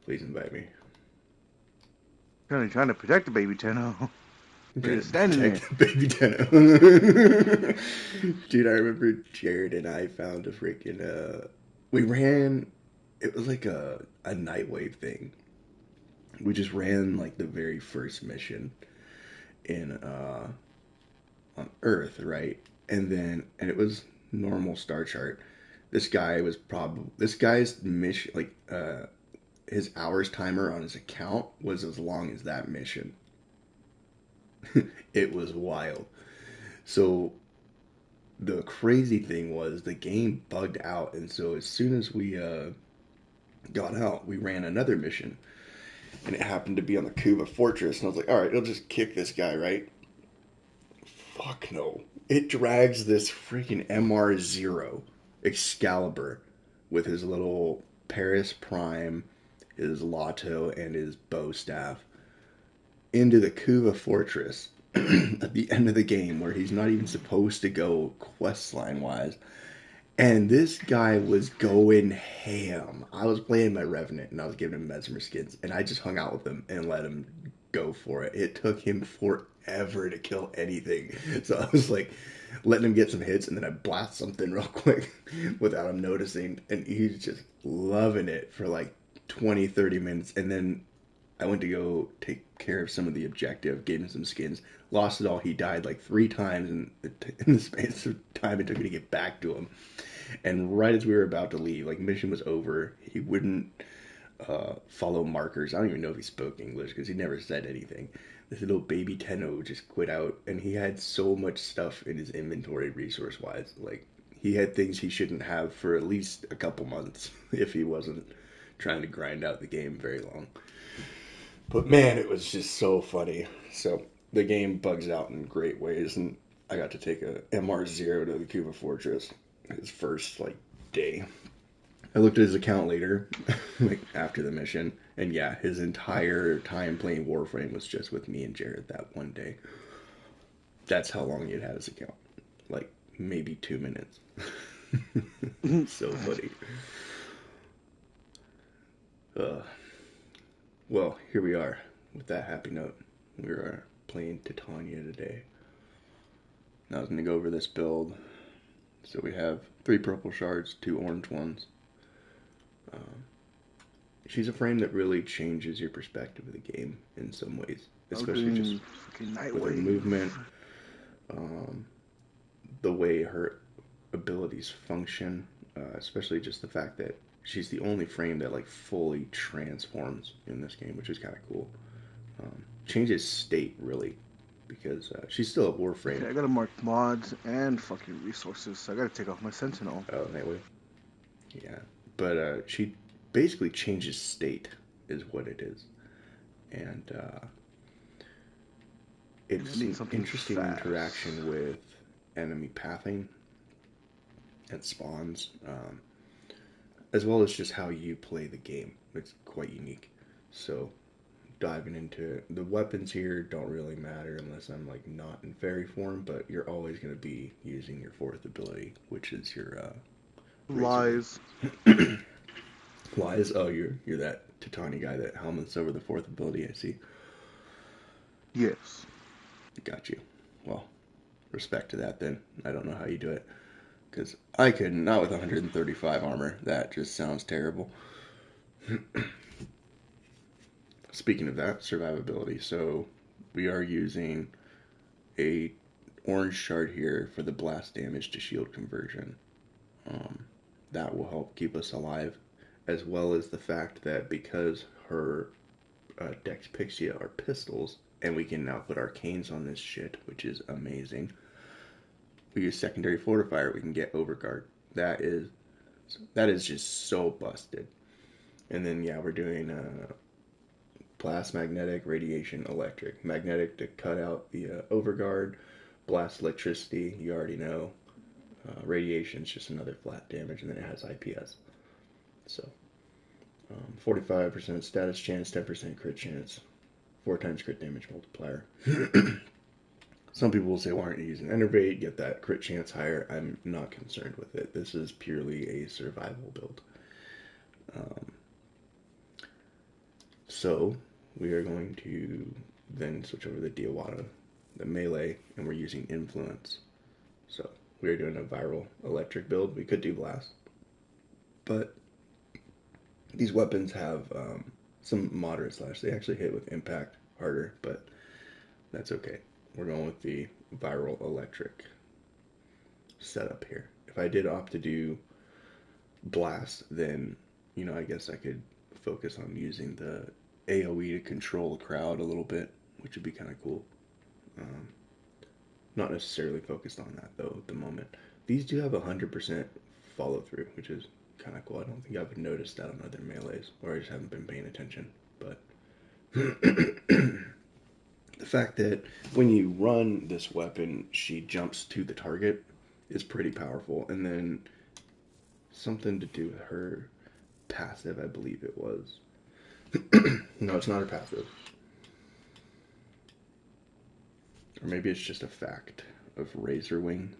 Please invite me. Currently trying to protect the baby Tenno. I'm We're trying just to standing protect there. the baby Tenno. Dude, I remember Jared and I found a freaking we ran it was like a nightwave thing. We just ran like the very first mission in on Earth, right? And it was normal star chart. This guy's mission like his hours timer on his account was as long as that mission. It was wild. So the crazy thing was the game bugged out, and so as soon as we got out, we ran another mission, and it happened to be on the Kuva Fortress, and I was like, all right, it'll just kick this guy, right? Fuck no. It drags this freaking MR0 Excalibur with his little Paris Prime, his Lotto, and his bow staff into the Kuva Fortress at the end of the game where he's not even supposed to go quest line wise. And this guy was going ham. I was playing my Revenant and I was giving him Mesmer skins, and I just hung out with him and let him go for it. It took him forever to kill anything. So I was like letting him get some hits, and then I blast something real quick without him noticing. And he's just loving it for like 20, 30 minutes. And then I went to go take care of some of the objective, gave him some skins, lost it all. He died like three times in the space of time it took me to get back to him. And right as we were about to leave, like mission was over, he wouldn't follow markers. I don't even know if he spoke English because he never said anything. This little baby Tenno just quit out, and he had so much stuff in his inventory, resource wise. Like he had things he shouldn't have for at least a couple months if he wasn't trying to grind out the game very long. But man, it was just so funny. So the game bugs out in great ways, and I got to take a MR0 to the Cuba Fortress his first like day. I looked at his account later, like after the mission, and yeah, his entire time playing Warframe was just with me and Jared that one day. That's how long he had had his account. Like maybe 2 minutes. So funny. Uh, well, here we are with that happy note. We are playing Titania today. Now I was going to go over this build. So we have 3 purple shards, 2 orange ones. Um, she's a frame that really changes your perspective of the game in some ways, I'm especially just doing fucking with her Nightwave. movement, um, the way her abilities function, especially just the fact that she's the only frame that like fully transforms in this game, which is kind of cool. Changes state really because she's still a Okay, Warframe. I gotta mark mods and fucking resources, so I gotta take off my Sentinel. Oh, anyway, yeah, but she basically changes state is what it is, and And I it's need an something interesting fast. interaction with enemy pathing and spawns, as well as just how you play the game. It's quite unique. So diving into it, the weapons here don't really matter unless I'm like not in fairy form, but you're always going to be using your fourth ability, which is your razor Lies. blade. Why is you're that Titani guy that helmets over the fourth ability? I see. Yes. Got you. Well, respect to that then. I don't know how you do it because I couldn't. Not with 135 armor. That just sounds terrible. Speaking of that, survivability. So we are using a orange shard here for the blast damage to shield conversion. Um, that will help keep us alive, as well as the fact that because her Dex Pixia are pistols, and we can now put arcanes on this shit, which is amazing. We use secondary fortifier, we can get overguard. That is that is just so busted. And then yeah, we're doing blast magnetic, radiation electric. Magnetic to cut out the overguard, blast electricity, you already know. Radiation is just another flat damage, and then it has IPS. So 45% status chance, 10% crit chance, 4 times crit damage multiplier. Some people will say, why aren't you using Enervate? Get that crit chance higher. I'm not concerned with it. This is purely a survival build. Um, So we are going to then switch over to the Diawara, the melee, and we're using influence. So we are doing a viral electric build. We could do blast, but these weapons have some moderate slash. They actually hit with impact harder, but that's okay. We're going with the viral electric setup here. If I did opt to do blast, then I guess I could focus on using the AoE to control a crowd a little bit, which would be kind of cool. Um, Not necessarily focused on that though at the moment. These do have 100% follow through, which is kind of cool. I don't think I've noticed that on other melees, or I just haven't been paying attention. But the fact that when you run this weapon, she jumps to the target is pretty powerful. And then something to do with her passive, I believe it was. No, it's not her passive. Or maybe it's just a fact of Razor Wing.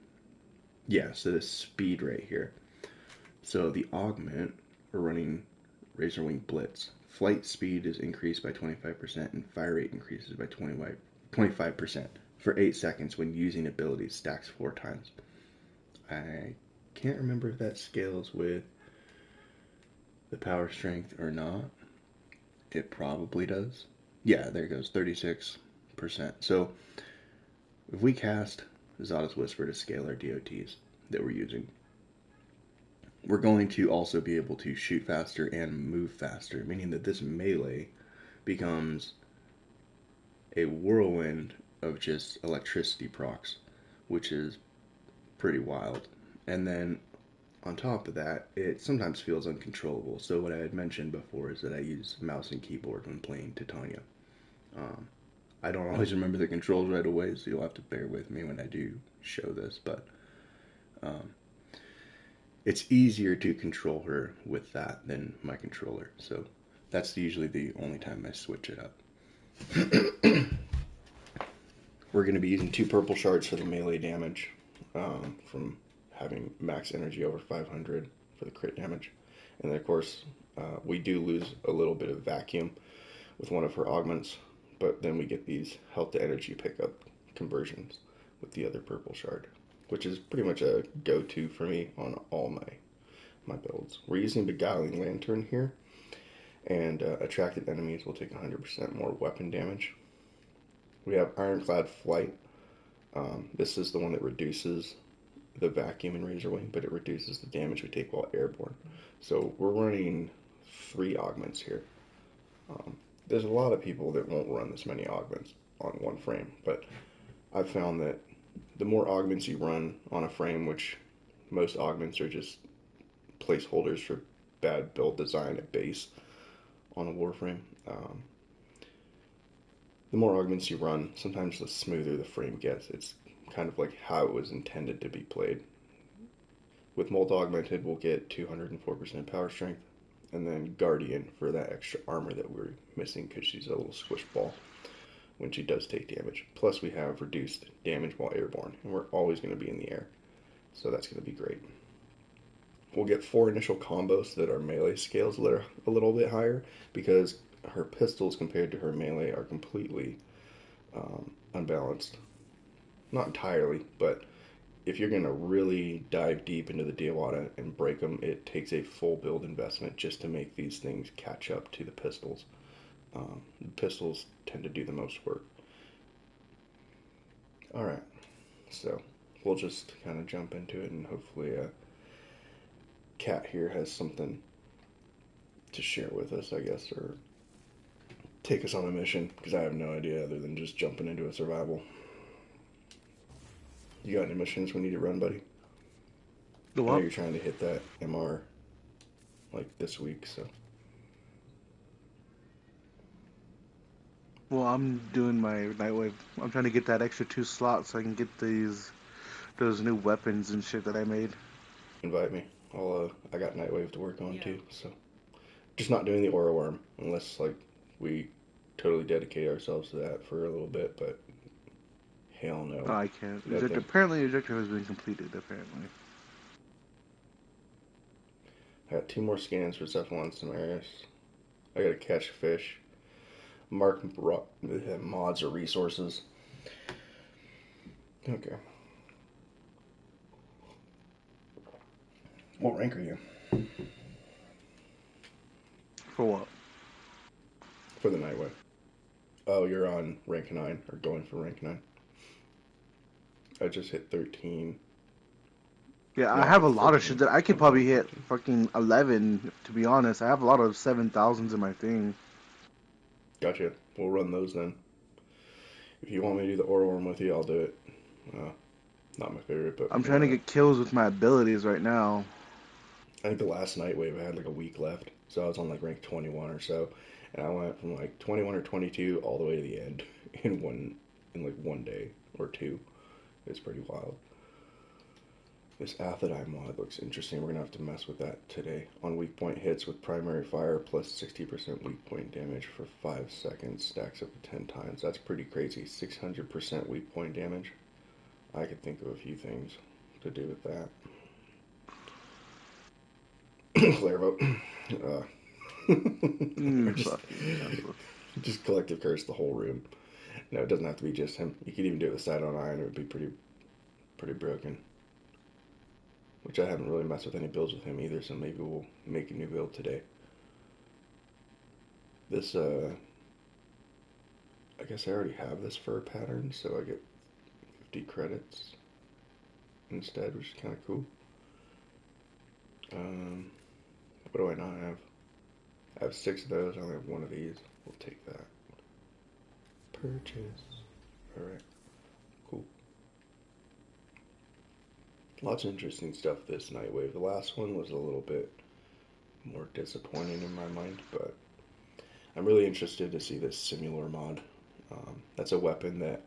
Yeah, so the speed right here. So the augment, we're running Razor Wing Blitz. Flight speed is increased by 25% and fire rate increases by 25% for 8 seconds when using abilities stacks 4 times. I can't remember if that scales with the power strength or not. It probably does. Yeah, there it goes, 36%. So if we cast Zada's Whisper to scale our DOTs that we're using, we're going to also be able to shoot faster and move faster, meaning that this melee becomes a whirlwind of just electricity procs, which is pretty wild. And then on top of that, it sometimes feels uncontrollable. So what I had mentioned before is that I use mouse and keyboard when playing Titania. Um, I don't always remember the controls right away, so you'll have to bear with me when I do show this, but um, it's easier to control her with that than my controller. So that's usually the only time I switch it up. We're going to be using 2 purple shards for the melee damage from having max energy over 500 for the crit damage. And then, of course, we do lose a little bit of vacuum with one of her augments, but then we get these health to energy pickup conversions with the other purple shard, which is pretty much a go-to for me on all my builds. We're using Beguiling Lantern here, and attracted enemies will take 100% more weapon damage. We have Ironclad Flight. This is the one that reduces the vacuum in Razor Wing, but it reduces the damage we take while airborne. So we're running 3 augments here. There's a lot of people that won't run this many augments on one frame, but I've found that the more augments you run on a frame, which most augments are just placeholders for bad build design at base on a Warframe, the more augments you run, sometimes the smoother the frame gets. It's kind of like how it was intended to be played. With Molt Augmented, we'll get 204% power strength, and then Guardian for that extra armor that we're missing because she's a little squish ball when she does take damage. Plus, we have reduced damage while airborne, and we're always going to be in the air, so that's going to be great. We'll get 4 initial combos that are melee scales that are a little bit higher because her pistols compared to her melee are completely unbalanced. Not entirely, but if you're going to really dive deep into the Diawara and break them, it takes a full build investment just to make these things catch up to the pistols. The pistols tend to do the most work. Alright, so we'll just kind of jump into it, and hopefully Cat here has something to share with us, I guess, or take us on a mission, because I have no idea other than just jumping into a survival. You got any missions we need to run, buddy? The I know what? you're trying to hit that MR like this week, so. Well, I'm doing my Nightwave. I'm trying to get that extra 2 slots so I can get those new weapons and shit that I made. Invite me. I got Nightwave to work on too, so. Just not doing the Aura Worm unless like we totally dedicate ourselves to that for a little bit, but hell no. Oh, I can't. Nothing. Apparently, the objective has been completed. Apparently. I got 2 more scans for Cephalon Samaris. I gotta catch fish. mods or resources. Okay. What rank are you For what? for the Nightway? Oh, you're on rank 9 or going for rank 9. I just hit 13. Yeah, No, I I have a hit lot of shit 14. that I could I'm going probably hit 14. fucking 11, to be honest. I have a lot of 7,000s in my thing. Gotcha. We'll run those then. If you want me to do the ore worm with you, I'll do it. Uh, Not my favorite, but I'm why trying to not? get kills with my abilities right now. I think the last night wave I had like a week left, so I was on like rank 21 or so, and I went from like 21 or 22 all the way to the end in like 1 day or two. It's pretty wild. This Athadai mod looks interesting. We're gonna have to mess with that today. On weak point hits with primary fire plus 60% weak point damage for 5 seconds stacks up to 10 times. That's pretty crazy. 600% weak point damage. I could think of a few things to do with that. Clairvote. Or You just fucking senseless. just collective curse the whole room. No, it doesn't have to be just him. You could even do it with Side on Iron. It would be pretty broken. Which I haven't really messed with any builds with him either, so maybe we'll make a new build today. This I guess I already have this fur pattern, so I get 50 credits instead, which is kind of cool. Um, what do I not have? I have 6 of those. I only have 1 of these. We'll take that. Purchase. All right. Cool. Lots of interesting stuff this Nightwave. The last one was a little bit more disappointing in my mind, but I'm really interested to see this Simulor mod. That's a weapon that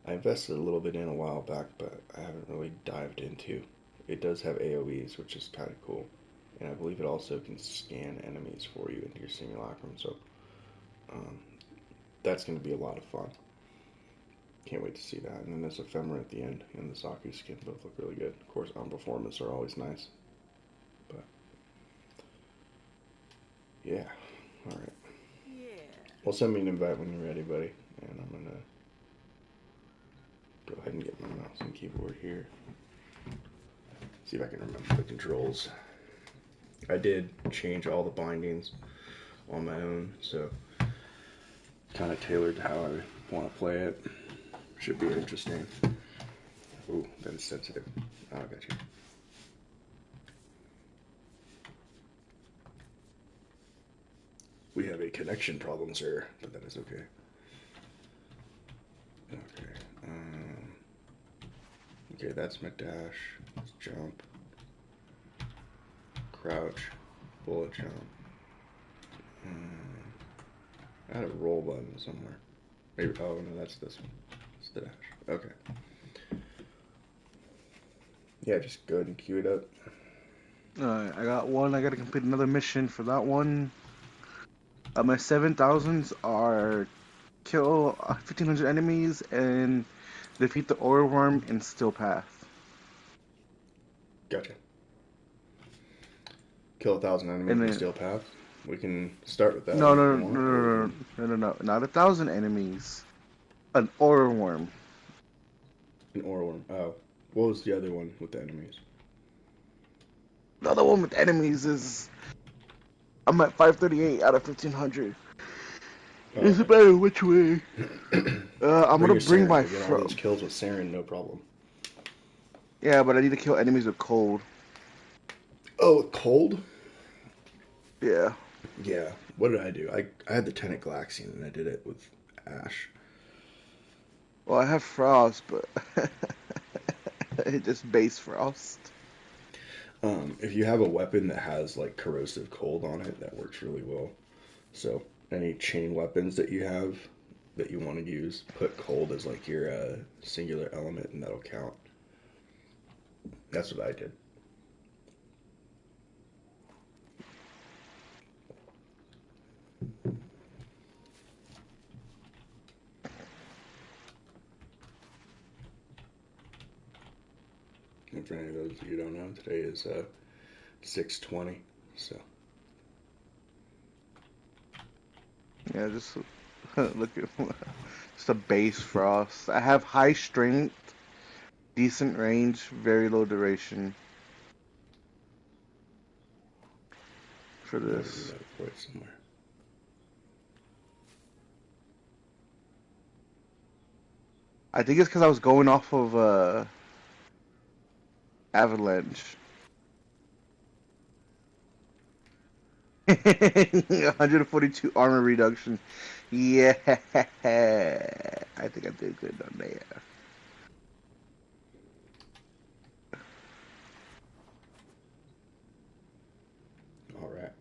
I invested a little bit in a while back, but I haven't really dived into. It does have AoEs, which is kind of cool, and I believe it also can scan enemies for you into your simulacrum. So um, that's going to be a lot of fun. Can't wait to see that. And then this ephemera at the end and the Saku skin both look really good. Of course, on performance are always nice, but yeah. All right. Well, send me an invite when you're ready, buddy, and I'm gonna go ahead and get my mouse and keyboard here. See if I can remember the controls. I did change all the bindings on my own, so kind of tailored to how I want to play it. Should be interesting. Ooh, that is sensitive. Oh, I got you. We have a connection problem, sir, but that is okay. Okay. Okay, that's my dash. Let's jump. Crouch. Bullet jump. I had a roll button somewhere. Maybe. Oh no, that's this one. It's the dash. Okay. Yeah, just go ahead and queue it up. Alright, I got one. I gotta complete another mission for that one. My 7,000s are kill 1,500 enemies and defeat the ore worm in Still Path. Gotcha. Kill 1,000 And enemies in then Steel Path. We can start with that no, one if no, you no, no, want, or we no, can. no, no, no, not 1,000 enemies. An ore worm. An ore worm. Oh, what was the other one with the enemies? The other one with enemies is I'm at 538 out of 1,500. Oh, It's okay. better which way. I'm Bring gonna your bring Saren. my You'll get all those kills with Saren, no problem. yeah, but I need to kill enemies with cold. Oh, cold? Yeah. Yeah. What did I do? I had the Tenet Galaxian and I did it with Ash. Well, I have frost, but it just base frost. If you have a weapon that has like corrosive cold on it, that works really well. So any chain weapons that you have that you want to use, put cold as like your singular element, and that'll count. That's what I did. And for any of those of you who don't know, today is 6/20. So Yeah, just Look at just a base frost. I have high strength, decent range, very low duration for I have a this. note for it somewhere. I think it's because I was going off of Avalanche. 142 armor reduction. Yeah, I think I did good on there. All right.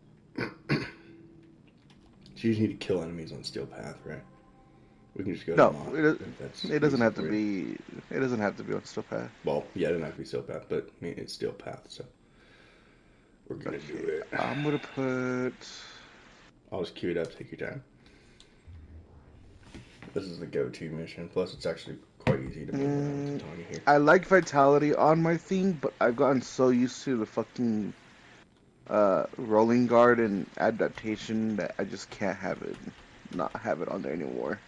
So you just need to kill enemies on Steel Path, right? We can just go to No, Mott if that's it doesn't easy have to for you. be. It doesn't have to be on Steel Path. Well, yeah, it doesn't have to be Steel Path, but I mean, it's Steel Path, so we're gonna do Okay, it. I'm gonna put. I'll just queue it up, take your time. This is the go-to mission. Plus, it's actually quite easy to move around Mm, Titania here. I like Vitality on my theme, but I've gotten so used to the fucking rolling guard and adaptation that I just can't have it, not have it on there anymore.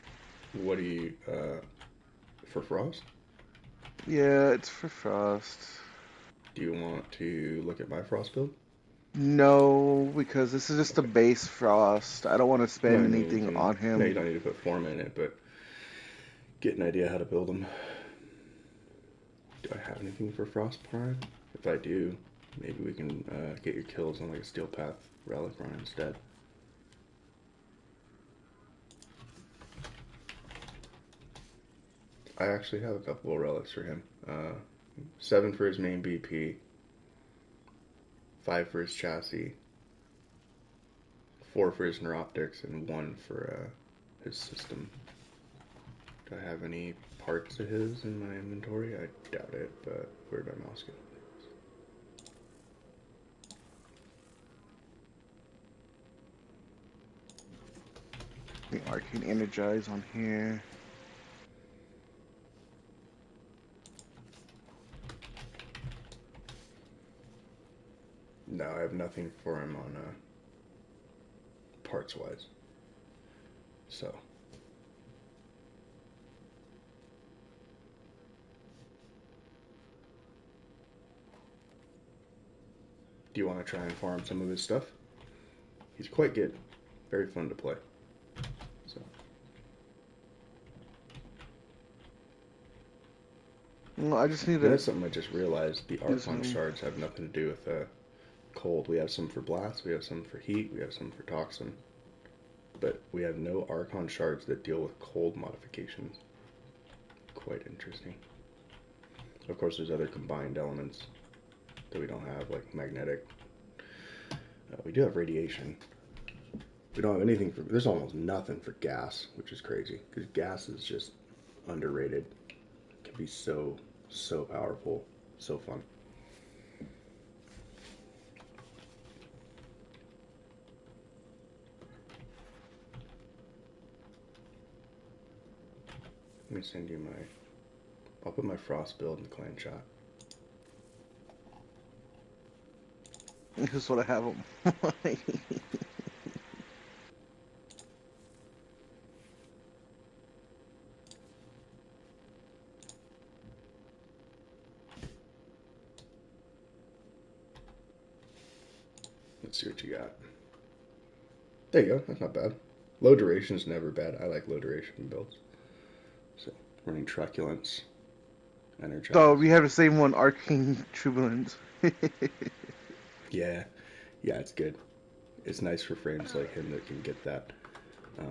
What do you for Frost? Yeah, it's for Frost. Do you want to look at my Frost build? No, because this is just a Okay. base Frost. I don't want to No, spend I mean you anything can. on No, you him. don't need to put form in it, but get an idea how to build them. Do I have anything for Frost Prime? If I do, maybe we can get your kills on like a Steel Path Relic run instead. I actually have a couple of relics for him. 7 for his main BP, 5 for his chassis, 4 for his neuroptics, and 1 for his system. Do I have any parts of his in my inventory? I doubt it, but where'd my mouse go? The Arcane Energize on here. No, I have nothing for him on parts wise. So, do you want to try and farm some of his stuff? He's quite good, very fun to play. So, Well, I just need you know, to that's something I just realized. The use Archon him. shards have nothing to do with cold. We have some for blast, we have some for heat, we have some for toxin, but we have no Archon shards that deal with cold modifications. Quite interesting. Of course, there's other combined elements that we don't have, like magnetic. We do have radiation. We don't have anything for. There's almost nothing for gas, which is crazy because gas is just underrated. It can be so powerful, so fun. Let me send you my. I'll put my frost build in the clan chat. This is what I have him. Let's see what you got. There you go. That's not bad. Low duration is never bad. I like low duration builds. So running truculence, So energize. we have the same one, Arcane Jubilant. Yeah, yeah, it's good. It's nice for frames like him that can get that.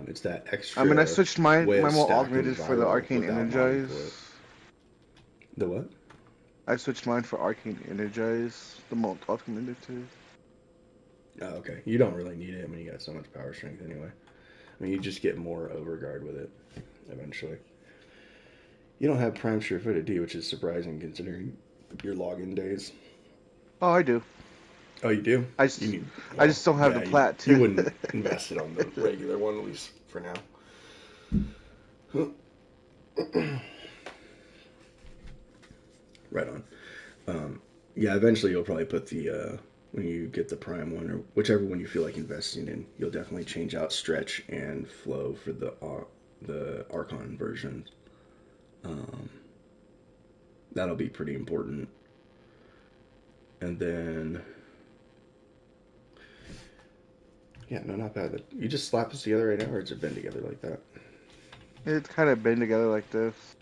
It's that I mean, I extra switched mine. way My of more stacking augmented for the viral Arcane without modding Energize. for it. The what? I switched mine for Arcane Energize, the most augmented too. Oh, okay. You don't really need it when you got so much power strength anyway. I mean, you just get more overguard with it eventually. You don't have prime sure footed D, which is surprising considering your login days. Oh, I do. Oh, you do? I You just, need. I Well, just don't have the yeah. plat You to. wouldn't invest it on the regular one at least for now. Right on. Yeah, eventually you'll probably put the when you get the prime one or whichever one you feel like investing in, you'll definitely change out stretch and flow for the Archon versions. Um, that'll be pretty important. And then yeah, no, not bad. You just slap this together right now, or has it been together like that? It's kind of been together like this.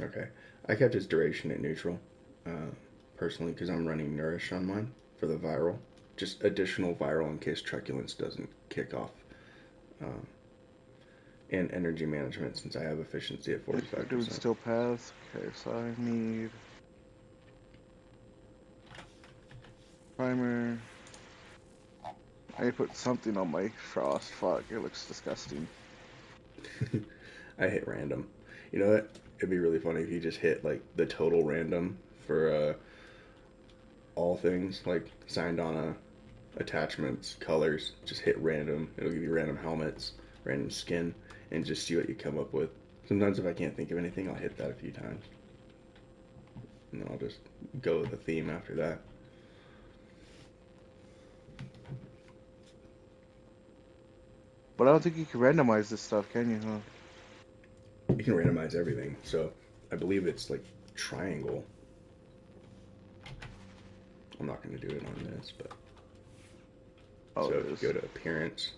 Okay, I kept its duration at neutral, uh, personally, because I'm running Nourish on mine for the viral. Just additional viral in case truculence doesn't kick off. Um, and energy management since I have efficiency at If we're doing 45%. steel paths, okay, so I need primer. I need to put something on my frost. Fuck, it looks disgusting. I hit random. You know what? It'd be really funny if you just hit like the total random for all things, like signed on attachments, colors. Just hit random. It'll give you random helmets, random skin, and just see what you come up with. Sometimes if I can't think of anything, I'll hit that a few times, and then I'll just go with the theme after that. But I don't think you can randomize this stuff, can you, huh? You can randomize everything, so I believe it's like triangle. I'm not going to do it on this, but Oh, so it if you is. go to appearance,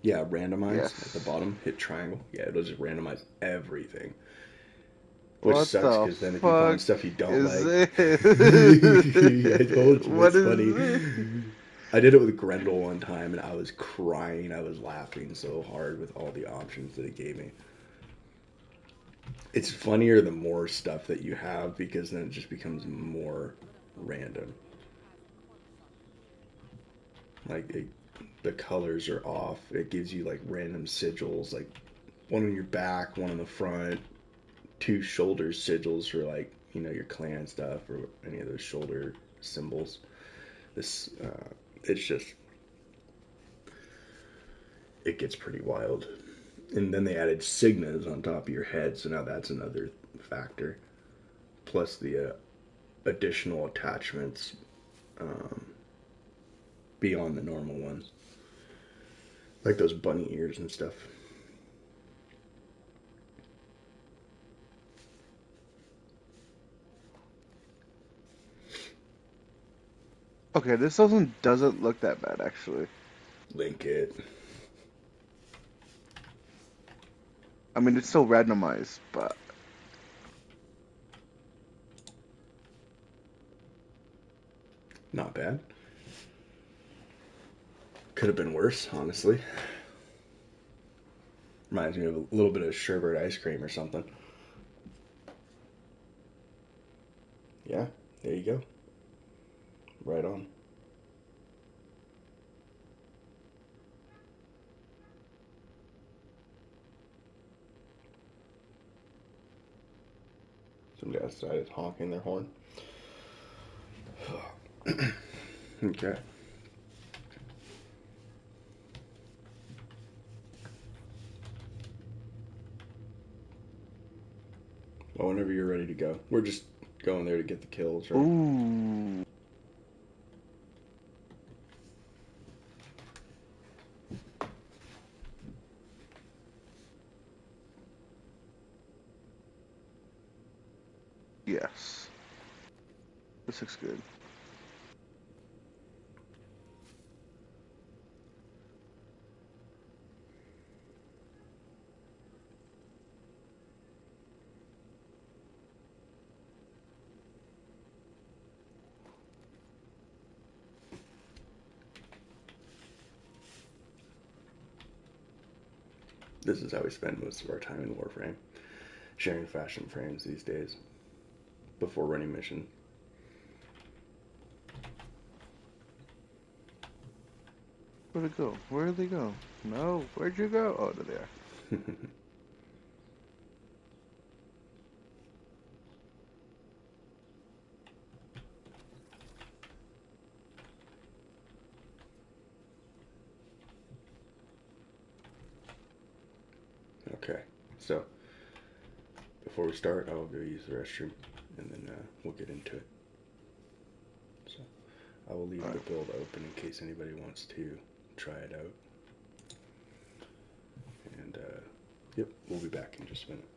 yeah, randomize at the Yes. bottom, hit triangle. Yeah, it'll just randomize everything, which What sucks the because then if you fuck find stuff you don't is like, I it? told you What it's is funny. it? I did it with Grendel one time and I was crying. I was laughing so hard with all the options that it gave me. It's funnier the more stuff that you have because then it just becomes more random. Like the colors are off. It gives you like random sigils, like one on your back, one on the front, two shoulder sigils for like your clan stuff or any of those shoulder symbols. This it's just it gets pretty wild. And then they added signas on top of your head, so now that's another factor. Plus the additional attachments um, beyond the normal ones, like those bunny ears and stuff. Okay, this doesn't look that bad actually. Link it. I mean, it's still randomized, but Not bad. Could have been worse, honestly. Reminds me of a little bit of sherbet ice cream or something. Yeah, there you go. Right on. Somebody outside is honking their horn. Okay. Well, whenever you're ready to go. We're just going there to get the kills, right? ooh, yes, this looks good. This is how we spend most of our time in Warframe. Sharing fashion frames these days. Before running mission. Where'd it go? Where'd they go? No, where'd you go? Oh, there they are. Okay. So, before we start, I'll go use the restroom and then we'll get into it. So. I will leave the Alright. build open in case anybody wants to try it out. And yep, we'll be back in just a minute.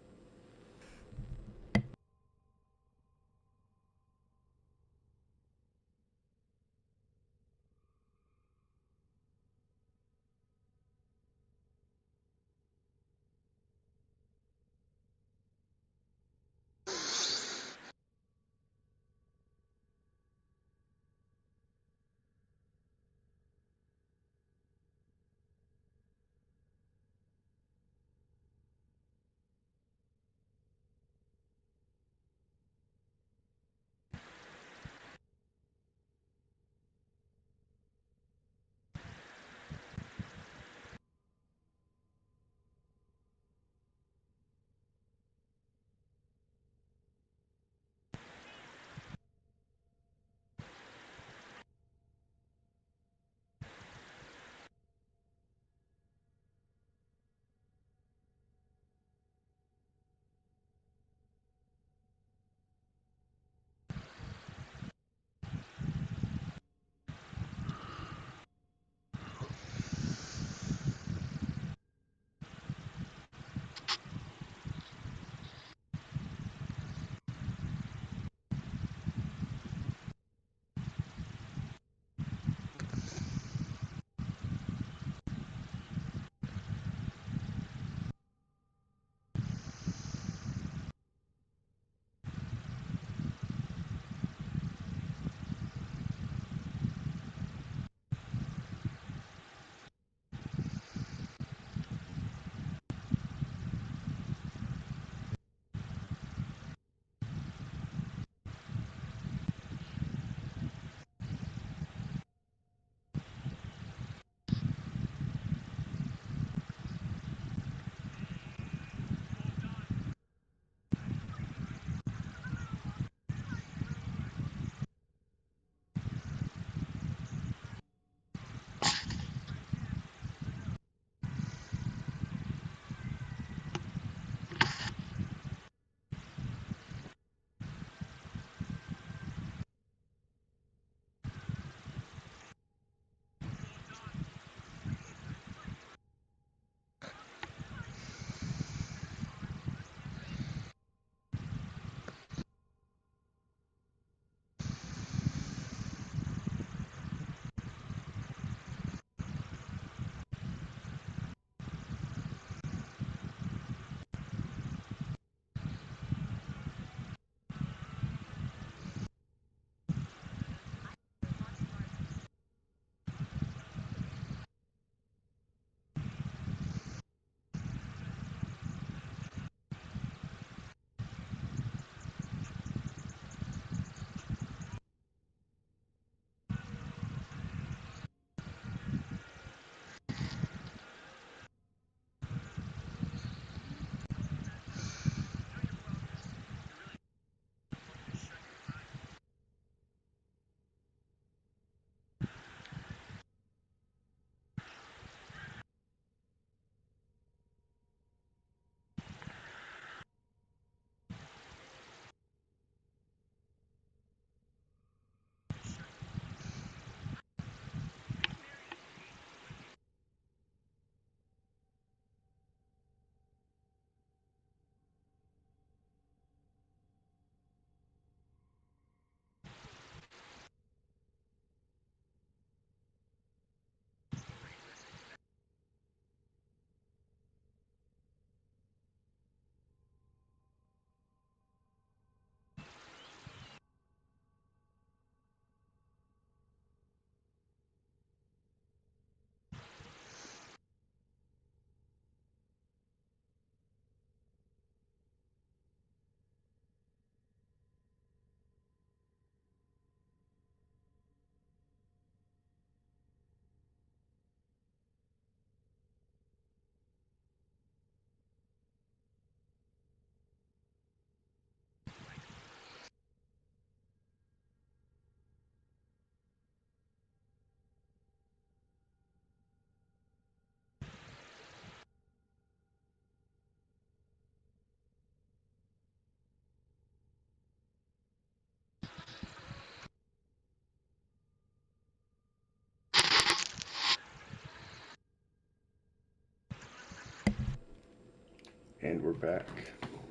And we're back.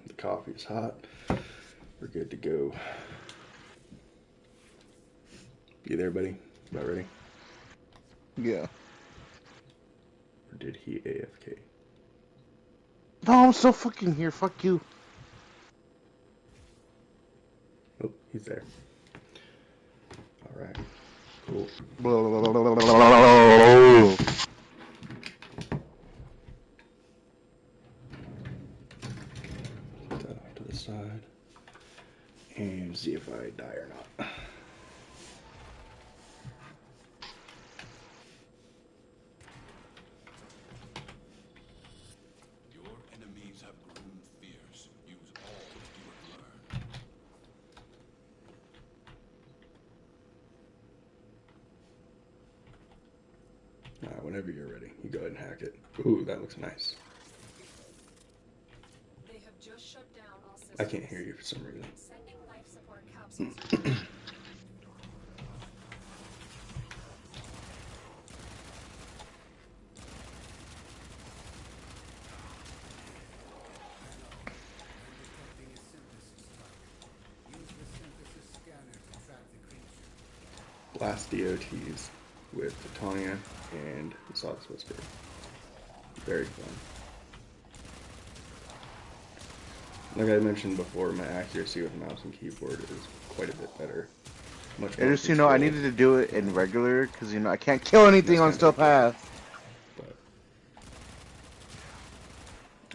The coffee is hot. We're good to go. You there, buddy? About ready? Yeah. Or did he AFK? No, I'm still fucking here. Fuck you. Oh, he's there. Alright. Cool. Put that off to the side. And see if I die or not. Your enemies have grown fierce. Use all that you have learned. Alright, whenever you're ready, you go ahead and hack it. Ooh, that looks nice. They have just shut down all systems. I can't hear you for some reason. Sending life support capsules. Blast DOTs with Titania and the Sawdust Whisper. Very fun. Like I mentioned before, my accuracy with mouse and keyboard is quite a bit better. Much more Just, I needed to do it in regular, because, I can't kill anything on Still Path. But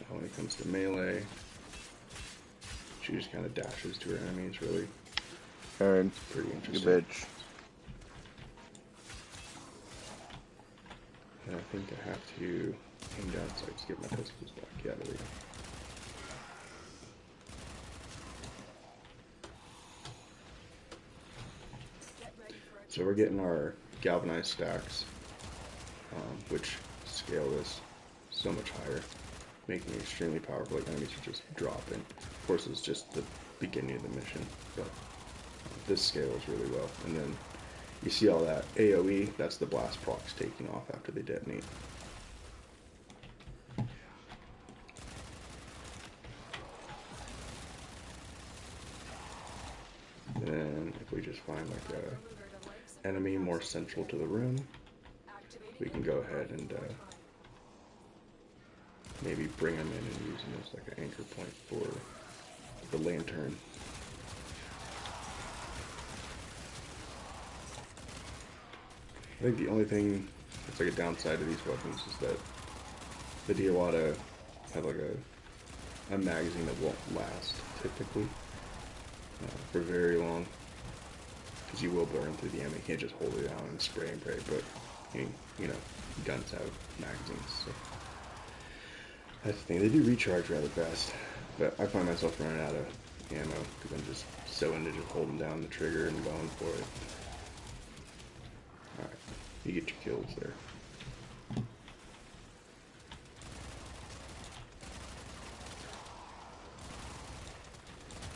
when it comes to melee, she just kind of dashes to her enemies, really. Aaron, Pretty you interesting. bitch. And I think I have to aim down so I just get my pistols back. Yeah, there we go. So we're getting our galvanized stacks, which scale this so much higher, making it extremely powerful. Like enemies are just dropping. Of course, it's just the beginning of the mission, but this scales really well. And then you see all that AoE, that's the blast procs taking off after they detonate. Then if we just find like a enemy more central to the room, we can go ahead and maybe bring them in and use them as like an anchor point for the lantern. I think the only thing that's like a downside to these weapons is that the Diawata have like a magazine that won't last typically for very long, because you will burn through the ammo. You can't just hold it down and spray and pray, but you know, guns have magazines, so that's the thing. They do recharge rather fast, but I find myself running out of ammo because I'm just so into just holding down the trigger and going for it. Alright, you get your kills there.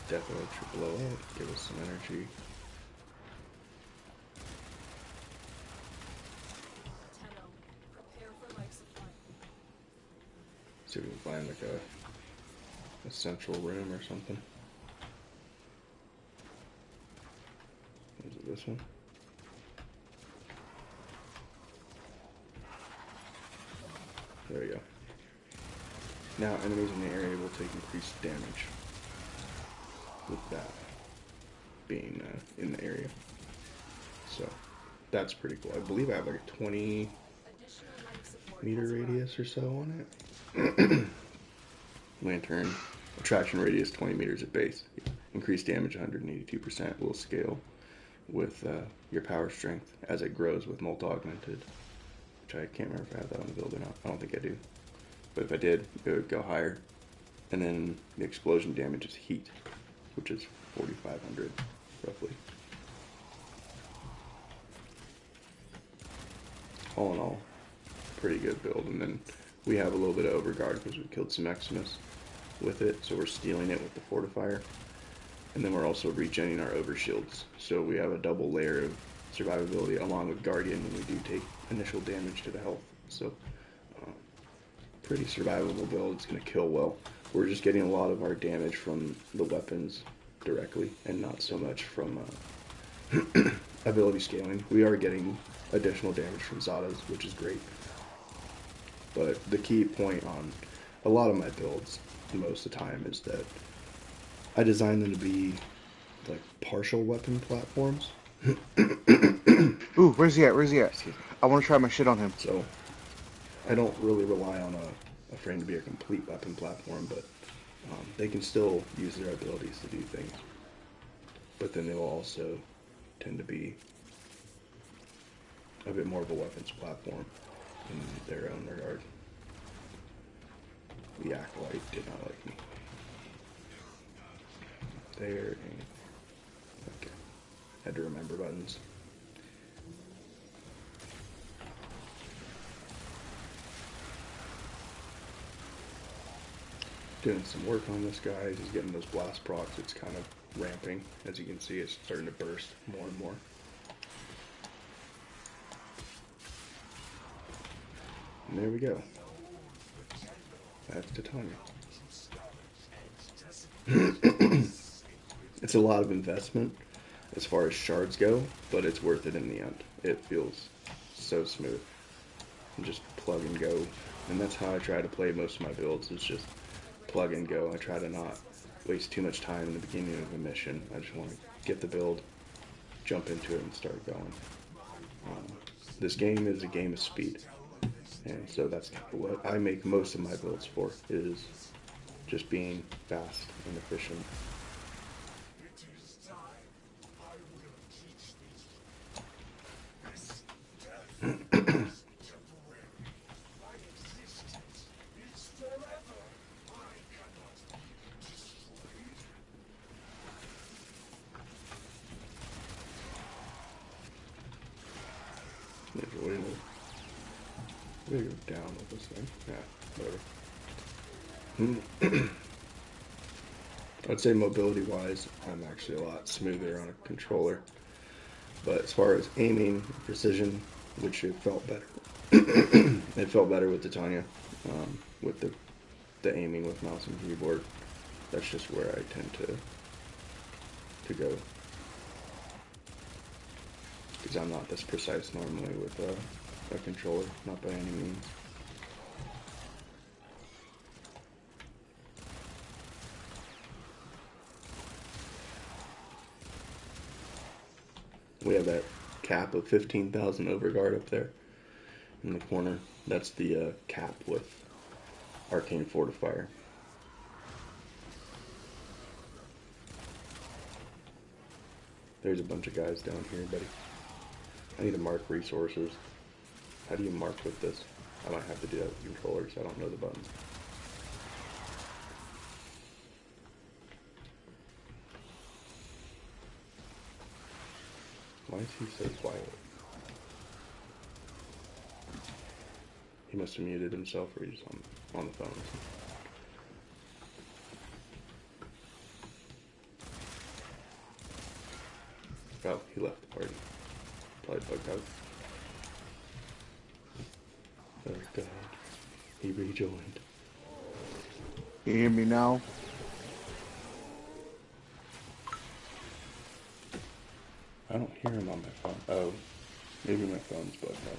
Definitely should blow up, give us some energy. Prepare for life supply. See if we can find like a central room or something. Is it this one? There we go. Now enemies in the area will take increased damage with that being in the area. So that's pretty cool. I believe I have like a 20 meter radius or so on it. Lantern attraction radius 20 meters at base. Increased damage 182% will scale with your power strength as it grows with Molt Augmented, which I can't remember if I have that on the build or not. I don't think I do. But if I did, it would go higher. And then the explosion damage is heat, which is 4,500 roughly. All in all, pretty good build. And then we have a little bit of overguard because we killed some Eximus with it, so we're stealing it with the fortifier. And then we're also regenning our overshields, so we have a double layer of survivability along with Guardian when we do take initial damage to the health. So pretty survivable build. It's going to kill well. we're just getting a lot of our damage from the weapons directly, and not so much from ability scaling. We are getting additional damage from Zadas, which is great. But the key point on a lot of my builds, most of the time, is that I design them to be like partial weapon platforms. Ooh, where's he at? Where's he at? Excuse me. I want to try my shit on him. So I don't really rely on a frame to be a complete weapon platform, but they can still use their abilities to do things. But then they will also tend to be a bit more of a weapons platform in their own regard. The Acolyte did not like me. There, and okay. Had to remember buttons. Doing some work on this guy. He's getting those blast procs. It's kind of ramping. As you can see, it's starting to burst more and more. And there we go. That's Titania. It's a lot of investment as far as shards go, but it's worth it in the end. It feels so smooth. And just plug and go. And that's how I try to play most of my builds, is just plug and go. I try to not waste too much time in the beginning of a mission. I just want to get the build, jump into it, and start going. This game is a game of speed. And so that's what I make most of my builds for, is just being fast and efficient. Way to go down with this thing. Yeah, whatever. I'd say mobility-wise, I'm actually a lot smoother on a controller. But as far as aiming, precision, which it felt better. It felt better with Titania, with the aiming with mouse and keyboard. That's just where I tend to go. Because I'm not this precise normally with a controller, not by any means. We have that cap of 15,000 overguard up there in the corner. That's the cap with Arcane Fortifier. There's a bunch of guys down here, buddy. I need to mark resources. How do you mark with this? I might have to do that with the controller because I don't know the buttons. Why is he so quiet? He must have muted himself, or he's on the phone. Oh, he left the party. Probably bugged out. Oh god. He rejoined. You hear me now? I don't hear him on my phone. Oh, maybe my phone's bugged out.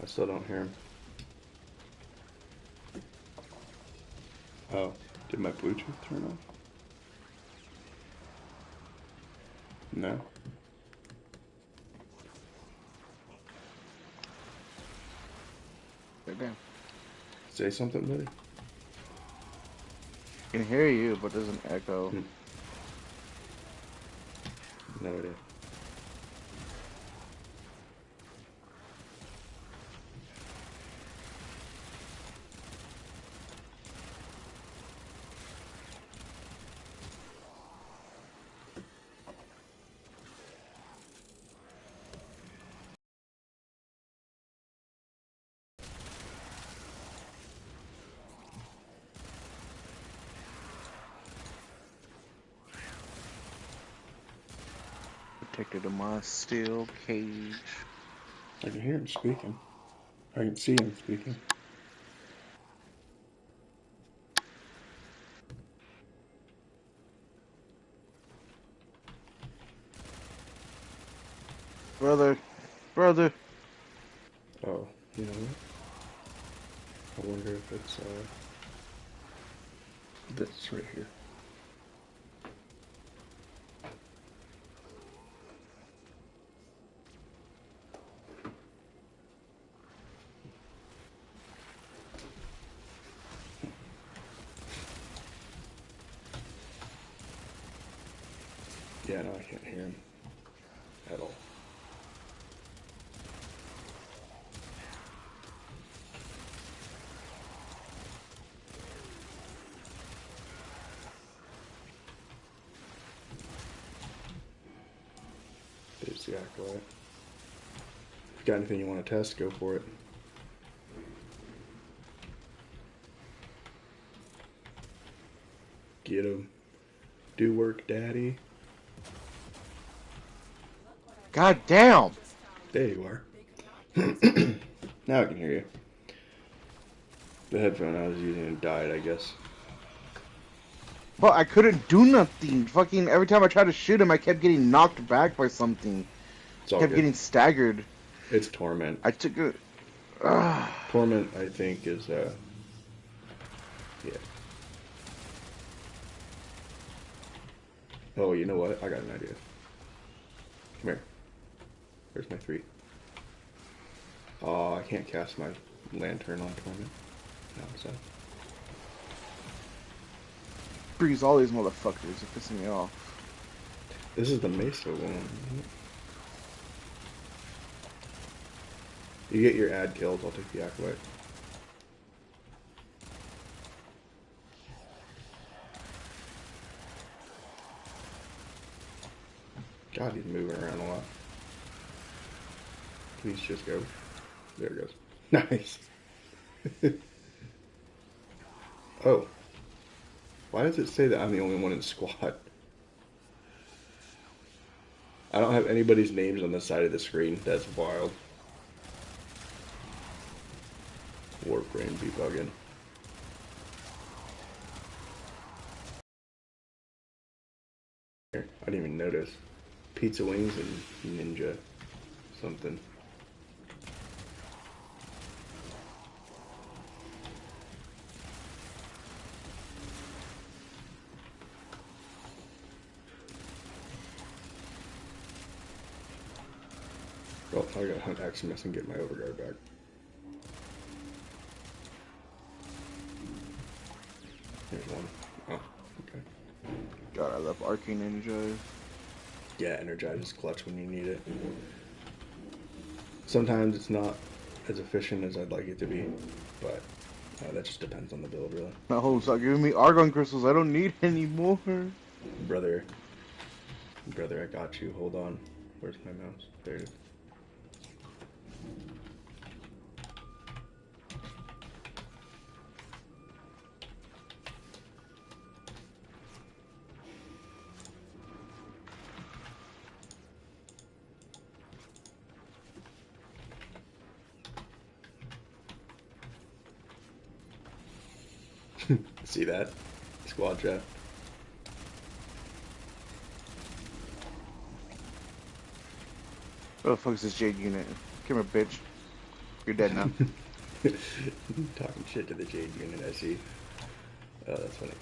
I still don't hear him. Oh, did my Bluetooth turn off? No. Damn. Say something, buddy. I can hear you, but it doesn't echo. No idea. protected in my steel cage. I can hear him speaking. I can see him speaking. Brother, brother. Oh, you know what? I wonder if it's this right here. Yeah, no, I can't hear him at all. There's the acolyte. If you got anything you want to test, go for it. Get him. Do work, daddy. God damn! There you are. Now I can hear you. The headphone I was using died, I guess. But I couldn't do nothing. Fucking every time I tried to shoot him, I kept getting knocked back by something. It's all Kept good. getting staggered. It's Torment. I took a. Torment, I think, is, yeah. Oh, you know what? I got an idea. Come here. Where's my 3? Oh, I can't cast my lantern on Torment. No, so. Freeze all these motherfuckers. They're pissing me off. This is the Mesa one. Isn't it? You get your ad kills, I'll take the acolyte. God, he's moving around a lot. Please just go. There it goes. Nice. Oh. Why does it say that I'm the only one in squad? I don't have anybody's names on the side of the screen. That's wild. Warframe be bugging. Here, I didn't even notice. Pizza wings and ninja something. Oh, I gotta hunt Maximus and get my overguard back. Here's one. Oh, okay. God, I love Arcane Ninjas. Yeah, Energize is clutch when you need it. Sometimes it's not as efficient as I'd like it to be, but that just depends on the build, really. No, stop giving me Argon crystals. I don't need any more. Brother, I got you. Hold on. Where's my mouse? There it is. See that? Squad chat. What the fuck is this Jade unit? Come here, bitch. You're dead now. Talking shit to the Jade unit, I see. Oh, that's funny.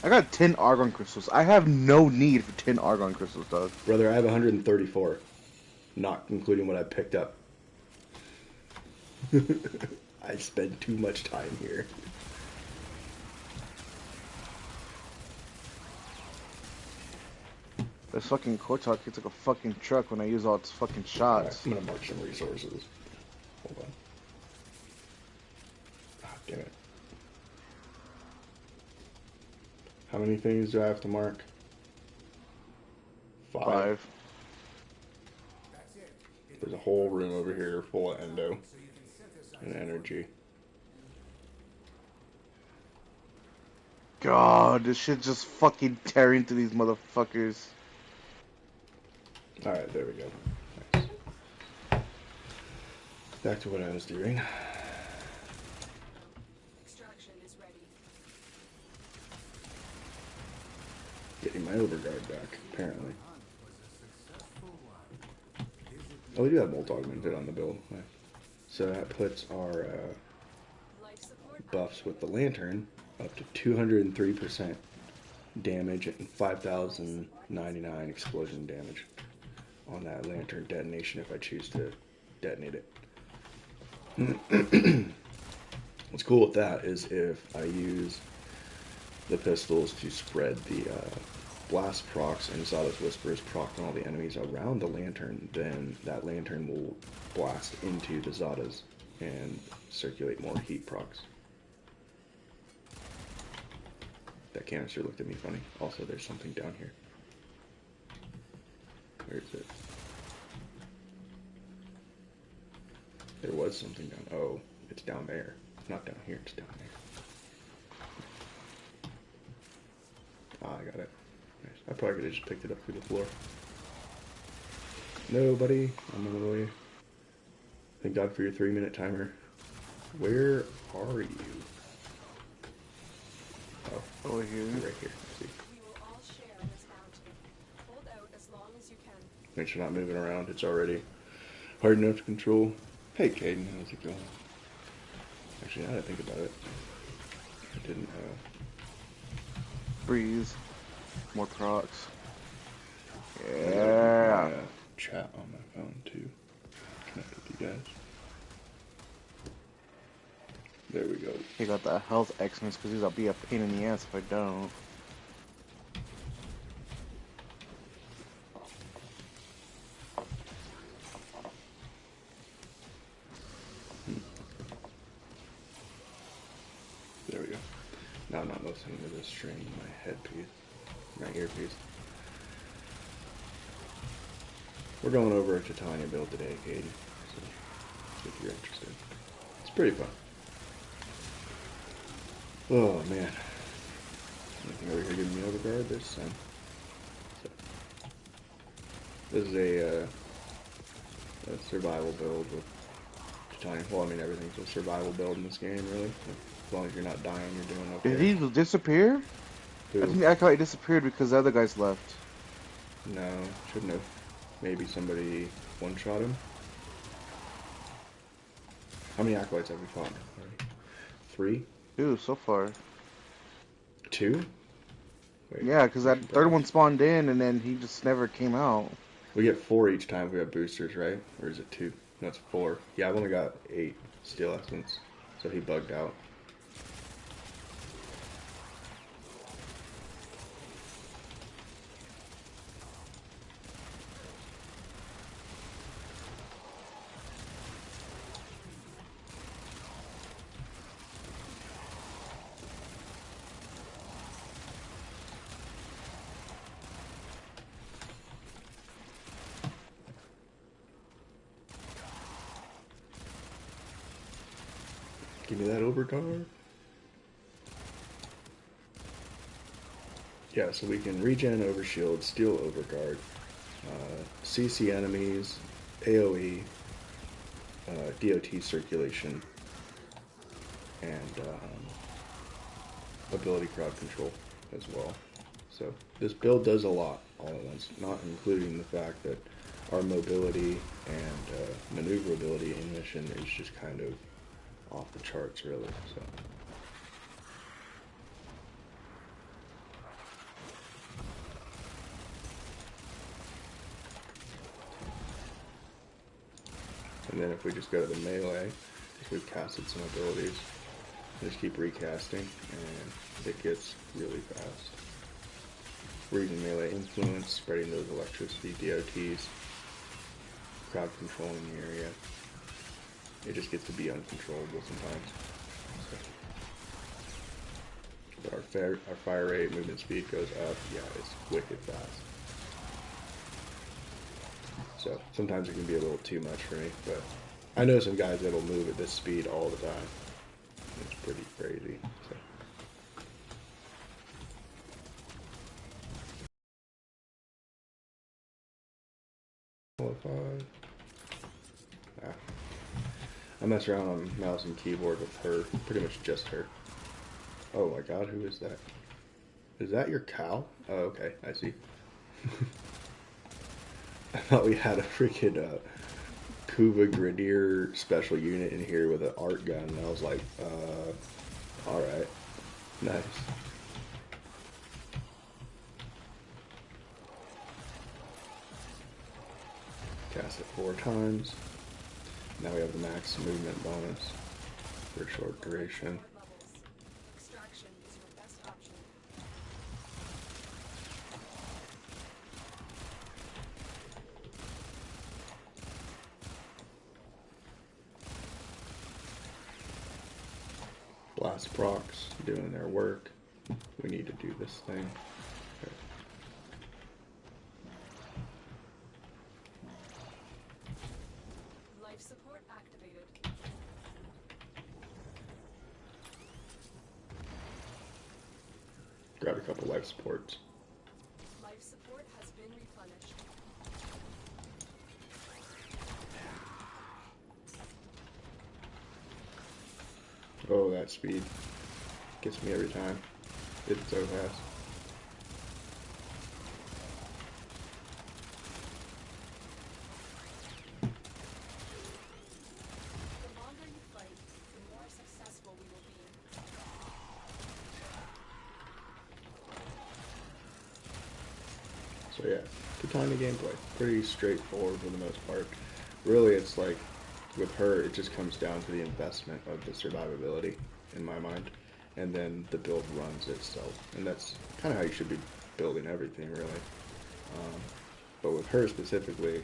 I got 10 Argon crystals. I have no need for 10 Argon crystals, dog. Brother, I have 134. Not including what I picked up. I spend too much time here. This fucking Kotak gets like a fucking truck when I use all its fucking Alright, shots. I'm gonna mark some resources. Hold on. Ah, damn it. How many things do I have to mark? 5. There's a whole room over here full of endo and energy. God, this shit just fucking tearing through these motherfuckers. Alright, there we go. Nice. Back to what I was doing. Extraction is ready. Getting my overguard back, apparently. Oh, we do have Molt Augmented on the build. Nice. So that puts our Life support buffs with the lantern up to 203% damage and 5,099 explosion damage on that lantern detonation if I choose to detonate it. What's cool with that is if I use the pistols to spread the blast procs and Zada's Whispers proc on all the enemies around the lantern, then that lantern will blast into the Zadas and circulate more heat procs. That canister looked at me funny. Also, there's something down here. Where is it? There was something down. Oh, it's down there. Not down here, it's down there. Ah, I got it. Nice. I probably could have just picked it up through the floor. No, buddy. I'm on the way. Thank God for your 3-minute timer. Where are you? Oh, Over here. right here. I see. We will all share this bounty. Hold out as long as you can. Make sure not moving around. It's already hard enough to control. Hey, Caden, how's it going? Actually, now that I think about it, I didn't, Breeze. More procs. I Yeah. got chat on my phone too. Connect with you guys. There we go. He got the health Xmas because he'll be a pain in the ass if I don't. There we go. Now I'm not listening to this string in my headpiece, my earpiece. We're going over a Titania build today, Caden. So if you're interested, it's pretty fun. Oh man. Anything over here giving me overguard? There's some. So, this is a survival build with Titania. Well, I mean everything's a survival build in this game, really. As long as you're not dying, you're doing okay. Did he disappear? Who? I think I thought he disappeared because the other guys left. No, shouldn't have. Maybe somebody one-shot him. How many acolytes have we fought? 3? Dude, so far. 2? Wait, Yeah, because that third one spawned in and then he just never came out. we get 4 each time if we have boosters, right? Or is it 2? No, it's 4. Yeah, I've only got 8 steel essence, so he bugged out. Give me that overguard. Yeah, so we can regen overshield, steal overguard, CC enemies, AoE, DOT circulation, and ability crowd control as well. So this build does a lot all at once, not including the fact that our mobility and maneuverability in mission is just kind of off the charts, really. So. And then if we just go to the melee, we've casted some abilities. Just keep recasting, and it gets really fast. We're using melee influence, spreading those electricity DOTs, crowd controlling the area. It just gets to be uncontrollable sometimes. So. But our fire rate, movement speed goes up. Yeah, it's wicked fast. So sometimes it can be a little too much for me, but I know some guys that'll move at this speed all the time. It's pretty crazy. So. qualified. Ah. I mess around on mouse and keyboard with her, pretty much just her. Oh my god, who is that? Is that your cow? Oh, okay, I see. I thought we had a freaking Kuva Grenadier special unit in here with an art gun, and I was like, alright. Nice. Cast it 4 times. Now we have the max movement bonus for a short duration. Extraction is your best option. Blast procs doing their work. We need to do this thing. Okay. Life support activated. Grab a couple life supports. Life support has been replenished. Oh, that speed gets me every time. It's so fast. The longer you fight, the more successful we will be. So yeah, Katana gameplay. Pretty straightforward for the most part. Really, it's like, with her, it just comes down to the investment of the survivability, in my mind. And then the build runs itself. And that's kind of how you should be building everything, really. But with her specifically,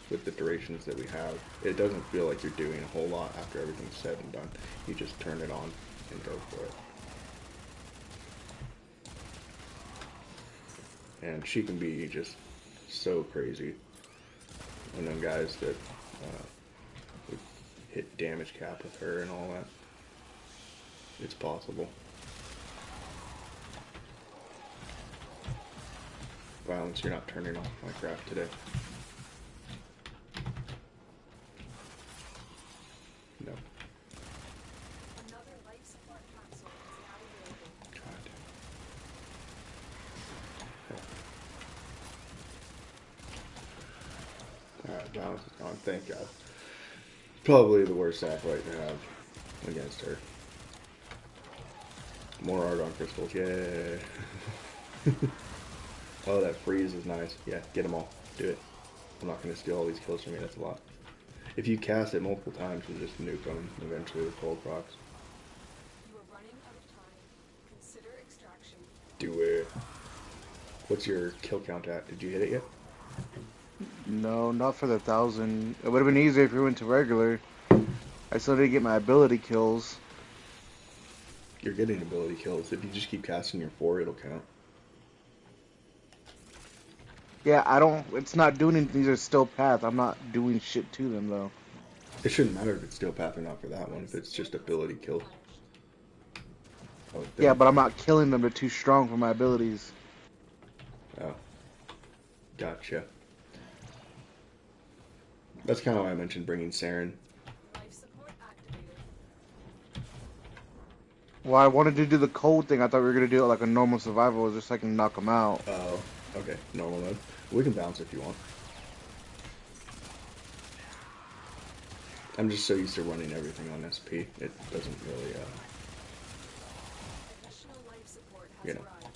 with the durations that we have, it doesn't feel like you're doing a whole lot after everything's said and done. You just turn it on and go for it. And she can be just so crazy. And then guys that would hit damage cap with her and all that. It's possible. Violence, you're not turning off my crap today. No. Another life support capsule is now available. God. Alright, balance is gone. Thank God. Probably the worst fight to have against her. More argon crystals, yay! Oh, that freeze is nice. Yeah, get them all. Do it. I'm not going to steal all these kills from you, that's a lot. If you cast it multiple times, you just nuke them eventually with cold procs. You are running out of time. Consider extraction. Do it. What's your kill count at? Did you hit it yet? No, not for the 1,000. It would have been easier if we went to regular. I still didn't get my ability kills. You're getting ability kills. If you just keep casting your 4, it'll count. Yeah, I don't. It's not doing anything. These are still path. I'm not doing shit to them though. It shouldn't matter if it's steel path or not for that one, if it's just ability kills. Oh, Yeah, but I'm not killing them. They're too strong for my abilities. Oh. Gotcha. That's kind of why I mentioned bringing Saren. Life support activated. Well, I wanted to do the cold thing. I thought we were gonna do it like a normal survival, just so I can knock them out. Oh, okay. Normal mode. We can bounce if you want. I'm just so used to running everything on SP. It doesn't really, Additional life support has you know. arrived.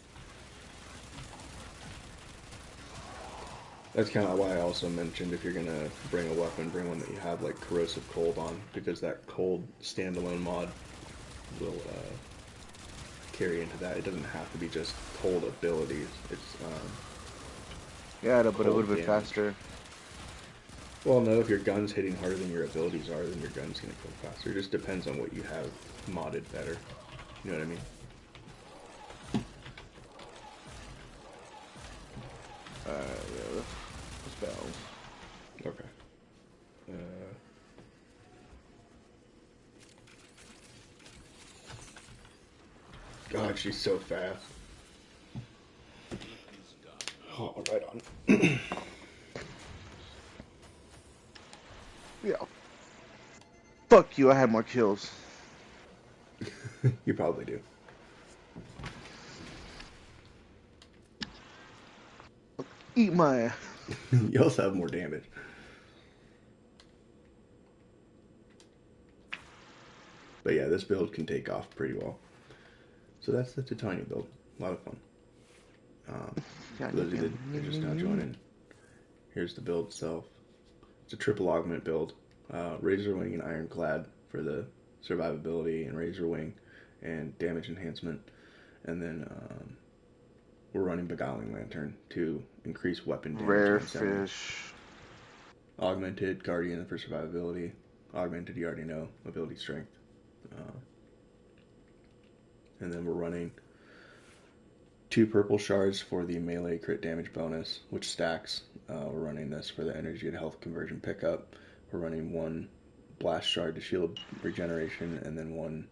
That's kind of why I also mentioned if you're going to bring a weapon, bring one that you have like corrosive cold on, because that cold standalone mod will carry into that. It doesn't have to be just cold abilities. It's Yeah, but it would have been damage. faster. Well, no, if your gun's hitting harder than your abilities are, then your gun's going to kill faster. It just depends on what you have modded better. You know what I mean? Yeah, let's balance. Okay. God, she's so fast. Oh, right on. Yeah. Fuck you, I had more kills. You probably do. Eat my ass. You also have more damage. But yeah, this build can take off pretty well. So that's the Titania build. A lot of fun. For those that are just now joining, here's the build itself. It's a triple augment build. Razor Wing and Ironclad for the survivability, and Razor Wing and damage enhancement. And then we're running Beguiling Lantern to increase weapon damage Rare against enemies. fish. Augmented Guardian for survivability. Augmented, you already know, ability strength. And then we're running 2 purple shards for the melee crit damage bonus, which stacks. We're running this for the energy and health conversion pickup. We're running 1 blast shard to shield regeneration, and then 1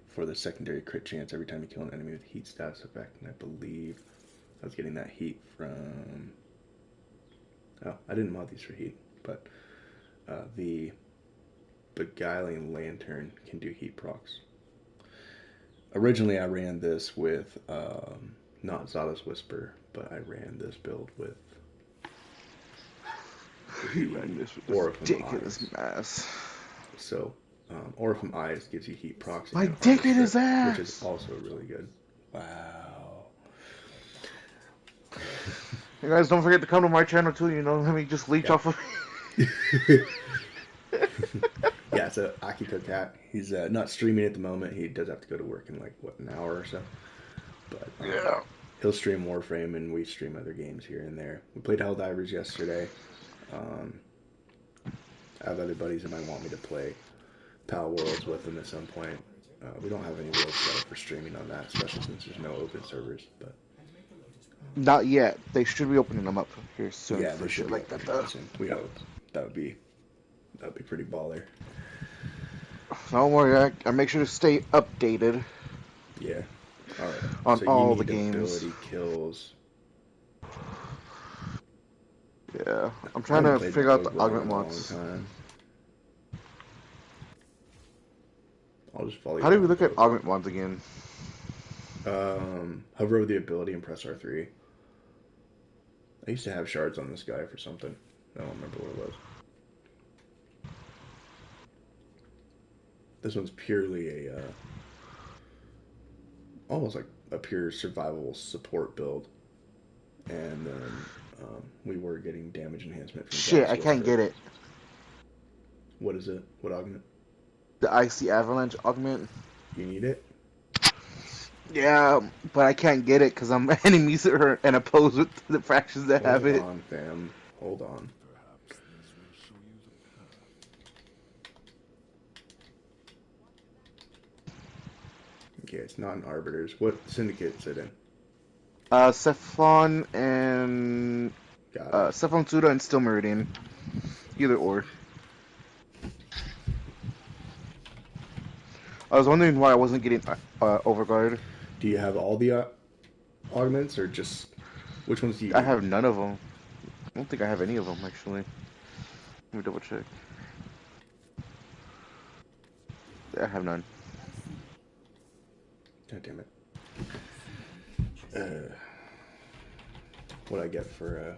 for the secondary crit chance every time you kill an enemy with heat status effect. And I believe I was getting that heat from... Oh, I didn't mod these for heat, but the Beguiling Lantern can do heat procs. Originally, I ran this with not Zada's Whisper, but I ran this build with You ran this with Orifum ridiculous Eyes. ass. So, Orifum Eyes gives you heat procs My and dick armor in his strip, ass! which is also really good. Wow. You guys don't forget to come to my channel too, you know, let me just leech Yeah. off of Yeah, so Akito Cat, he's not streaming at the moment. He does have to go to work in like, what, an hour or so? But Yeah. he'll stream Warframe, and we stream other games here and there. We played Helldivers yesterday. I have other buddies that might want me to play Pal Worlds with them at some point. We don't have any worlds set up for streaming on that, especially since there's no open servers. But Not yet. They should be opening them up here soon yeah, for they should shit be like that opening though. up soon. We hope that would be pretty baller. Don't worry, I make sure to stay updated Yeah. All right. on So you all the need games. ability kills. Yeah. I'm I trying haven't to played figure my out the Ogre in augment a long mods. time. I'll just follow you. How do we around look at real quick. augment mods again? Hover over the ability and press R3. I used to have shards on this guy for something. I don't remember what it was. This one's purely a almost like a pure survival support build, and then we were getting damage enhancement from Shit, Zada's I can't Whisper. get it. What is it? What augment? The Icy Avalanche augment. You need it? Yeah, but I can't get it because I'm enemies are and opposed with the fractions that have Hold it. on, fam. Hold on. Perhaps these will show you the path. Okay, it's not an Arbiters. What syndicate is it in? Cephalon and Got it. Cephalon Suda and Steel Meridian. Either or. I was wondering why I wasn't getting Overguard. Do you have all the augments, or just which ones do you I need? have none of them. I don't think I have any of them actually. Let me double check. I have none. God damn it. What I get for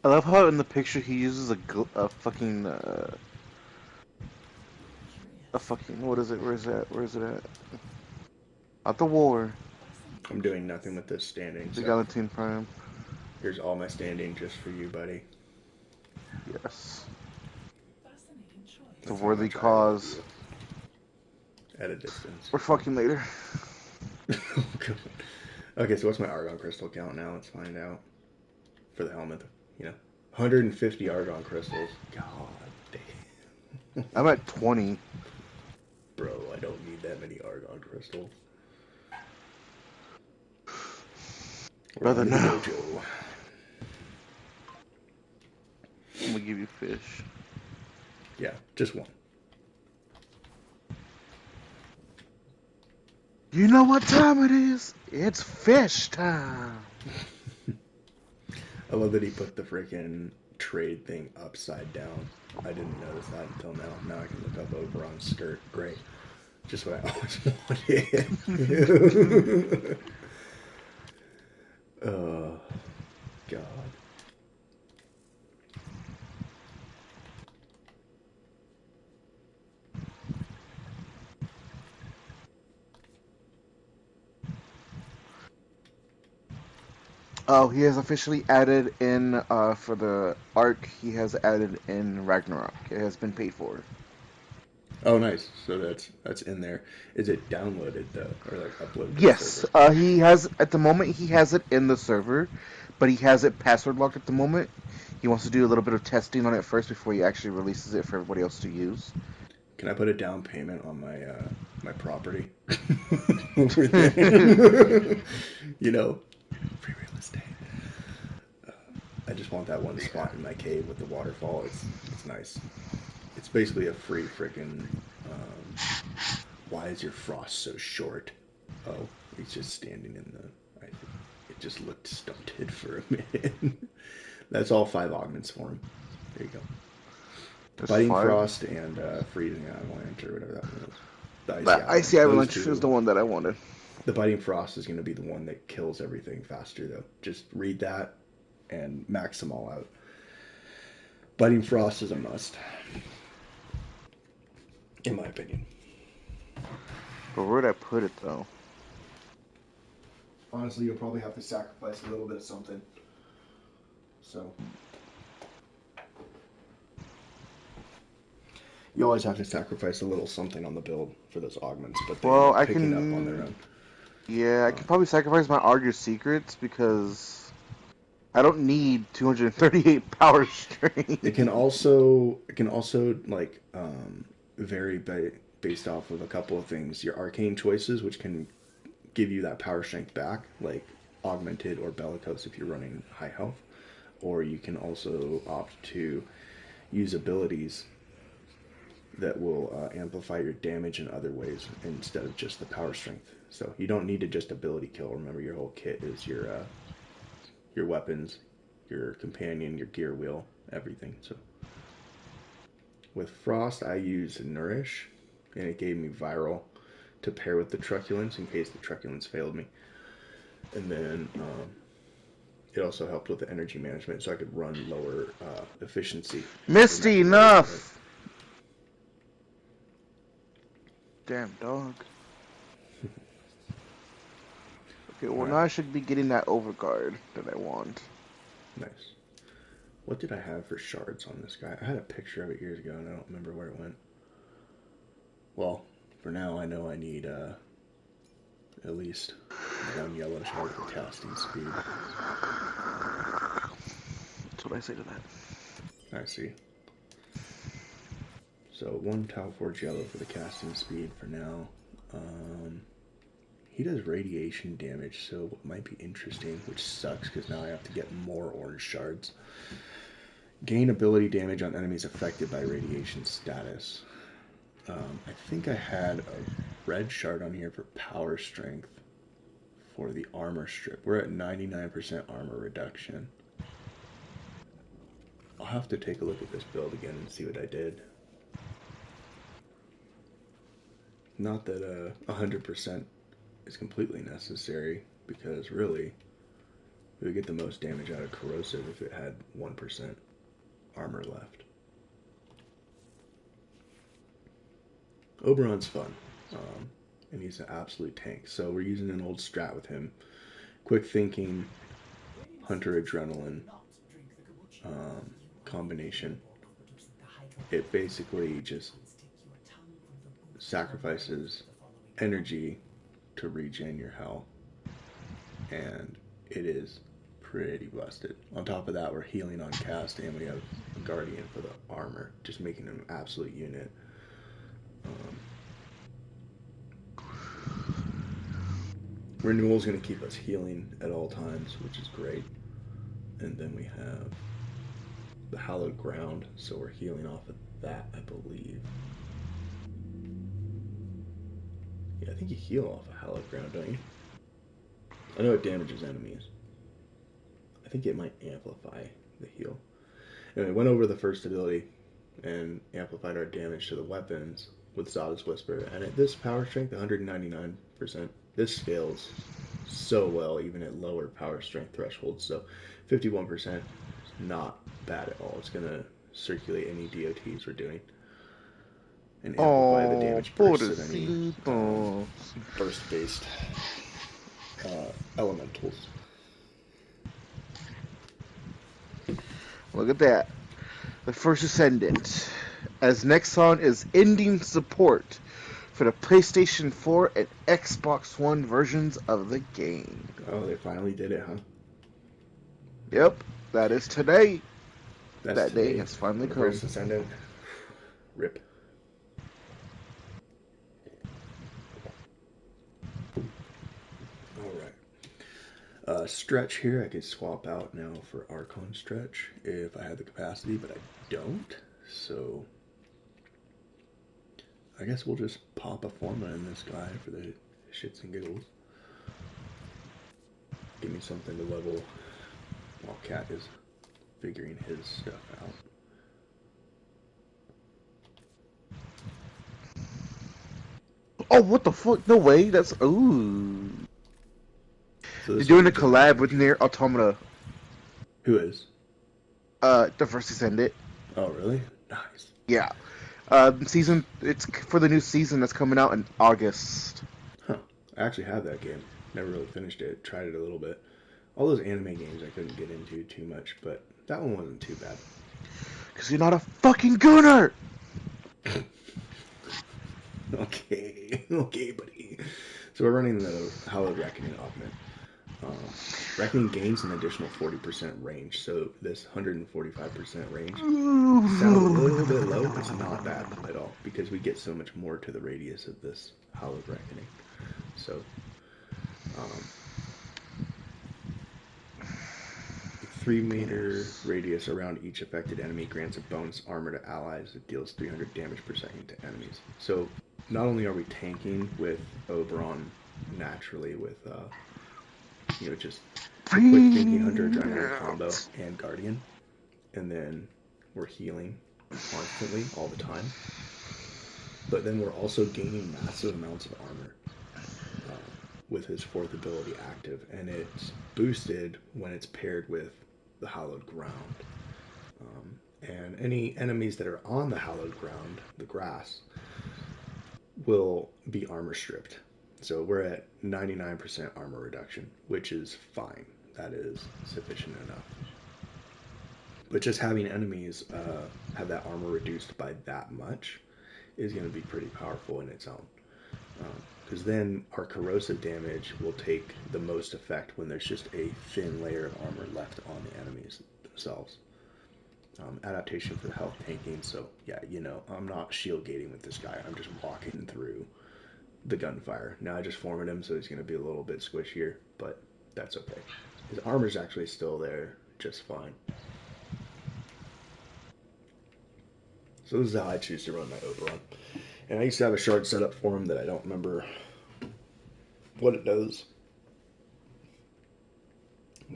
I love how in the picture he uses a fucking what is it? Where is that? Where is it at? Not the war. I'm doing nothing with this standing, The so Galatine Prime. here's all my standing just for you, buddy. Yes. It's a That's how worthy much I love cause. you. At a distance. We're fucking later. Oh, God. Okay, so what's my Argon Crystal count now? Let's find out. For the helmet, 150 Argon Crystals. God damn. I'm at 20. Bro, I don't need that many Argon Crystals. Brother, We're on no. the dojo. I'm gonna give you fish. Yeah, just one. You know what time it is? It's fish time. I love that he put the freaking trade thing upside down. I didn't notice that until now. Now I can look up Oberon's skirt. Great. Just what I always wanted. Oh, God. Oh, he has officially added in for the arc. He has added in Ragnarok. It has been paid for. Oh, nice. So that's in there. Is it downloaded though, or like uploaded to the Yes, server? he has at the moment. He has it in the server, but he has it password locked at the moment. He wants to do a little bit of testing on it first before he actually releases it for everybody else to use. Can I put a down payment on my property over there? You know, free real estate. I just want that one spot in my cave with the waterfall. It's nice. It's basically a free freaking. Um, why is your frost so short? Oh, he's just standing in the. It just looked stunted for a minute. That's all 5 augments for him. There you go. There's Biting five. Frost and Freezing Avalanche or whatever that one was. The Icy That Icy Avalanche. Those Avalanche is two. the one that I wanted. The Biting Frost is going to be the one that kills everything faster, though. Just read that and max them all out. Biting Frost is a must, in my opinion. But where'd I put it though? Honestly, you'll probably have to sacrifice a little bit of something. So. You always have to sacrifice a little something on the build for those augments, but they end Well, up I picking up on their can. own. Yeah, I can probably sacrifice my Argus Secrets because I don't need 238 power It strength. can also like vary based off of a couple of things. Your arcane choices, which can give you that power strength back, like augmented or bellicose if you're running high health, or you can also opt to use abilities that will amplify your damage in other ways instead of just the power strength. So you don't need to just ability kill. Remember, your whole kit is your weapons, your companion, your gear wheel, everything. So with Frost, I use Nourish, and it gave me Viral to pair with the Truculence in case the Truculence failed me. And then it also helped with the energy management, so I could run lower efficiency in that Misty, lower unit. enough! Damn dog. Okay, All well now right, I should be getting that overguard that I want. nice. What did I have for shards on this guy? I had a picture of it years ago, and I don't remember where it went. Well, for now, I know I need at least one yellow shard for casting speed. That's what I say to that. I see. So one Tau Forge yellow for the casting speed for now. Um, he does radiation damage, so it might be interesting, which sucks because now I have to get more orange shards. Gain ability damage on enemies affected by radiation status. I think I had a red shard on here for power strength for the armor strip. We're at 99% armor reduction. I'll have to take a look at this build again and see what I did. Not that 100% is completely necessary, because really, we would get the most damage out of corrosive if it had 1% armor left. Oberon's fun, and he's an absolute tank. So we're using an old strat with him. Quick thinking, hunter adrenaline combination. It basically just sacrifices energy to regen your health, and it is pretty busted. On top of that, we're healing on cast, and we have a guardian for the armor, just making him an absolute unit. Renewal is going to keep us healing at all times, which is great. And then we have the hallowed ground, so we're healing off of that, I believe. Yeah, I think you heal off of hallowed ground, don't you? I know it damages enemies. I think it might amplify the heal. And we went over the first ability and amplified our damage to the weapons with Zada's Whisper. And at this power strength, 199%, this scales so well even at lower power strength thresholds. So 51% is not bad at all. It's going to circulate any DOTs we're doing and amplify the Oh, damage bursts of any pobrecito. burst-based elementals. Look at that. The first Ascendant. As Nexon is ending support for the PlayStation 4 and Xbox One versions of the game. Oh, they finally did it, huh? Yep, that is today. That's That day today. has finally The come. first Ascendant. Rip. Alright. Stretch here, I could swap out now for Archon Stretch if I had the capacity, but I don't. So I guess we'll just pop a Forma in this guy for the shits and giggles. Give me something to level while Cat is figuring his stuff out. Oh, what the fuck? No way. That's ooh. So They're this doing will a be collab with Nier Automata. Who is? The first Ascendant. Oh, really? Nice. Yeah. Season. It's for the new season that's coming out in August. Huh. I actually have that game. Never really finished it. Tried it a little bit. All those anime games I couldn't get into too much, but that one wasn't too bad. Cause you're not a fucking gooner. Okay, okay, buddy. So we're running the Hallowed Reckoning augment. Reckoning gains an additional 40% range, so this 145% range sounds a little bit low. It's not bad at all because we get so much more to the radius of this Hallowed Reckoning. So, 3-meter radius around each affected enemy grants a bonus armor to allies that deals 300 damage per second to enemies. So not only are we tanking with Oberon naturally with just a quick thinking Hunter Adrenaline combo and Guardian, and then we're healing constantly all the time. But then we're also gaining massive amounts of armor with his fourth ability active, and it's boosted when it's paired with the Hallowed Ground. And any enemies that are on the Hallowed Ground, the grass, will be armor stripped. So we're at 99% armor reduction, which is fine. That is sufficient enough. But just having enemies have that armor reduced by that much is going to be pretty powerful in its own. Because then our corrosive damage will take the most effect when there's just a thin layer of armor left on the enemies themselves. Adaptation for the health tanking, so yeah, I'm not shield gating with this guy. I'm just walking through the gunfire. Now I just formed him, so he's going to be a little bit squishier, but that's okay. His armor's actually still there just fine. So this is how I choose to run my Oberon. And I used to have a shard set up for him that I don't remember what it does.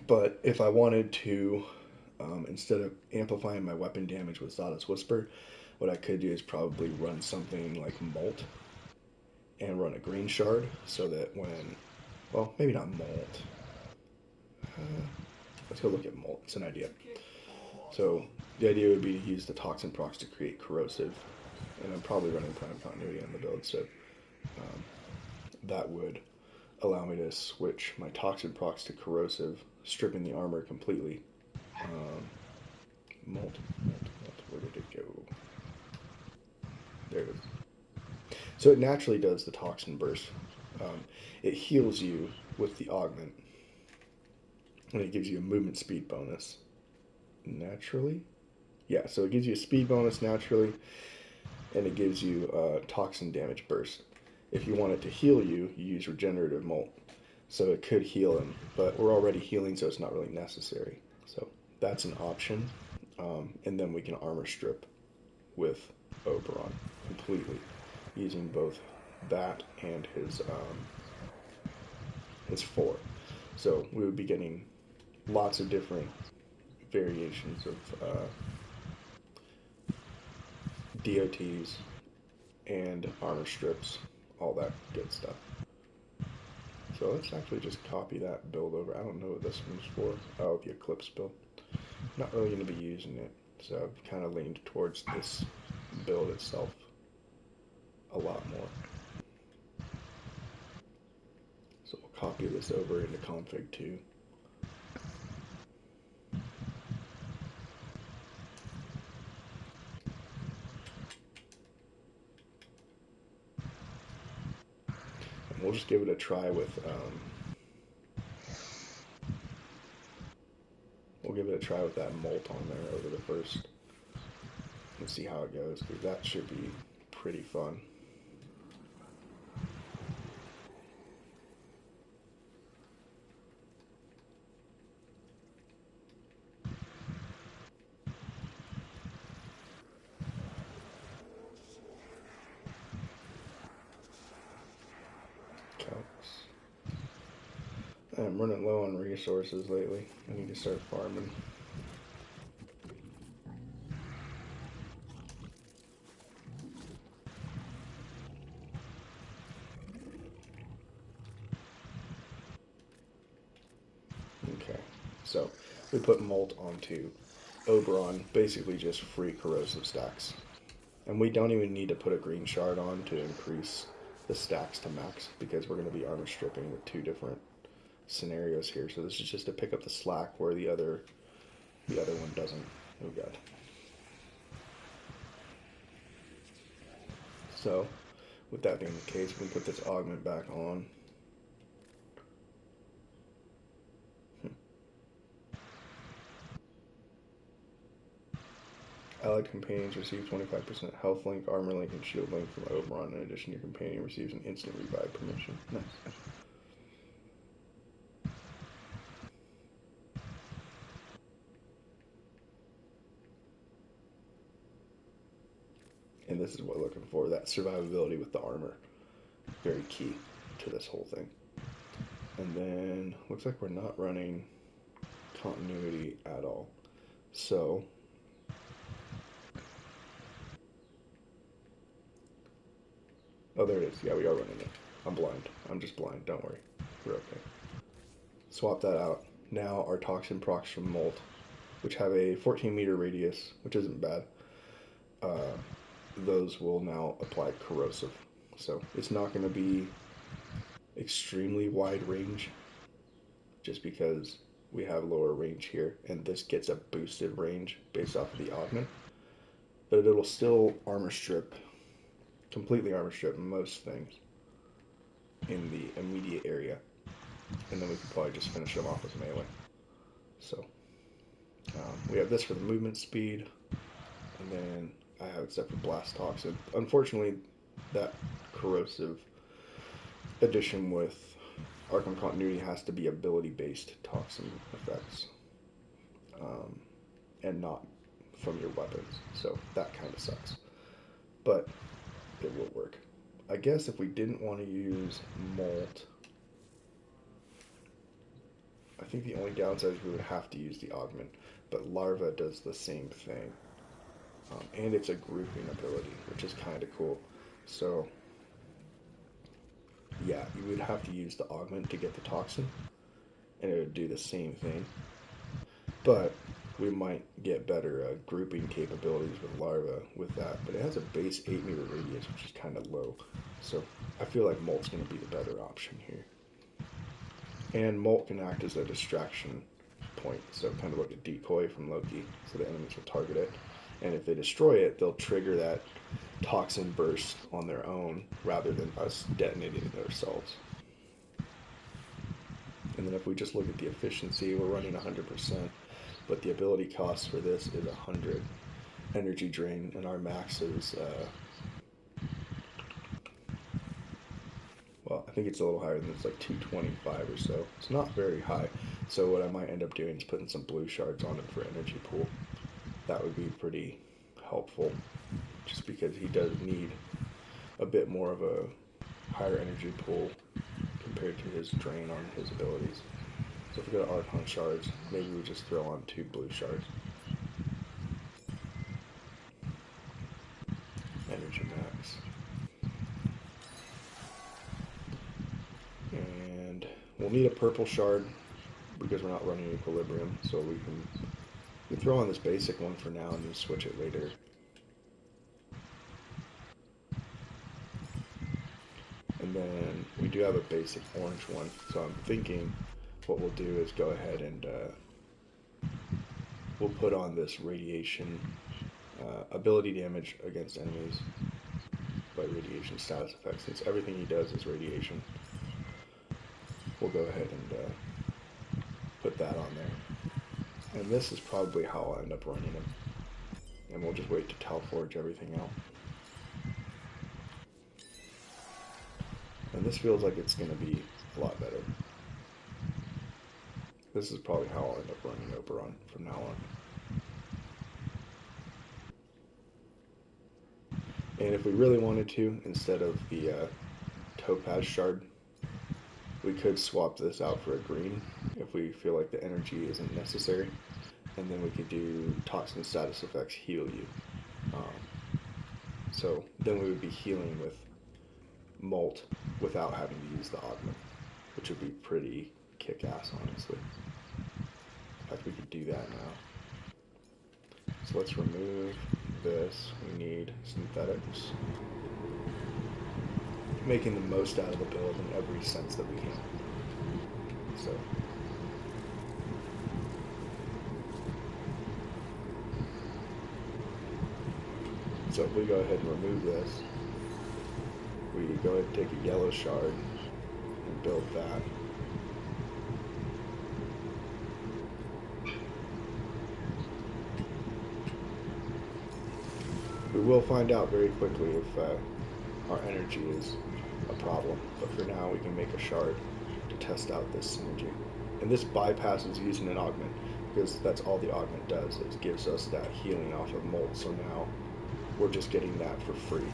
But if I wanted to, instead of amplifying my weapon damage with Zada's Whisper, what I could do is probably run something like Molt and run a green shard so that when, well, maybe not Molt. Let's go look at Molt. It's an idea. So the idea would be to use the Toxin procs to create corrosive, and I'm probably running Prime Continuity on the build, so that would allow me to switch my Toxin procs to corrosive, stripping the armor completely. Molt, where did it go? There it is. So it naturally does the Toxin burst. It heals you with the augment, and it gives you a movement speed bonus. Naturally? Yeah, so it gives you a speed bonus naturally, and it gives you a toxin damage burst. If you want it to heal you, you use regenerative molt. So it could heal him, but we're already healing, so it's not really necessary. So that's an option. And then we can armor strip with Oberon completely, using both that and his 4. So we would be getting lots of different variations of DOTs and armor strips, all that good stuff. So let's actually just copy that build over. I don't know what this one's for. Oh, the Eclipse build. Not really going to be using it, so I've kind of leaned towards this build itself a lot more. So we'll copy this over into config 2. And we'll just give it a try with we'll give it a try with that molt on there over the first and see how it goes, because that should be pretty fun. I'm running low on resources lately. I need to start farming. Okay, so we put molt onto Oberon, basically just free corrosive stacks. And we don't even need to put a green shard on to increase the stacks to max, because we're going to be armor stripping with 2 different scenarios here. So this is just to pick up the slack where the other one doesn't. Oh god. So with that being the case, we can put this augment back on. Allied companions receive 25% health link, armor link, and shield link from Oberon. In addition, your companion receives an instant revive permission. Nice. And this is what we're looking for, that survivability with the armor. Very key to this whole thing. And then, looks like we're not running continuity at all. So, oh, there it is. Yeah, we are running it. I'm blind. I'm just blind. Don't worry. We're okay. Swap that out. Now our toxin procs from Molt, which have a 14-meter radius, which isn't bad. Those will now apply corrosive. So it's not going to be extremely wide range, just because we have lower range here, and this gets a boosted range based off of the augment. But it'll still armor strip, completely armor strip most things in the immediate area. And then we could probably just finish them off with melee. So we have this for the movement speed, and then I have it set for blast toxin. Unfortunately, that corrosive addition with Arkham Continuity has to be ability-based toxin effects, and not from your weapons. So that kind of sucks, but it will work. I guess if we didn't want to use Molt, I think the only downside is we would have to use the augment, but Larva does the same thing. And it's a grouping ability, which is kind of cool. So, yeah, you would have to use the augment to get the toxin, and it would do the same thing. But we might get better grouping capabilities with Larva with that. But it has a base 8-meter radius, which is kind of low. So I feel like Molt's going to be the better option here. And Molt can act as a distraction point, so kind of like a decoy from Loki, so the enemies will target it. And if they destroy it, they'll trigger that toxin burst on their own, rather than us detonating it ourselves. And then if we just look at the efficiency, we're running 100%, but the ability cost for this is 100 energy drain, and our max is, well, I think it's a little higher than this, like 225 or so. It's not very high. So what I might end up doing is putting some blue shards on him for energy pool. That would be pretty helpful, just because he does need a bit more of a higher energy pool compared to his drain on his abilities. So if we go to Archon shards, maybe we just throw on 2 blue shards. Energy max. And we'll need a purple shard because we're not running equilibrium, so we throw on this basic one for now and then switch it later. And then we do have a basic orange one, so I'm thinking what we'll do is go ahead and we'll put on this radiation ability damage against enemies by radiation status effects. Since everything he does is radiation, we'll go ahead and put that on there. And this is probably how I'll end up running him. And we'll just wait to Talforge everything out. And this feels like it's going to be a lot better. This is probably how I'll end up running Oberon from now on. And if we really wanted to, instead of the Topaz Shard, we could swap this out for a green if we feel like the energy isn't necessary. And then we could do Toxin status effects heal you. So then we would be healing with Molt without having to use the Augment, which would be pretty kick-ass, honestly. In fact, we could do that now. So let's remove this. We need synthetics. Making the most out of the build in every sense that we can. So if we go ahead and remove this, we go ahead and take a yellow shard and build that. We will find out very quickly if our energy is a problem, but for now we can make a shard to test out this synergy. And this bypasses using an augment, because that's all the augment does. It gives us that healing off of Molt, so now we're just getting that for free,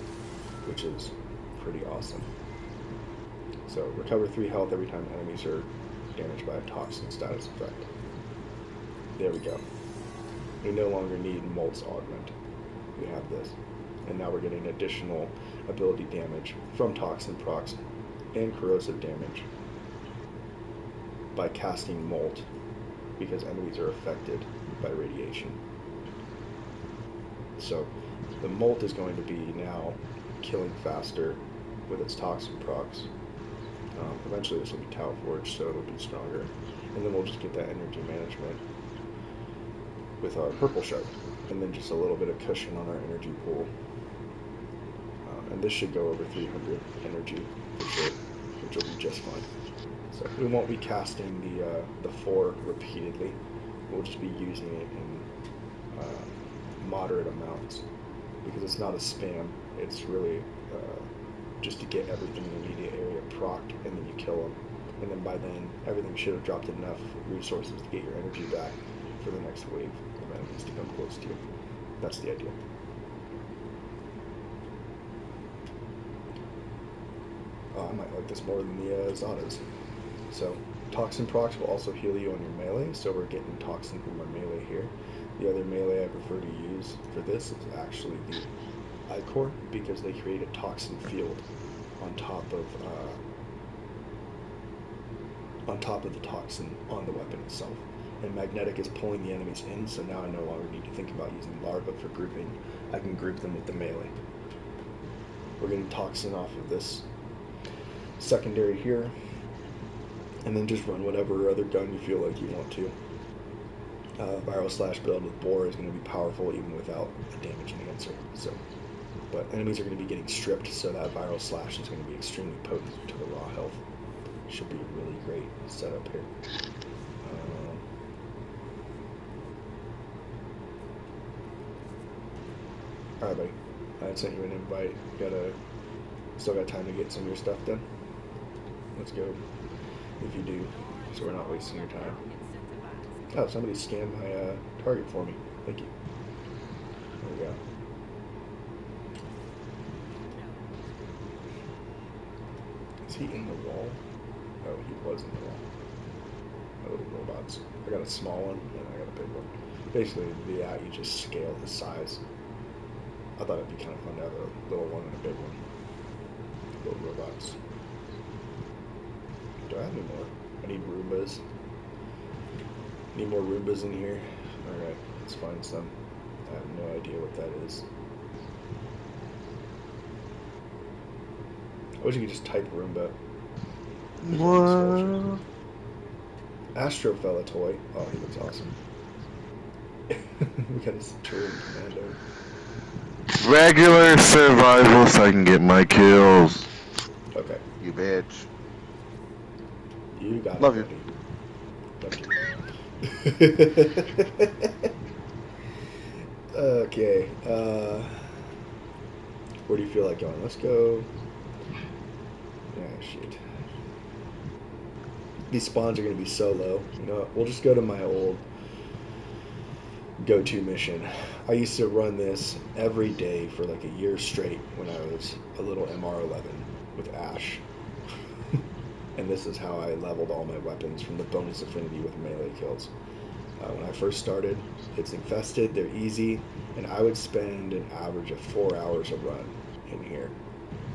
which is pretty awesome. So recover 3 health every time enemies are damaged by a toxin status effect. There we go. We no longer need Molt's augment. We have this. And now we're getting additional ability damage from toxin procs and corrosive damage by casting Molt, because enemies are affected by radiation. So the Molt is going to be now killing faster with its toxin procs. Eventually this will be Tau Forge, so it'll be stronger. And then we'll just get that energy management with our purple shard. And then just a little bit of cushion on our energy pool. And this should go over 300 energy for sure, which will be just fine. So we won't be casting the 4 repeatedly. We'll just be using it in moderate amounts, because it's not a spam. It's really just to get everything in the immediate area procced, and then you kill them. And then by then, everything should have dropped enough resources to get your energy back for the next wave of enemies to come close to you. That's the idea. I might like this more than the Zadas. So, Toxin procs will also heal you on your melee, so we're getting Toxin from our melee here. The other melee I prefer to use for this is actually the Ichor, because they create a Toxin field on top of the Toxin on the weapon itself. And Magnetic is pulling the enemies in, so now I no longer need to think about using Larva for grouping. I can group them with the melee. We're getting Toxin off of this secondary here, and then just run whatever other gun you feel like you want to. Viral Slash build with Boar is going to be powerful even without a damage enhancer. So, but enemies are going to be getting stripped, so that Viral Slash is going to be extremely potent to the raw health. Should be a really great setup here. Alright, buddy. I sent you an invite. Still got time to get some of your stuff done. Let's go. If you do, so we're not wasting your time. Oh, somebody scanned my target for me. Thank you. There we go. Is he in the wall? Oh, he was in the wall. my little robots. I got a small one and I got a big one. Basically, yeah, you just scale the size. I thought it'd be kind of fun to have a little one and a big one. Little robots. Do I have any more? I need Roombas. Need more Roombas in here? Alright, let's find some. I have no idea what that is. I wish you could just type Roomba. What? Astrofella toy. Oh, he looks awesome. We got a Centurion Commando. Regular survival so I can get my kills. Okay. You bitch. You got Love it, you. buddy. Love you. Okay. Where do you feel like going? Let's go. Ah, shit. These spawns are going to be so low. You know what? We'll just go to my old go-to mission. I used to run this every day for like a year straight when I was a little MR11 with Ash. And this is how I leveled all my weapons from the bonus affinity with melee kills. When I first started, it's infested, they're easy, and I would spend an average of 4 hours a run in here,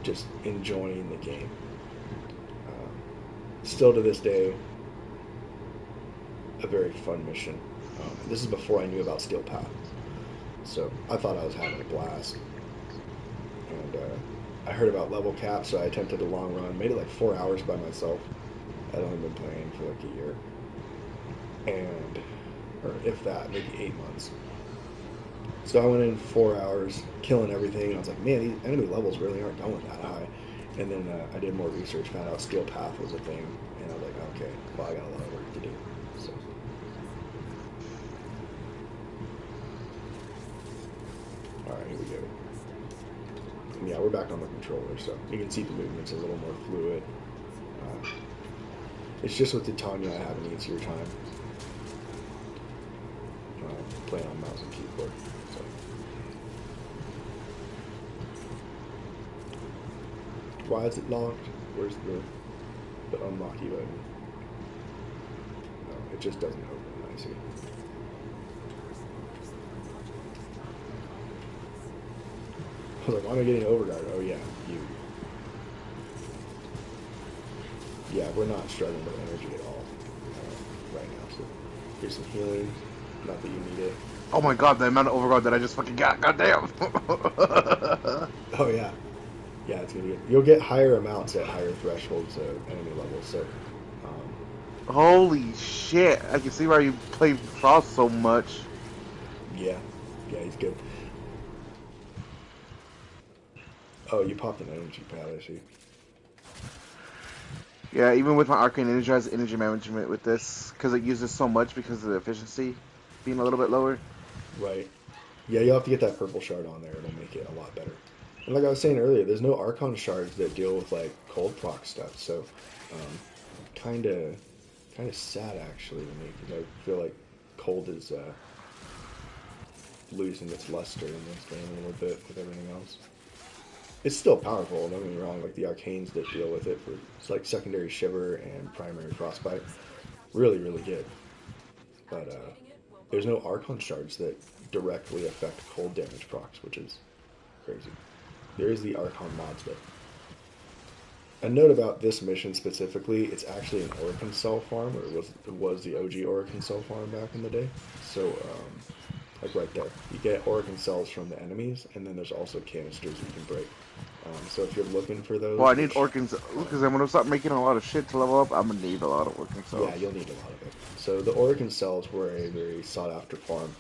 just enjoying the game. Still to this day, a very fun mission. This is before I knew about Steel Path, so I thought I was having a blast. And I heard about level cap, so I attempted a long run, made it like 4 hours by myself. I'd only been playing for like a year, and or if that, maybe 8 months. So I went in 4 hours, killing everything, and I was like, man, these enemy levels really aren't going that high. And then I did more research, found out Steel Path was a thing, and I was like, okay, well, I got a lot of work to do. So. Alright, here we go. And yeah, we're back on the controller, so you can see the movements a little more fluid. It's just with Titania I have an easier time playing on mouse and keyboard. So. Why is it locked? Where's the unlocky button? No, it just doesn't open. I see. I was like, why am I getting overguard? Oh yeah, you. Yeah, we're not struggling with energy at all right now. So here's some healing. Not that you need it. Oh my god, the amount of overguard that I just fucking got. Goddamn. Oh yeah. Yeah, it's gonna be good. You'll get higher amounts at higher thresholds of enemy levels. So, Holy shit. I can see why you play Frost so much. yeah, he's good. Oh, you popped an energy pad, I see. Yeah, even with my Arcane Energy, has energy management with this, because it uses so much because of the efficiency being a little bit lower. Right. Yeah, you'll have to get that purple shard on there. It'll make it a lot better. And like I was saying earlier, there's no Archon shards that deal with like cold proc stuff. So, kind of sad actually to me because I feel like cold is losing its luster in this game a little bit with everything else. It's still powerful, don't get me wrong, like the arcanes that deal with it for it's like secondary shiver and primary frostbite. Really, really good. But there's no Archon shards that directly affect cold damage procs, which is crazy. There is the Archon mods though. A note about this mission specifically, it's actually an Oricon cell farm, or it was the OG Oricon cell farm back in the day. So, like right there, you get Oricon cells from the enemies, and then there's also canisters you can break. So if you're looking for those... Well, I need Orcans, because I'm going to start making a lot of shit to level up. I'm going to need a lot of Orcans cells. Yeah, you'll need a lot of it. So the Oricon cells were a very sought-after farm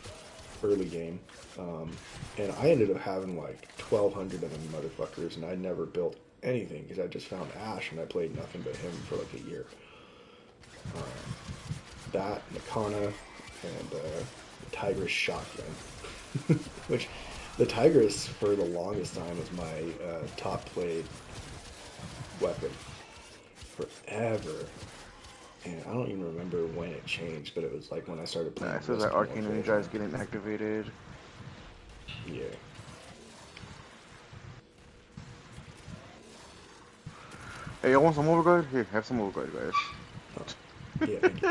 early game. And I ended up having like 1,200 of them motherfuckers, and I never built anything because I just found Ash and I played nothing but him for like a year. That, Nakana, and the Tigress shotgun. Which, the Tigress for the longest time was my top played weapon. Forever. And I don't even remember when it changed, but it was like when I started playing. So that Arcane Ninja is getting activated. Yeah. Hey, y'all want some overguard? Here, have some overguard, guys. Yeah, thank you.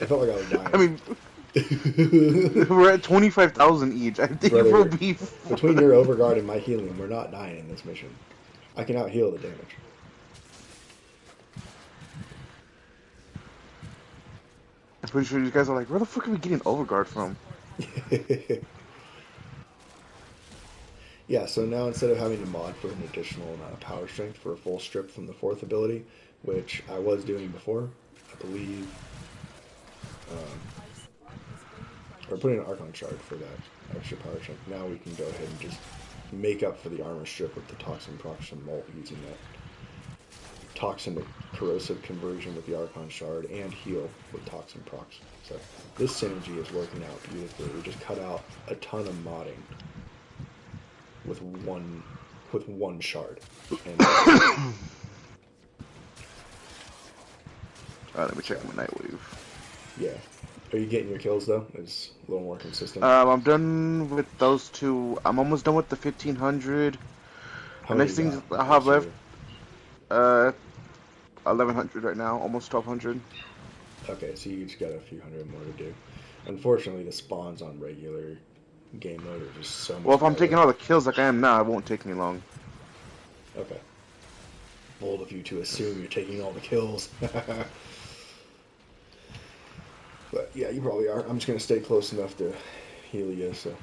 I felt like I was I dying. mean, we're at 25,000 each. I think we'll Brother, be. between your overguard and my healing, we're not dying in this mission. I can out heal the damage. I'm pretty sure you guys are like, where the fuck are we getting overguard from? Yeah, so now instead of having to mod for an additional power strength for a full strip from the fourth ability, which I was doing before, I believe, or putting an Archon shard for that extra power strength. Now we can go ahead and just make up for the armor strip with the toxin procs from Molt using that toxin to corrosive conversion with the Archon shard and heal with toxin procs. So this synergy is working out beautifully. We just cut out a ton of modding with one shard. And Alright, let me check my Nightwave. yeah. Are you getting your kills though? It's a little more consistent. I'm done with those two. I'm almost done with the 1500. How The many next you thing got? I have What's left, your... 1100 right now, almost 1200. Okay, so you just got a few hundred more to do. Unfortunately, the spawns on regular game mode are just so Well, much if I'm taking better. all the kills like I am now, it won't take me long. Okay. Bold of you to assume you're taking all the kills. But yeah, you probably are. I'm just gonna stay close enough to heal you. So,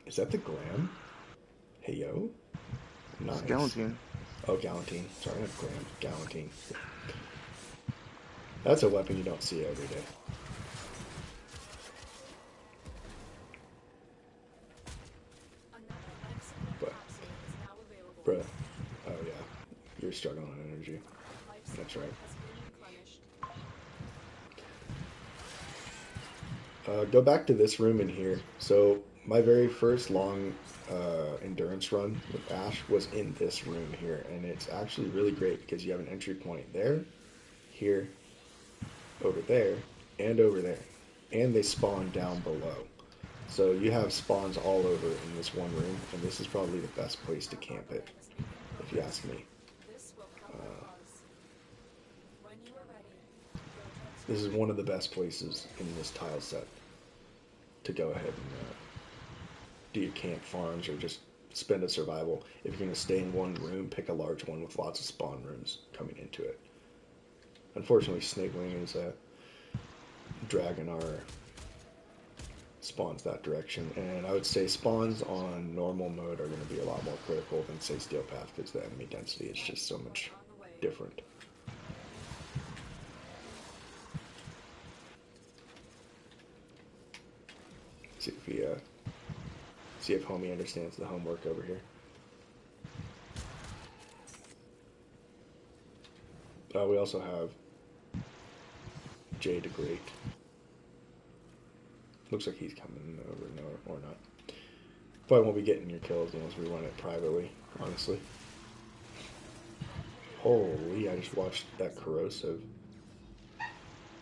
is that the Gram? Hey yo, It's nice. Galantine. Oh, Galantine. Sorry, not Gram. Galantine. That's a weapon you don't see every day. Another life support But, capsule is now available. bruh. Oh yeah, you're struggling on energy. Life That's support right. has been replenished. Go back to this room in here. So my very first long endurance run with Ash was in this room here, and it's actually really great because you have an entry point there, here, over there, and over there, and they spawn down below. So you have spawns all over in this one room, and this is probably the best place to camp it, if you ask me. This will help our cause. When you are ready, go to This is one of the best places in this tile set to go ahead and do your camp farms or just spend a survival. If you're going to stay in one room, pick a large one with lots of spawn rooms coming into it. Unfortunately, Snakewing is dragging our spawns that direction, and I would say spawns on normal mode are going to be a lot more critical than, say, Steel Path, because the enemy density is just so much different. See if we see if homie understands the homework over here. We also have Jay the Great. Looks like he's coming over, no, or not. Probably won't be getting your kills unless we run it privately, honestly. Holy, I just watched that corrosive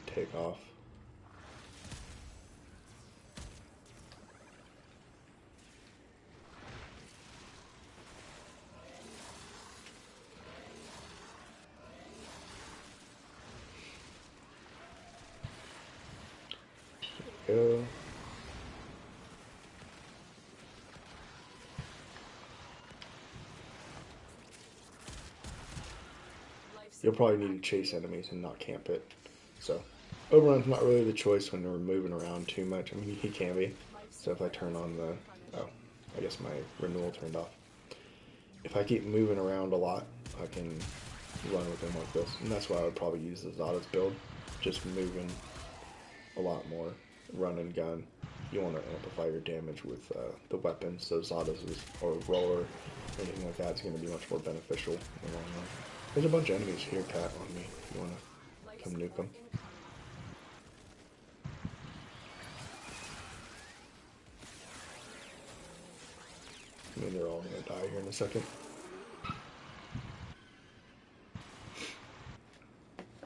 take off. Go. You'll probably need to chase enemies and not camp it. So, overrun's not really the choice when we're moving around too much. I mean, he can be. So if I turn on the... Oh, I guess my renewal turned off. If I keep moving around a lot, I can run with him like this. And that's why I would probably use the Zada's build. Just moving a lot more. Run and gun. You want to amplify your damage with the weapons. So Zada's or roller, anything like that is going to be much more beneficial in the long run. There's a bunch of enemies here, Cat, on me. You want to come nuke them? I mean, they're all going to die here in a second.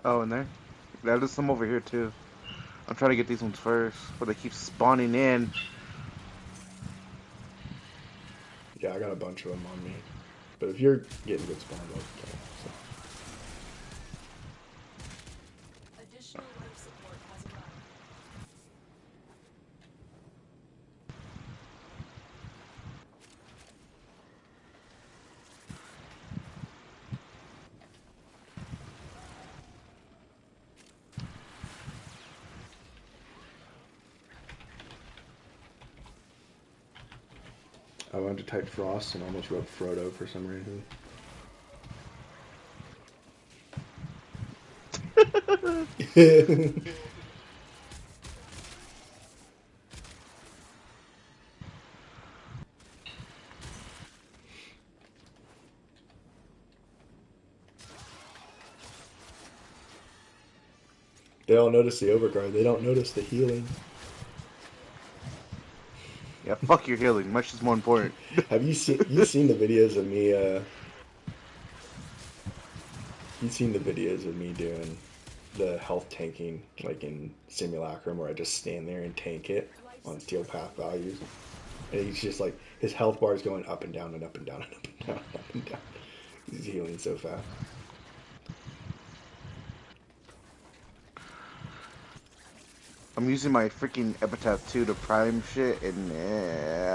Oh, and there's some over here too. I'm trying to get these ones first, but they keep spawning in. Yeah, I got a bunch of them on me. But if you're getting good spawn, okay. So. I wanted to type Frost and almost wrote Frodo for some reason. They all notice the overguard. They don't notice the healing. Yeah, fuck your healing. Much is more important. Have you seen the videos of me? You seen the videos of me doing the health tanking, like in Simulacrum, where I just stand there and tank it on steel path values, and he's just like his health bar is going up and down and up and down and up and down and up and down. He's healing so fast. I'm using my freaking Epitaph 2 to prime shit, and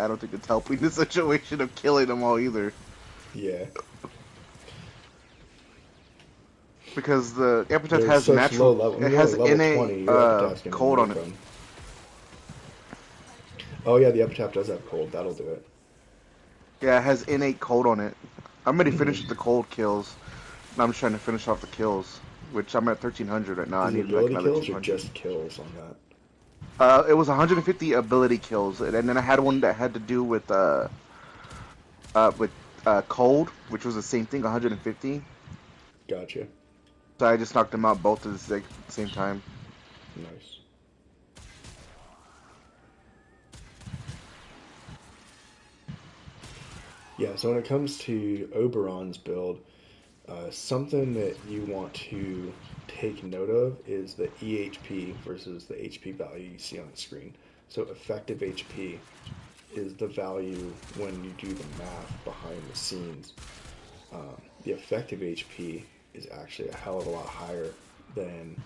I don't think it's helping the situation of killing them all either. Yeah, Because the Epitaph they're has such low natural, level. it When you're has only level innate 20, your epitaph's gonna cold on nuke it. them. Oh yeah, the epitaph does have cold. That'll do it. Yeah, it has innate cold on it. I'm already Hmm. finished with the cold kills. Now I'm just trying to finish off the kills, which I'm at 1300 right now. I Is it need like ability another kills or 200. just kills on that? It was 150 ability kills, and then I had one that had to do with cold, which was the same thing, 150. Gotcha. So I just knocked them out both at the same time. Nice. Yeah, so when it comes to Oberon's build, something that you want to take note of is the EHP versus the HP value you see on the screen. So effective HP is the value when you do the math behind the scenes. The effective HP is actually a hell of a lot higher than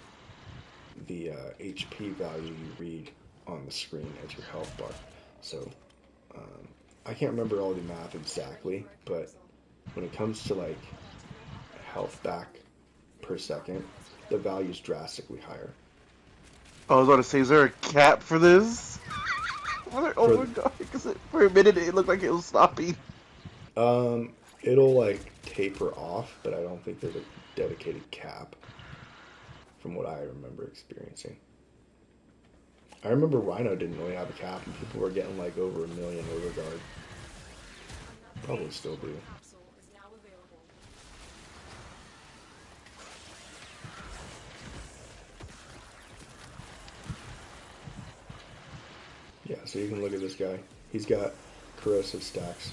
the HP value you read on the screen as your health bar. So I can't remember all the math exactly, but when it comes to like health back per second, the value is drastically higher. I was about to say, is there a cap for this? Oh For my god, because for a minute it looked like it was stopping. it'll like taper off, but I don't think there's a dedicated cap from what I remember experiencing. I remember Rhino didn't really have a cap, and people were getting like over a million overguard. Probably still do. Capsule is now available. Yeah, so you can look at this guy. He's got corrosive stacks.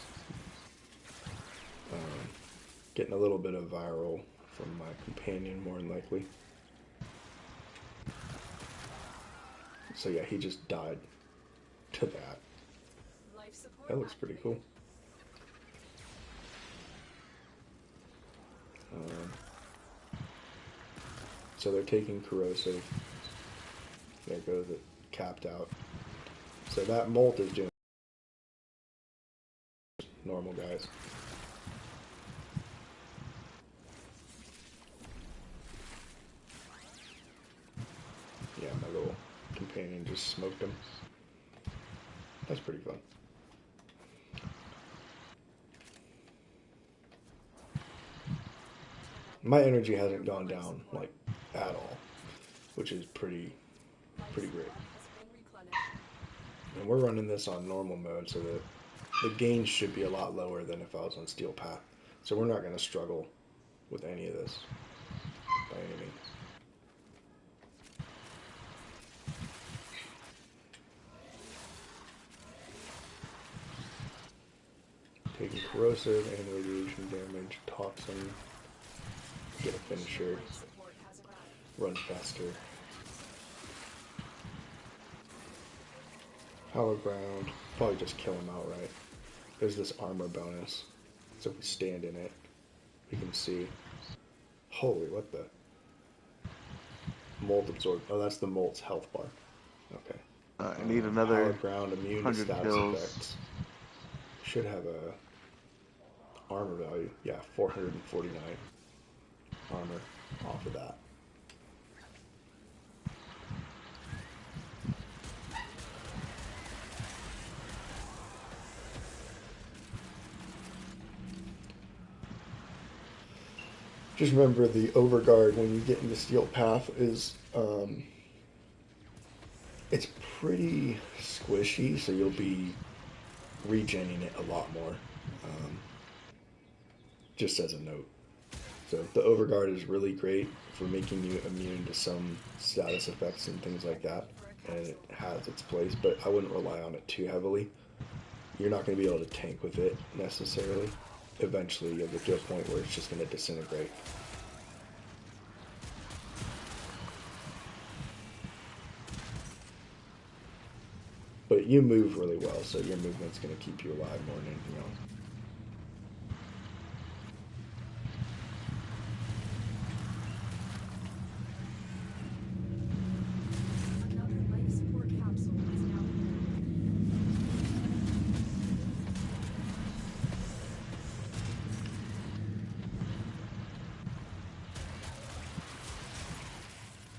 Getting a little bit of viral from my companion, more than likely. So yeah, he just died to that. Life support That looks pretty cool. So they're taking corrosive. There goes it, capped out. So that molt is doing normal guys. Yeah, my little companion just smoked him. That's pretty fun. My energy hasn't gone down like at all, which is pretty great. has been replenished. And we're running this on normal mode, so that the gain should be a lot lower than if I was on Steel Path. So we're not going to struggle with any of this by any means. Taking corrosive and radiation damage, toxin, get a finisher, Life support has arrived. run faster. Hollow ground, probably just kill him outright. There's this armor bonus, so if we stand in it, we can see. Holy, what the? Molt absorb. Oh, that's the molt's health bar. Okay. I need another Hallowed ground, immune to 100 status kills. effects. Should have a armor value. Yeah, 449 armor off of that. Just remember the overguard when you get into Steel Path is it's pretty squishy, so you'll be regenning it a lot more. Um, just as a note. So the overguard is really great for making you immune to some status effects and things like that, and it has its place, but I wouldn't rely on it too heavily. You're not going to be able to tank with it necessarily. Eventually, you'll get to a point where it's just going to disintegrate. But you move really well, so your movement's going to keep you alive more than anything else. Another life support capsule is now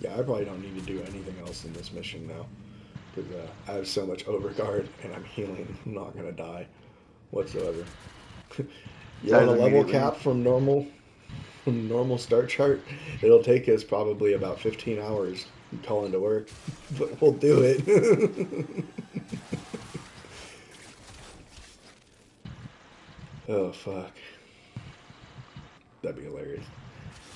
Yeah, I probably don't need to do anything else in this mission now. Because I have so much overguard and I'm healing. I'm not going to die whatsoever. You want Dies a level immediately. cap from normal start chart? It'll take us probably about 15 hours calling to work. But we'll do it. Oh, fuck. That'd be hilarious.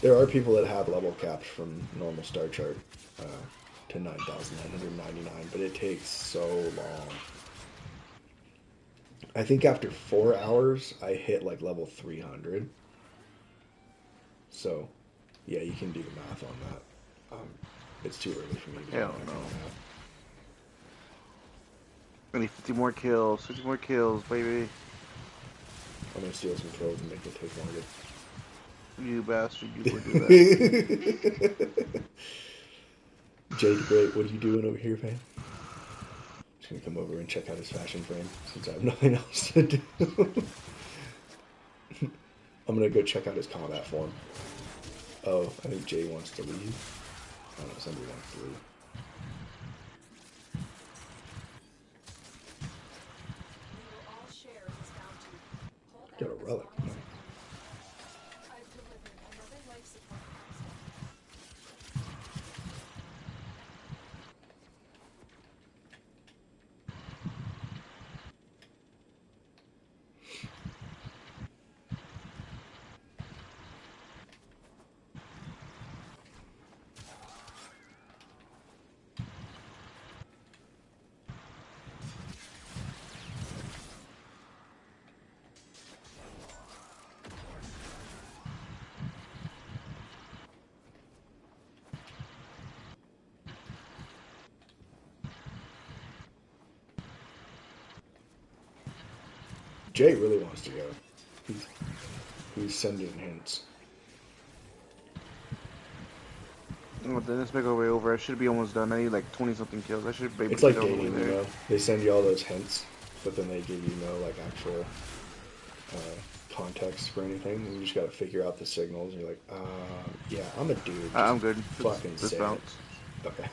There are people that have level caps from normal star chart to 9,999, but it takes so long. I think after 4 hours, I hit like level 300. So, yeah, you can do the math on that. It's too early for me to be doing Hell that no. kind of math. I need 50 more kills. 50 more kills, baby. I'm gonna steal some kills and make it take longer. You bastard, you would do that. Jay the Great, what are you doing over here, man? Just gonna come over and check out his fashion frame since I have nothing else to do. I'm gonna go check out his combat form. Oh, I think Jay wants to leave. I don't know, somebody wants to leave. we will all share this bounty. Hold Got out a as relic. long as you can. I've delivered another life support capsule. Jay really wants to go. He's, he's sending hints. Oh, then let's make our way over. I should be almost done. I need like 20 something kills. I should be able It's to get like all the way dating, you there. know? They send you all those hints, but then they give you no, like, actual context for anything. And you just gotta figure out the signals. And you're like, yeah, I'm a dude. Just I'm good. fucking Let's say it. bounce. Okay.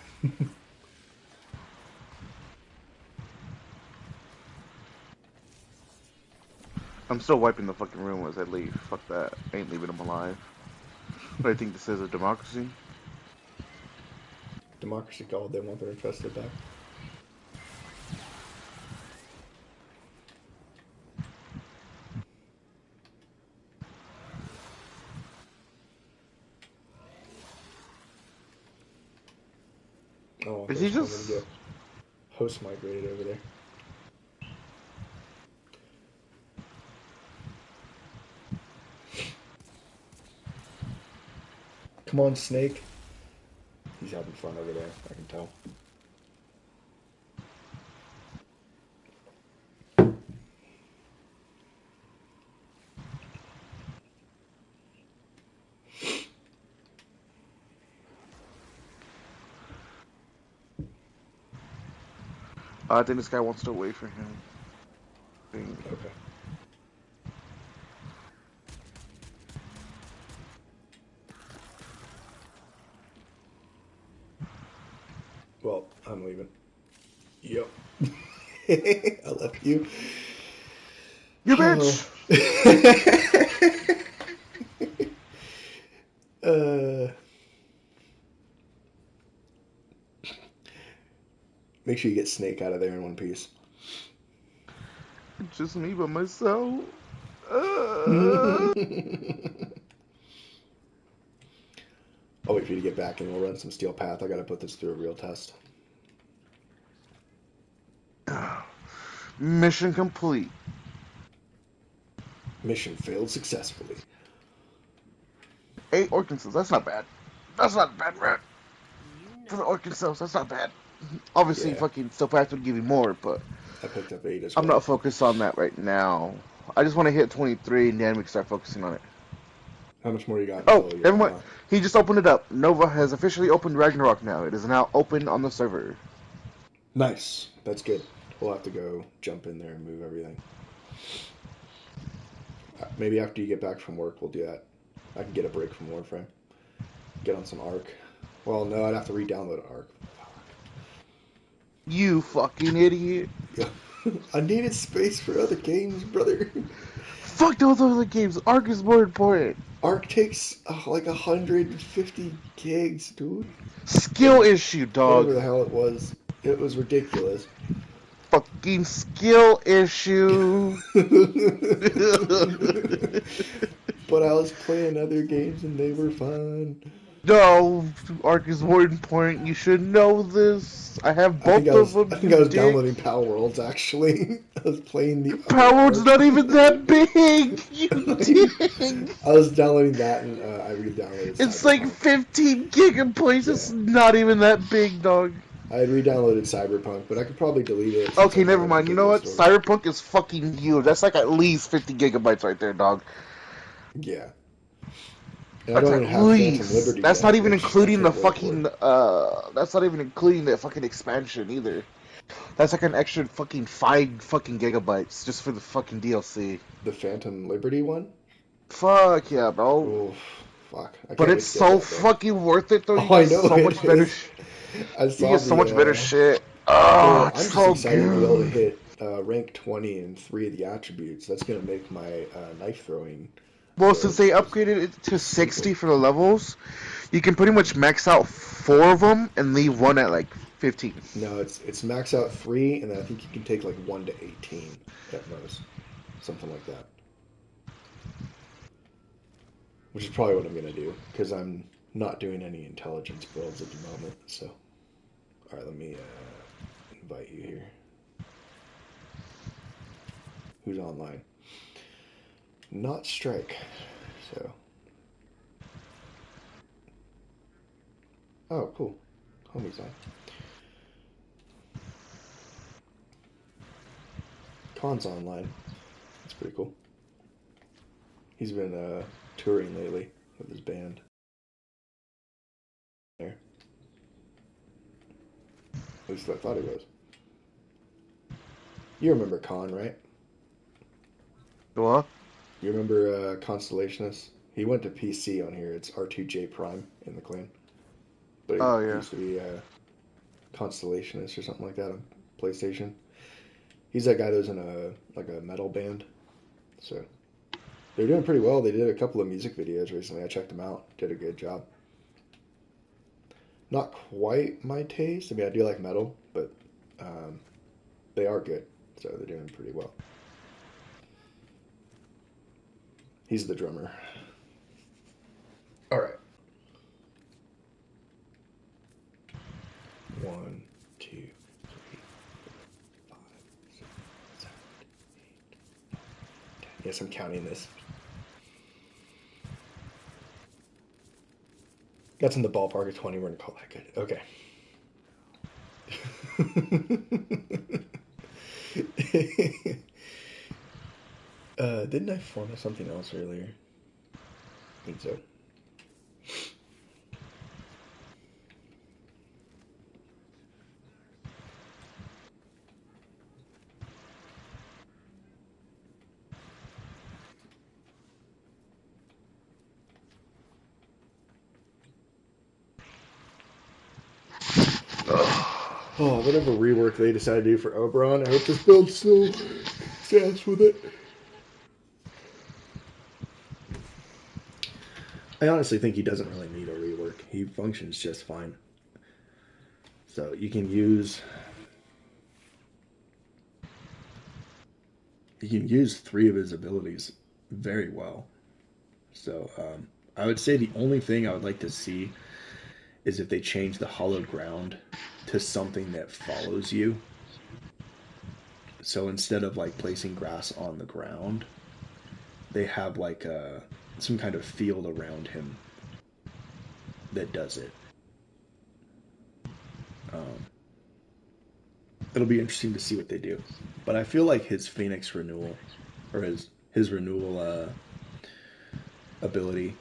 I'm still wiping the fucking room as I leave. Fuck that. I ain't leaving them alive. But I think this is a democracy. Democracy called. They want their infested back. Oh, Is he there's one to just... get host migrated over there. Come on, Snake. He's having fun over there, I can tell. I think this guy wants to wait for him. Okay. Well, I'm leaving. Yep. I left you. You Oh. bitch! Make sure you get Snake out of there in one piece. Just me by myself. I'll wait for you to get back and we'll run some Steel Path. I gotta put this through a real test. Mission complete. Mission failed successfully. 8 orc cells. That's not bad. That's not bad, man. For the orc cells, that's not bad. Obviously, Yeah. fucking Steel Path would give you more, but I picked up 8 as I'm well. not focused on that right now. I just want to hit 23 and then we can start focusing on it. How much more you got Oh, until you never mind. He just opened it up. Nova has officially opened Ragnarok now. It is now open on the server. Nice. That's good. We'll have to go jump in there and move everything. Maybe after you get back from work, we'll do that. I can get a break from Warframe. Get on some Arc. Well, no, I'd have to re-download Arc. You fucking idiot. Yeah. I needed space for other games, brother. Fuck those other games. Arc is more important. Arc takes like 150 gigs, dude. Skill issue, Whatever dog. the hell it was. It was ridiculous. Fucking skill issue. But I was playing other games and they were fun. No, Arc is more important. You should know this. I have both of them. I think I was downloading Power Worlds actually. I was playing the Power World's Arc. not even that big. You dig? I was downloading that and I re-downloaded It's like Cyberpunk. 15 gigabytes. Yeah. It's not even that big, dog. I had re-downloaded Cyberpunk, but I could probably delete it. Okay, never mind. You know what? Cyberpunk is fucking huge. That's like at least 50 gigabytes right there, dog. Yeah. And I That's don't even at have Phantom least. Liberty That's yet, not even which including I the can't wait fucking. for. That's not even including the fucking expansion either. That's like an extra fucking 5 fucking gigabytes just for the fucking DLC. The Phantom Liberty one? Fuck yeah, bro. Oh, fuck. I But can't wait it's to get so that, though. fucking worth it though. You Oh, I get know so it much better. is. I You saw get so much better shit. Well, Oh, I'm it's just so excited to be able to good. hit rank 20 in 3 of the attributes. That's going to make my knife throwing. Well, since they upgraded it to 60 for the levels, you can pretty much max out 4 of them and leave one at like 15. No, it's max out 3, and then I think you can take like 1 to 18 at most. Something like that. Which is probably what I'm going to do, because I'm not doing any intelligence builds at the moment. So, alright, let me invite you here. Who's online? Not Strike. So. Oh, cool. Homie's on. Khan's online. That's pretty cool. He's been touring lately with his band. There. At least I thought he was. You remember Khan, right? What? You remember Constellationist? He went to PC on here. It's R2J Prime in the clan. But he, Oh, he yeah. used to be Constellationist or something like that on PlayStation. He's that guy that was in a metal band. So they're doing pretty well. They did a couple of music videos recently. I checked them out. Did a good job. Not quite my taste. I mean, I do like metal, but they are good. So they're doing pretty well. He's the drummer. All right. 1, 2, 3, 4, 5, 6, 7, 8, 9, 10. Yes, I'm counting this. That's in the ballpark of 20. We're going to call that good. Okay. Didn't I form something else earlier? I think so. Oh, whatever rework they decide to do for Oberon, I hope this build still stands with it. I honestly think he doesn't really need a rework. He functions just fine. So you can use he can use 3 of his abilities very well. So I would say the only thing I would like to see is if they change the hollow ground to something that follows you. So instead of like placing grass on the ground, they have like some kind of field around him that does it. Um, it'll be interesting to see what they do. But I feel like his Phoenix renewal, or his renewal ability,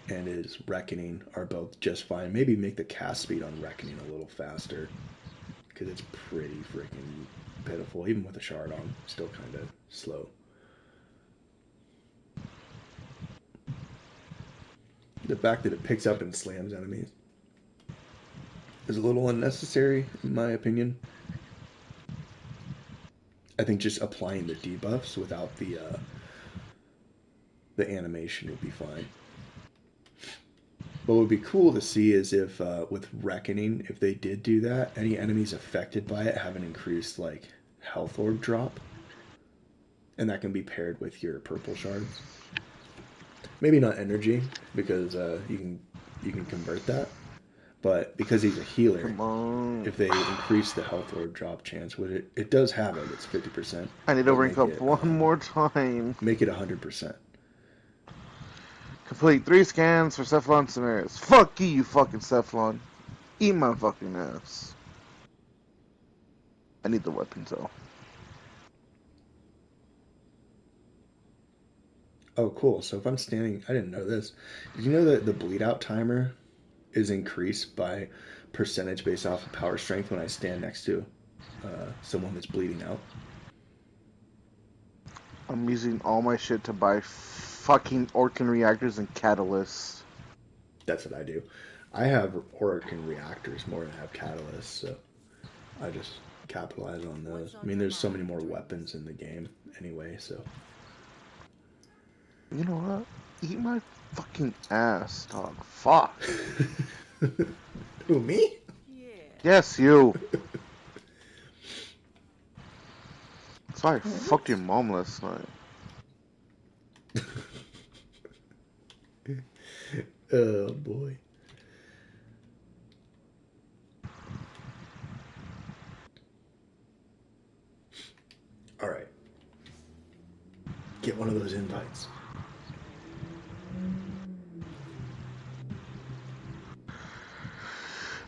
and his Reckoning are both just fine. Maybe make the cast speed on Reckoning a little faster, because it's pretty freaking pitiful. Even with a shard on, still kind of slow. The fact that it picks up and slams enemies is a little unnecessary, in my opinion. I think just applying the debuffs without the animation would be fine. What would be cool to see is if with Reckoning, if they did do that, any enemies affected by it have an increased like health orb drop, and that can be paired with your purple shards. Maybe not energy because you can convert that, but because he's a healer, Come on. if they increase the health orb drop chance, with it does have it. It's 50%, I need to but rank up one more time. make it 100%. Complete 3 scans for Cephalon Samaris. Fuck you, you fucking Cephalon. Eat my fucking ass. I need the weapons though. Oh, cool. So if I'm standing, I didn't know this. Did you know that the bleed out timer is increased by percentage based off of power strength when I stand next to someone that's bleeding out? I'm using all my shit to buy fucking Orkin reactors and catalysts. That's what I do. I have Oracle reactors more than I have catalysts, so I just capitalize on those. I mean, there's so many more weapons in the game anyway, so. You know what? Eat my fucking ass, dog. Fuck. Who, me? Yeah. Yes, you. That's why I fucked your mom last night. Oh, boy. All right. Get one of those invites.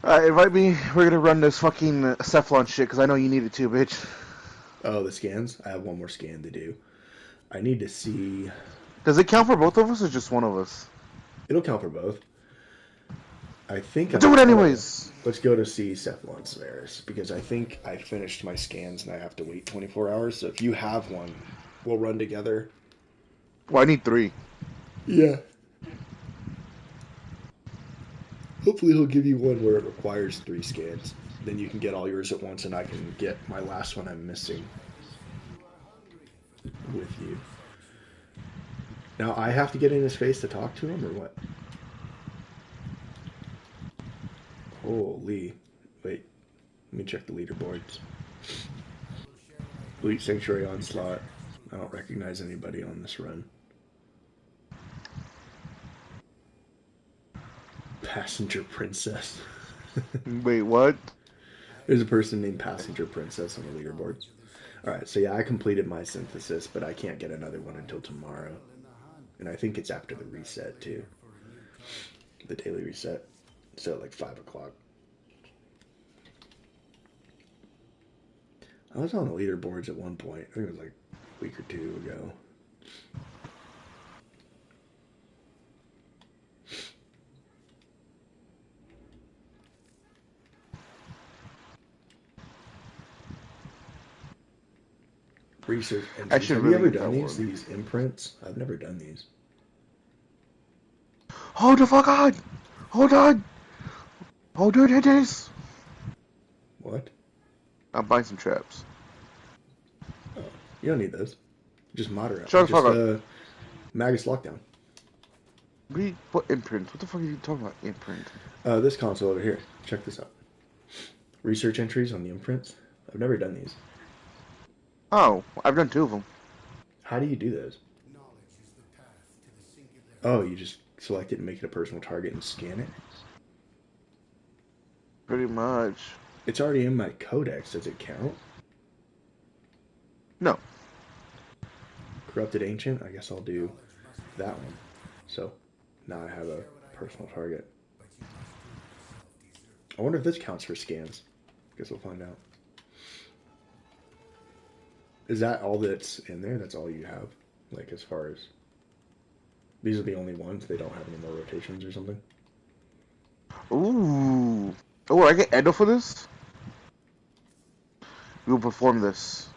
Invite me. We're gonna run this fucking Cephalon shit because I know you need it too, bitch. Oh, the scans? I have one more scan to do. I need to see. Does it count for both of us or just one of us? It'll count for both. I think Do it anyways. Let's go to see Cephalon Samaris because I think I finished my scans and I have to wait 24 hours. So if you have one, we'll run together. Well, I need 3. Yeah. Hopefully he'll give you one where it requires 3 scans. Then you can get all yours at once and I can get my last one I'm missing with you. Now I have to get in his face to talk to him or what? Holy. Wait. Let me check the leaderboards. Elite Sanctuary Onslaught. I don't recognize anybody on this run. Passenger Princess. Wait, what? There's a person named Passenger Princess on the leaderboard. Alright, so yeah, I completed my synthesis, but I can't get another one until tomorrow. And I think it's after the reset, too. The daily reset. So, like 5 o'clock. I was on the leaderboards at one point. I think it was like a week or 2 ago. Research entries. I should Have really you ever get done that these? one. These imprints? I've never done these. Hold the fuck on! Hold on! Hold on, it is! What? I'm buying some traps. Oh, you don't need those. Just moderate. Shut the Just fuck up. Magus Lockdown. What imprint? What the fuck are you talking about, imprint? This console over here. Check this out. Research entries on the imprints. I've never done these. Oh, I've done 2 of them. How do you do those? Oh, you just select it and make it a personal target and scan it? Pretty much. It's already in my codex. Does it count? No. Corrupted Ancient? I guess I'll do that one. So, now I have a personal target. I wonder if this counts for scans. Guess we'll find out. Is that all that's in there? That's all you have? Like, as far as... These are the only ones? They don't have any more rotations or something? Ooh. Oh, I get Edo for this? We will perform this.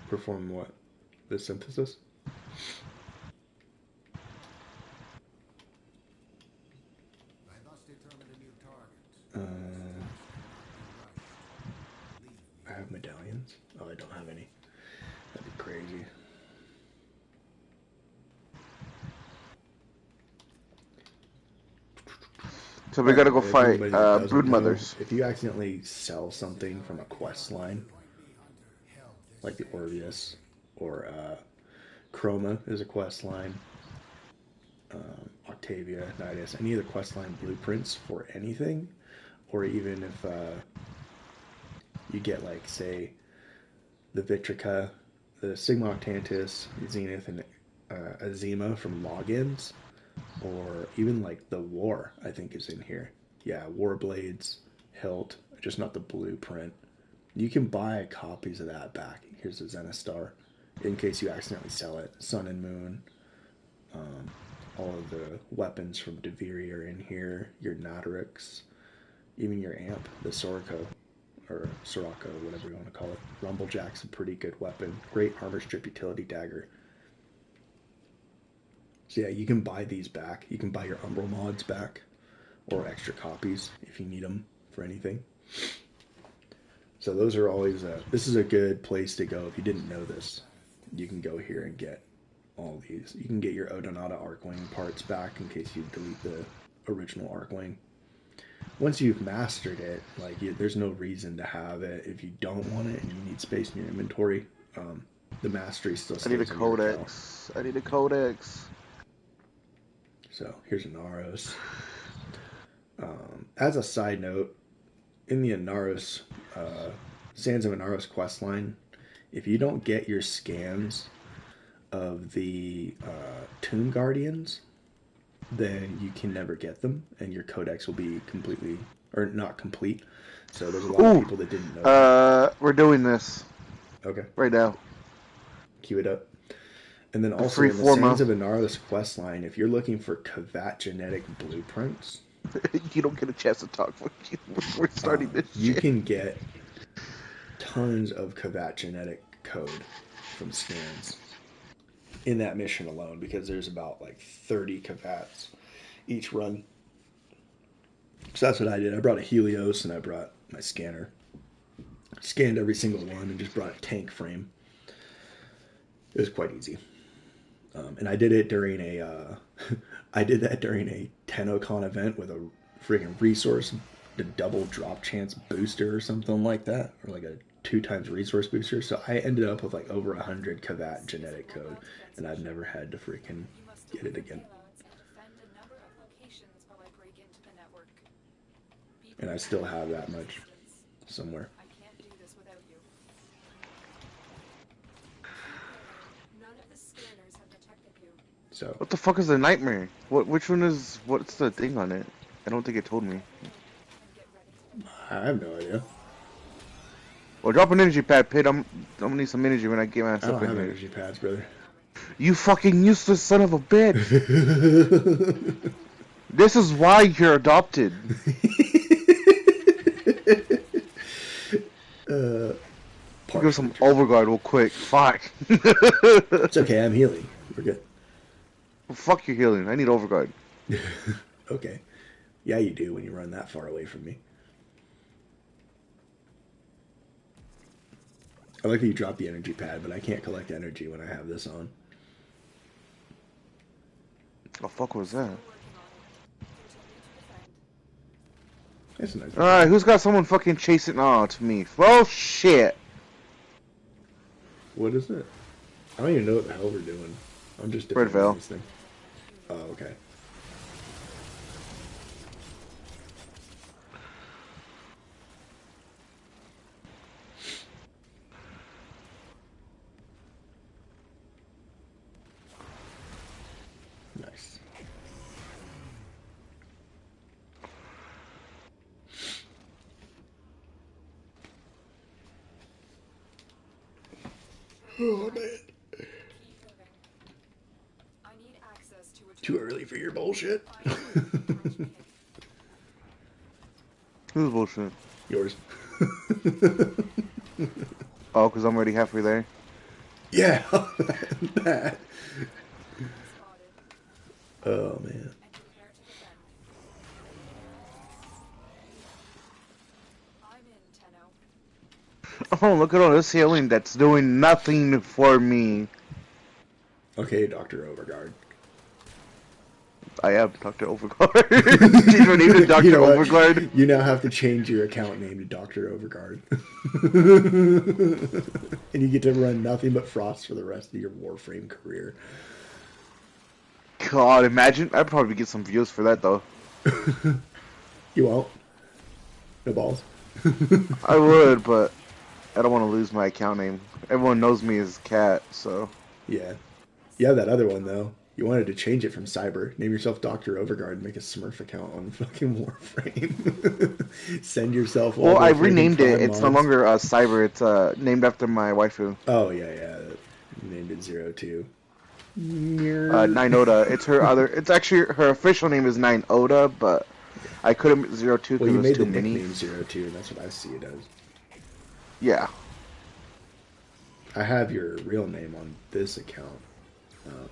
Perform what? The synthesis? I have medallions? Oh, I don't have any. That'd be crazy. So we gotta go If fight anybody that doesn't Brood know, Mothers. if you accidentally sell something from a quest line, like the Orvius, or Chroma is a quest line, Octavia, Nidus, any of the quest line blueprints for anything, or even if you get, like, say, the Vitrica, the Sigma Octantis, Zenith, and Azima from logins, or even like the War, I think is in here. Yeah, Warblades, Hilt, just not the blueprint. You can buy copies of that back. Here's a Zenistar, in case you accidentally sell it. Sun and Moon. All of the weapons from Deviri are in here. Your Natarix, even your Amp, the Sorako, or Soraka, whatever you want to call it. Rumblejack's a pretty good weapon. Great armor strip utility dagger. So yeah, you can buy these back. You can buy your Umbral mods back, or extra copies if you need them for anything. So those are always, this is a good place to go if you didn't know this. You can go here and get all these. You can get your Odonata Arcwing parts back in case you delete the original Arcwing. Once you've mastered it, like, there's no reason to have it if you don't want it and you need space in your inventory. The mastery still stays I need a in your account. codex. I need a codex. So here's Inaros. As a side note, in the Inaros, Sands of Inaros questline, if you don't get your scans of the Tomb Guardians, then you can never get them, and your codex will be completely, or not complete. So there's a lot of people that didn't know that. We're doing this. Okay. Right now. Cue it up. And then also in the Sands of Inaros questline, if you're looking for Kavat genetic blueprints, you don't get a chance to talk when we're starting this you shit. can get tons of Kavat genetic code from scans in that mission alone, because there's about like 30 Kavats each run. So that's what I did. I brought a Helios and I brought my scanner. Scanned every single one and just brought a tank frame. It was quite easy. And I did it during a I did that during a TennoCon event with a friggin' resource, the double drop chance booster or something like that, or like a 2x resource booster. So I ended up with like over 100 Kavat genetic code, and I've never had to freaking get it again. And I still have that much somewhere. So What the fuck is a nightmare? Which one is, what's the thing on it? I don't think it told me. I have no idea. Well, drop an energy pad, Pit. I'm gonna need some energy when I get I myself don't in have here. energy pads, brother. You fucking useless son of a bitch! This is why you're adopted. Give some overguard real quick. Fuck. It's okay, I'm healing. We're good. Well, fuck your healing. I need overguard. Okay. Yeah, you do when you run that far away from me. I like that you dropped the energy pad, but I can't collect energy when I have this on. The fuck was that? That's a nice. Alright, who's got someone fucking chasing? Oh, it's me. Well, shit. What is it? I don't even know what the hell we're doing. I'm just Red defending Veil. this thing. Oh, okay. Nice. Oh, man. Keep moving. I need access to a Too early for your bullshit. Who's bullshit? Yours. Oh, because I'm already halfway there. Yeah. That. spotted Oh, man. and prepare to defend. I'm in, Tenno. Oh, look at all this healing that's doing nothing for me. Okay, Dr. Overguard. I am Dr. Overguard. Change my name to Dr. You know what? Overguard. You now have to change your account name to Dr. Overguard. And you get to run nothing but Frost for the rest of your Warframe career. God, imagine. I'd probably get some views for that, though. You won't. No balls. I would, but I don't want to lose my account name. Everyone knows me as Cat, so. Yeah. You have that other one, though. You wanted to change it from Cyber. Name yourself Dr. Overguard and make a Smurf account on fucking Warframe. Send yourself all Well, the I fucking renamed it. prime It's no mods. longer Cyber. It's named after my waifu. Oh, yeah, yeah. You named it 02. 9 Oda. It's her other. It's actually her official name is 9 Oda, but I couldn't 02 Well, because you it was made too the many. nickname 02, and that's what I see it as. Yeah. I have your real name on this account.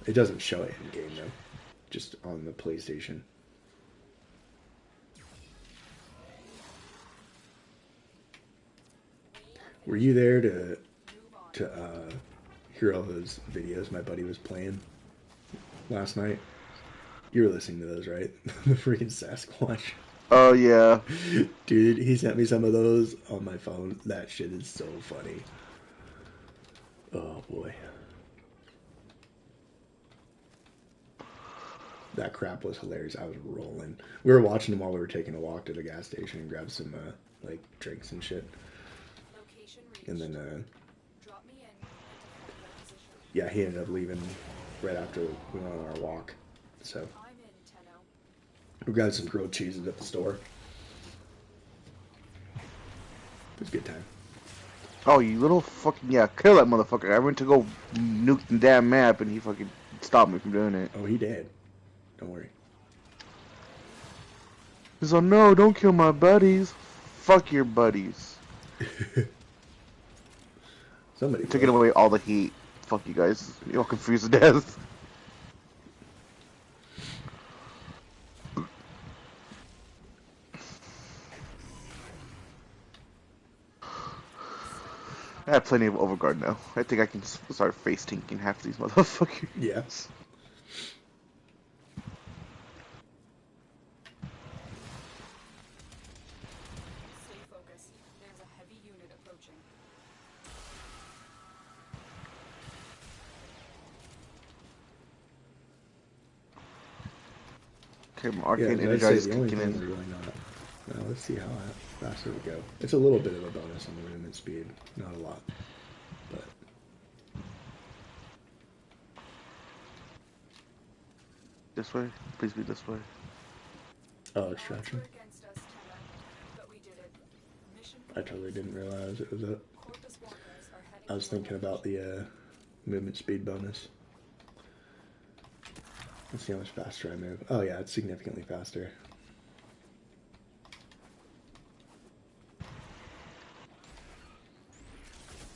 It doesn't show it in game though, just on the PlayStation. Were you there to hear all those videos my buddy was playing last night? You were listening to those, right? The freaking Sasquatch. Oh yeah. Dude, he sent me some of those on my phone. That shit is so funny. Oh boy. That crap was hilarious. I was rolling. We were watching them while we were taking a walk to the gas station and grab some like drinks and shit. Location reached. And then Drop me in and defend my position. yeah, he ended up leaving right after we went on our walk. So I'm in, Tenno. we grabbed some grilled cheeses at the store. It was a good time. Oh, you little fucking yeah! Kill that motherfucker! I went to go nuke the damn map, and he fucking stopped me from doing it. Oh, he did. Don't worry. He's like, no, don't kill my buddies. Fuck your buddies. Somebody Taking will. away all the heat. Fuck you guys. You're all confused to death. I have plenty of overguard now. I think I can start face tanking half these motherfuckers. Yes. Stay focused. There's a heavy unit approaching. Okay, my Yeah, arcane I'd energy say is the only kicking thing we're in. really not. Well, let's see how fast we go. It's a little bit of a bonus on the movement speed, not a lot, but This way? Please be this way. oh, Odds extraction. were against us, Tenno, but we did it. Mission I totally didn't realize it was up. Corpus walkers are heading I was to our thinking about the movement speed bonus. Let's see how much faster I move. Oh yeah, it's significantly faster.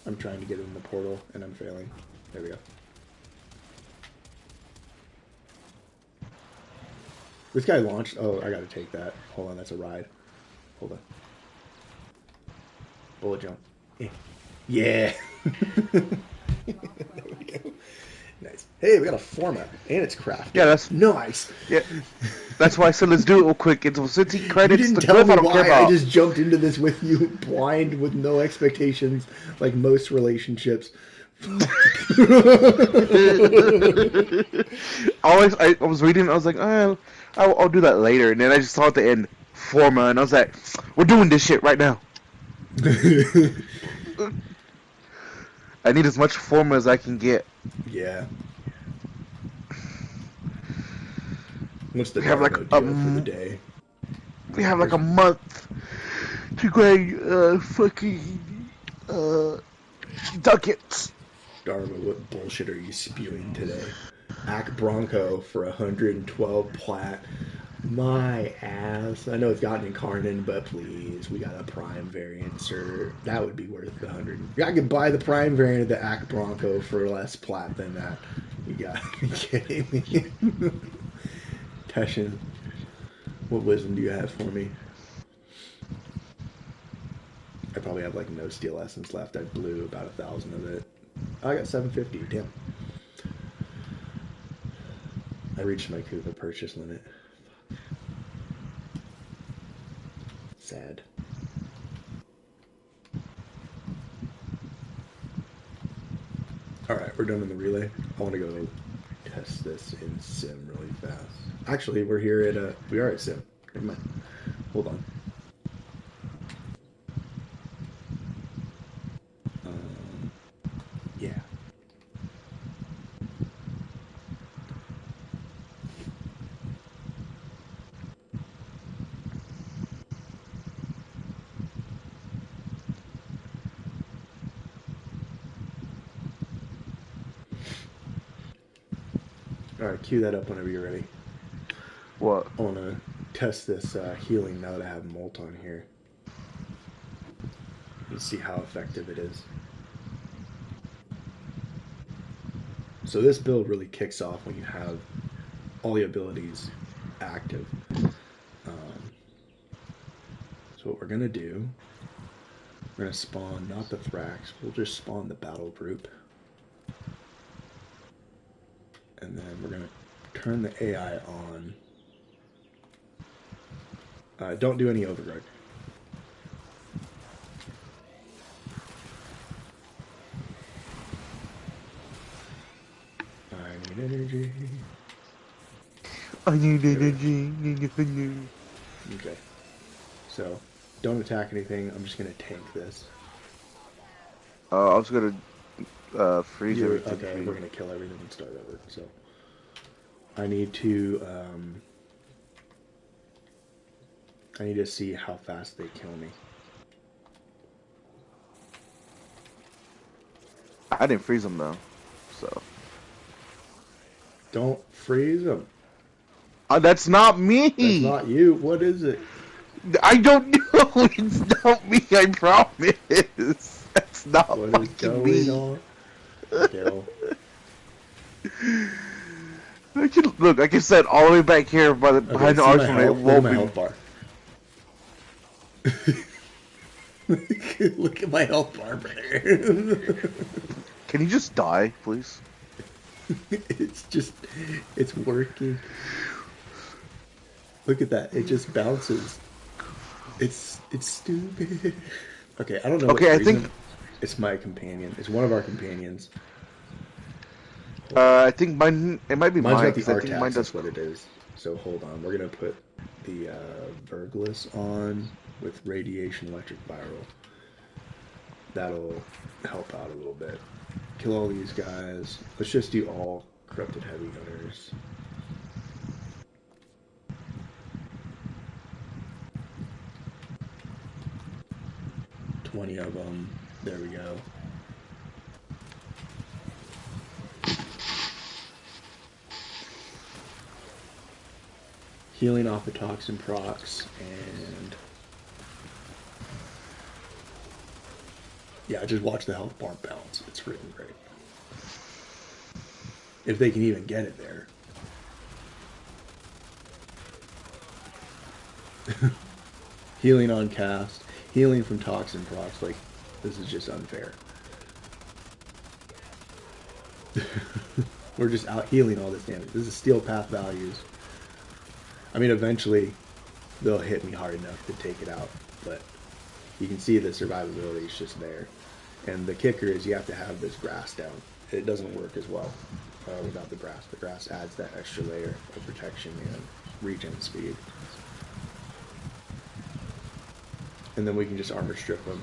I'm trying to get in the portal and I'm failing. There we go. This guy launched. Oh, I gotta take that. Hold on, that's a ride. Hold on. Bullet jump. Eh. Yeah. There we go. Nice. Hey, we got a format and it's crafted. Yeah, that's nice. yeah. That's why I said let's do it real quick. It's since he You credits didn't the tell clip, me I don't care why. about. I just jumped into this with you blind with no expectations, like most relationships. I was reading, I was like, I'll do that later, and then I just saw at the end, Forma, and I was like, we're doing this shit right now. I need as much Forma as I can get. Yeah. What's the We have like Darbo deal for the day? we have like a month to go fucking ducats. Darbo, what bullshit are you spewing today? Ack Bronco for 112 plat. My ass. I know it's gotten incarnate, but please, we got a prime variant, sir. That would be worth the 100. I could buy the prime variant of the Ack Bronco for less plat than that. You gotta be kidding me. Teshin, what wisdom do you have for me? I probably have like no steel essence left. I blew about 1,000 of it. I got 750. Damn. I reached my Kuva purchase limit. Sad. Alright, we're done in the relay. I want to go test this in sim really fast. Actually, we're here at, we are at sim. Never mind. Hold on. Yeah. Alright, cue that up whenever you're ready. What? I want to test this healing now that I have Molt on here. And see how effective it is. So this build really kicks off when you have all the abilities active. So what we're going to do, we're going to spawn not the Thrax, we'll just spawn the battle group. And then we're going to turn the AI on. Don't do any override. I need energy. I need energy. Okay. So, don't attack anything. I'm just going to tank this. I was gonna freeze everything. Okay, we're going to kill everything and start over. So, I need to see how fast they kill me. I didn't freeze them though, so. Don't freeze them. That's not me. That's not you. What is it? I don't know. It's not me. I promise. That's not What is fucking going me. on? Daryl. I can look. Like I said, all the way back here by the Okay, behind the see my arsenal. health? It Look at won't my be. health bar. Look at my health bar, brother. Can you just die, please? It's working. Look at that. It just bounces. It's stupid. Okay, I don't know. Okay, what I reason. think- It's my companion. It's one of our companions. I think mine. It might be Mine's mine. got the 'Cause I think mine Artax, does. that's what it is. So hold on. We're going to put the Verglis on with Radiation Electric Viral. That'll help out a little bit. Kill all these guys. Let's just do all Corrupted Heavy Gunners. $20 of them. There we go. Healing off the toxin procs and yeah, just watch the health bar bounce. It's freaking great. If they can even get it there. Healing on cast, healing from toxin procs, like this is just unfair. We're just out healing all this damage. This is steel path values. I mean, eventually they'll hit me hard enough to take it out, but you can see the survivability is just there. And the kicker is you have to have this grass down. It doesn't work as well without the grass. The grass adds that extra layer of protection and regen speed. And then we can just armor strip them.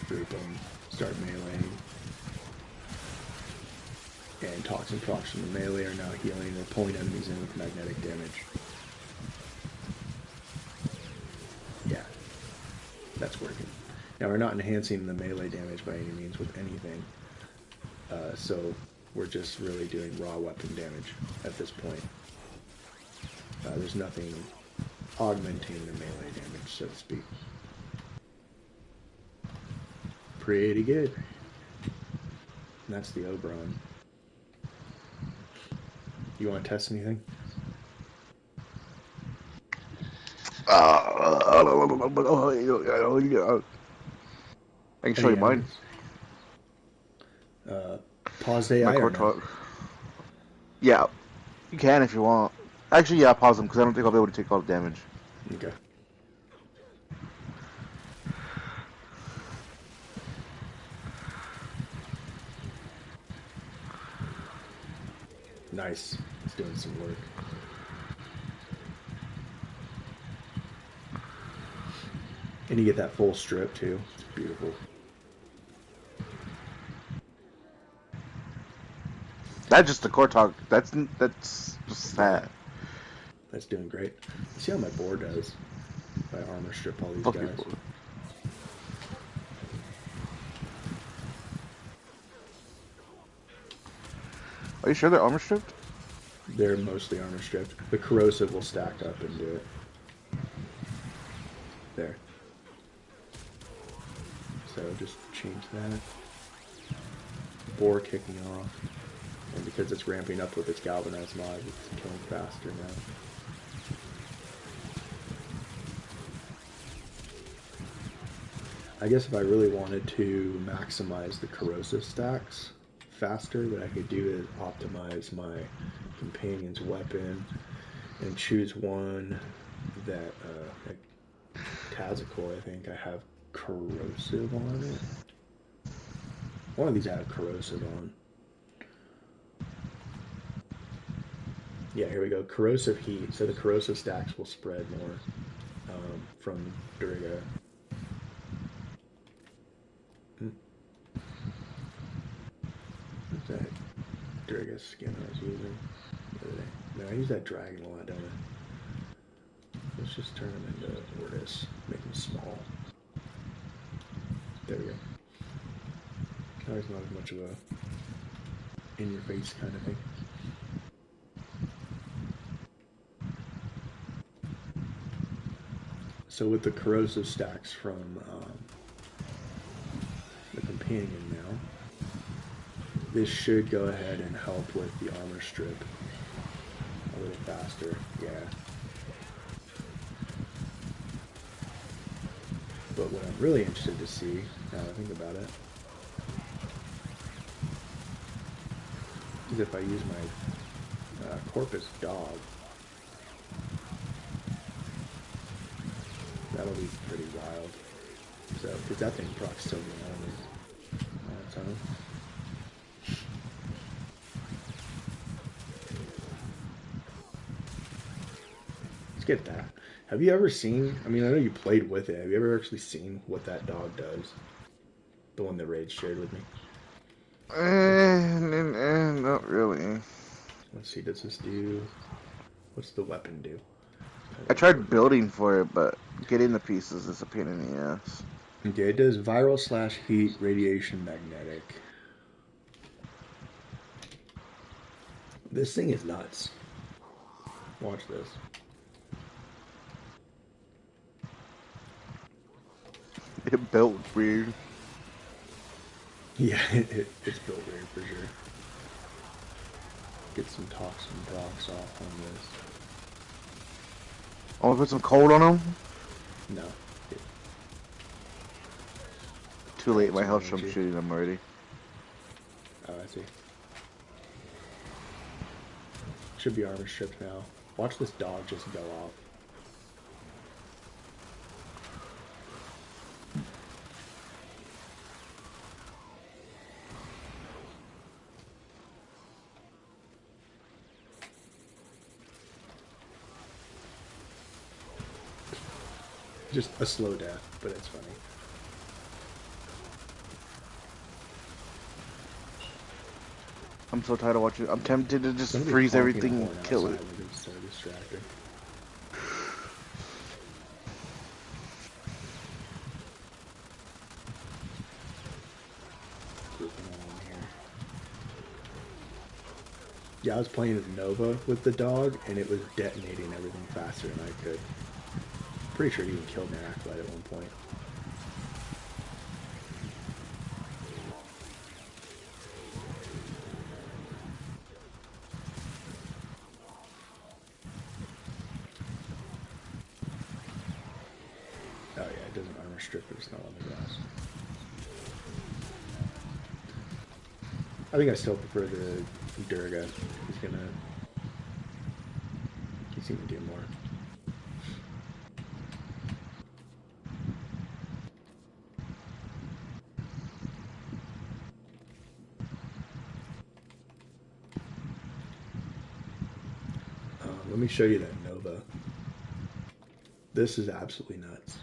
Group them, start meleeing. And toxin procs from the melee are now healing or pulling enemies in with magnetic damage. Yeah, that's working. Now we're not enhancing the melee damage by any means with anything. So we're just really doing raw weapon damage at this point. There's nothing augmenting the melee damage, so to speak. Pretty good. And that's the Oberon. You want to test anything? I can show Any you mine. Pause My AI or core no? talk. Yeah, you can if you want. Actually, yeah, pause them because I don't think I'll be able to take all the damage. Okay. Nice. It's doing some work. And you get that full strip too. It's beautiful. That's just the core talk. That's just that. That's doing great. See how my board does if I armor strip all these Fuck your guys. board. Are you sure they're armor stripped? They're mostly armor stripped. The corrosive will stack up and do it. There. So just change that. Boar kicking off. And because it's ramping up with its galvanized mod, it's killing faster now. I guess if I really wanted to maximize the corrosive stacks faster, what I could do is optimize my companion's weapon and choose one that, like Tazikor, I think I have corrosive on it. One of these I have corrosive on. Yeah, here we go. Corrosive heat. So the corrosive stacks will spread more from Duriga. What's that Duriga skin I was using the other day? Man, I use that dragon a lot, don't I? Let's just turn him into Ortis. Make him small. There we go. Now he's not as much of a in-your-face kind of thing. So with the corrosive stacks from the companion now, this should go ahead and help with the armor strip a little faster. Yeah. But what I'm really interested to see, now that I think about it, is if I use my Corpus dog. That'll be pretty wild. So, because that thing procs so many enemies on its own. Let's get that. Have you ever seen, I mean, I know you played with it. Have you ever actually seen what that dog does? The one that Raid shared with me. Not really. Let's see, does this do, what's the weapon do? I tried building for it, but getting the pieces is a pain in the ass. Okay, it does viral / heat, radiation, magnetic. This thing is nuts. Watch this. It built weird. Yeah, it's built weird for sure. Get some toxin procs off on this. I want to put some cold on them. No. Too late. My Some health from energy. shooting them already. Oh, I see. Should be armor stripped now. Watch this dog just go off. Just a slow death, but it's funny. I'm so tired of watching. I'm tempted to just Somebody freeze honking a everything horn and kill outside it. would be so distracting. Grouping on here. Yeah, I was playing as Nova with the dog, and it was detonating everything faster than I could. Pretty sure it even killed an acolyte at one point. Oh yeah, it doesn't armor strip, but it's not on the grass. I think I still prefer the Durga. He's gonna do more. Let me show you that Nova. This is absolutely nuts.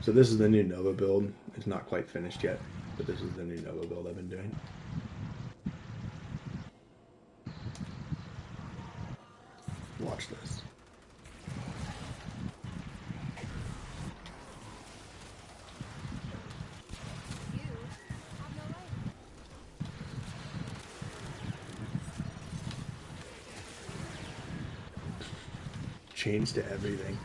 So this is the new Nova build. It's not quite finished yet, but this is the new Nova build I've been doing. Watch this. You have no right. Change to everything.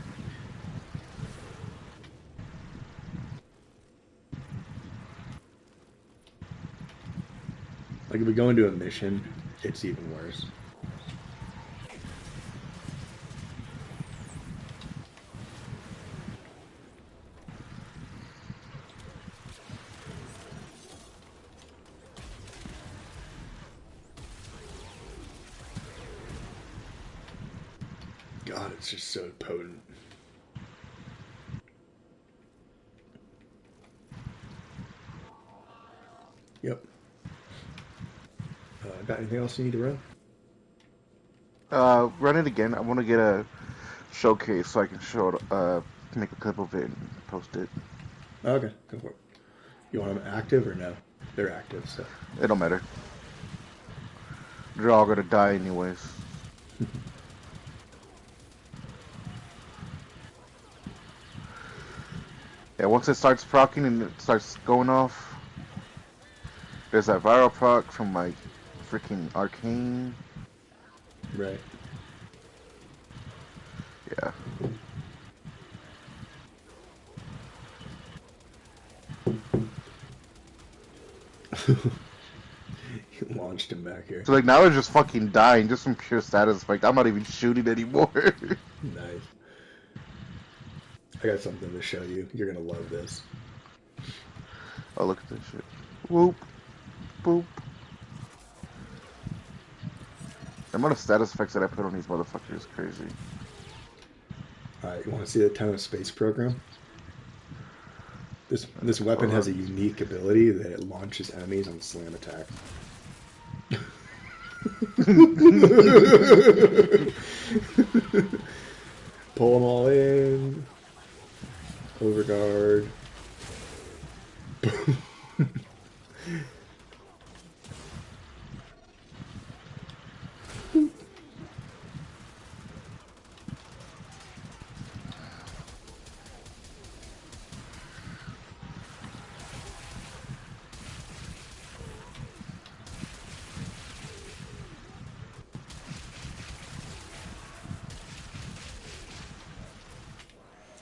Like if we go into a mission, it's even worse. God, it's just so potent. Yep. Got anything else you need to run? Run it again. I want to get a showcase so I can show it, make a clip of it and post it. Okay, go for it. You want them active or no? They're active, so. It don't matter. They're all gonna die anyways. Yeah, once it starts proccing and it starts going off, there's that viral proc from like freaking Arcane. Right. Yeah. You launched him back here. So like now it's just fucking dying just from pure status effect. I'm not even shooting anymore. Nice. I got something to show you. You're gonna love this. Oh, look at this shit. Whoop. Boop. The amount of status effects that I put on these motherfuckers is crazy. Alright, you want to see the Ton of Space program? This weapon Hold has a on. unique ability that it launches enemies on slam attack. Pull them all in. Overguard.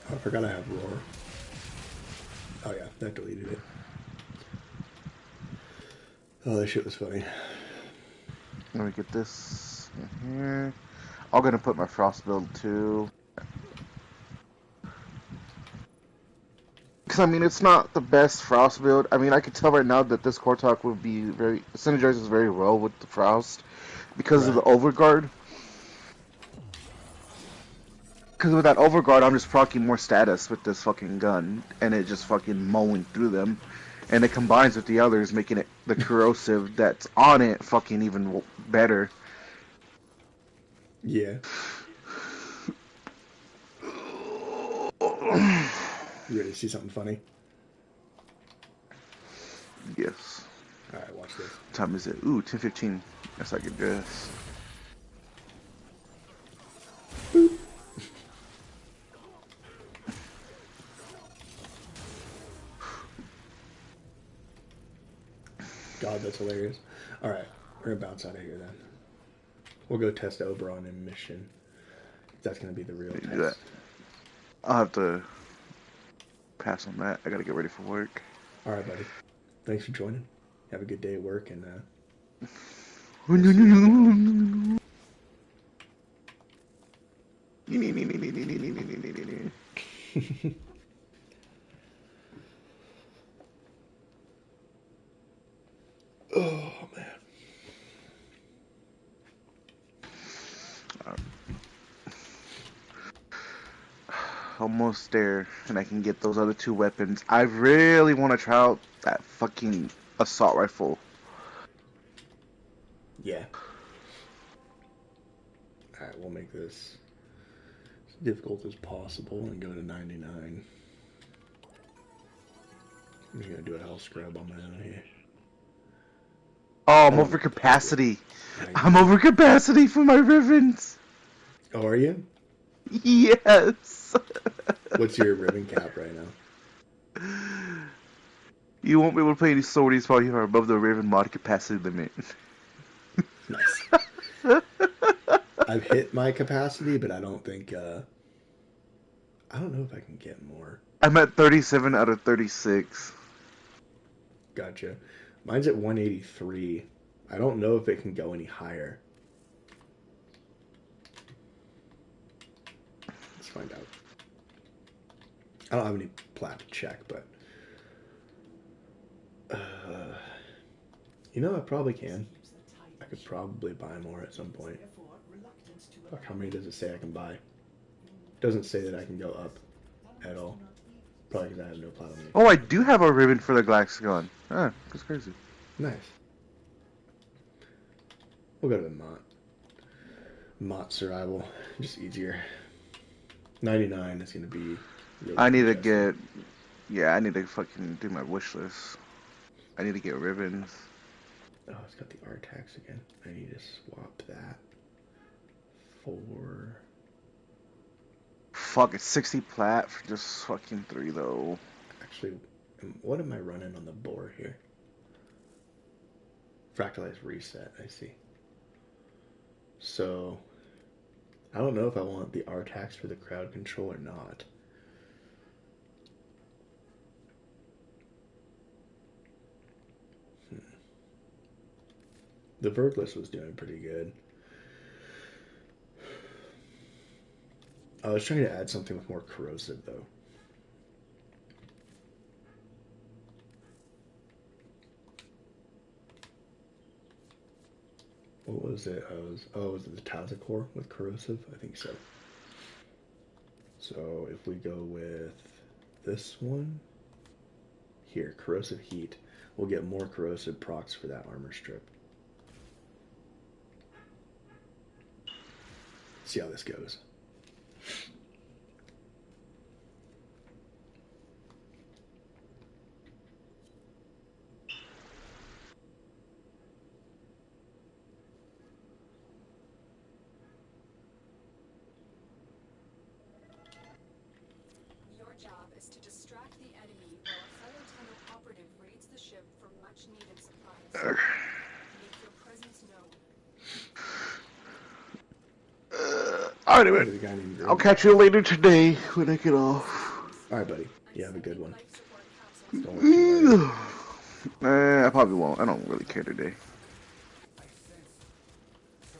Oh, I forgot I have roar. Oh yeah, that deleted it. Oh, that shit was funny. Let me get this in here. I'm gonna put my frost build too. Because I mean, it's not the best frost build. I mean, I can tell right now that this Kortok would be very synergizes very well with the frost because of the Right. overguard. Because with that overguard, I'm just proccing more status with this fucking gun, and it just fucking mowing through them, and it combines with the others, making it the corrosive that's on it fucking even better. Yeah. You ready to see something funny? Yes. All right, watch this. What time is it? Ooh, 10:15. That's like a guess. God, that's hilarious. All right, we're gonna bounce out of here then. We'll go test Oberon in mission. That's gonna be the real You test. do that. I'll have to pass on that. I gotta get ready for work. All right, buddy. Thanks for joining. Have a good day at work, and oh man. Almost there, and I can get those other two weapons. I really want to try out that fucking assault rifle. Yeah. All right, we'll make this as difficult as possible and go to 99. I'm just gonna do a hell scrub on my own here. Oh, I'm Oh over my capacity. God. I'm over capacity for my ribbons. Oh, are you? Yes. What's your ribbon cap right now? You won't be able to play any sorties while you are above the ribbon mod capacity limit. Nice. I've hit my capacity, but I don't think. I don't know if I can get more. I'm at 37 out of 36. Gotcha. Mine's at 183. I don't know if it can go any higher. Let's find out. I don't have any plat to check, but you know, I probably can. I could probably buy more at some point. Fuck, how many does it say I can buy? It doesn't say that I can go up at all. Probably because I have no plat on me. Oh, I do have a ribbon for the Glaxgon. Ah, that's crazy. Nice. We'll go to the Mott. Mott survival. Just easier. 99 is going to be really I need to congested. get... Yeah, I need to fucking do my wish list. I need to get ribbons. Oh, it's got the R tax again. I need to swap that for... Fuck, it's 60 plat for just fucking 3 though. Actually, what am I running on the board here? Fractalized reset, I see. So, I don't know if I want the R tax for the crowd control or not. The Vergless was doing pretty good. I was trying to add something with more corrosive, though. What was it? Was it the Tazacore with corrosive? I think so. So if we go with this one, here, corrosive heat, we'll get more corrosive procs for that armor strip. See how this goes. Your job is to distract the enemy while a fellow tunnel operative raids the ship for much-needed supplies. Make your presence known. Alright, Oh, man. there's a guy named I'll Grim. catch you later today when I get off. Alright, buddy. I'm You have a good sending one. life support capsules. Don't work too hard. I probably won't. I don't really care today.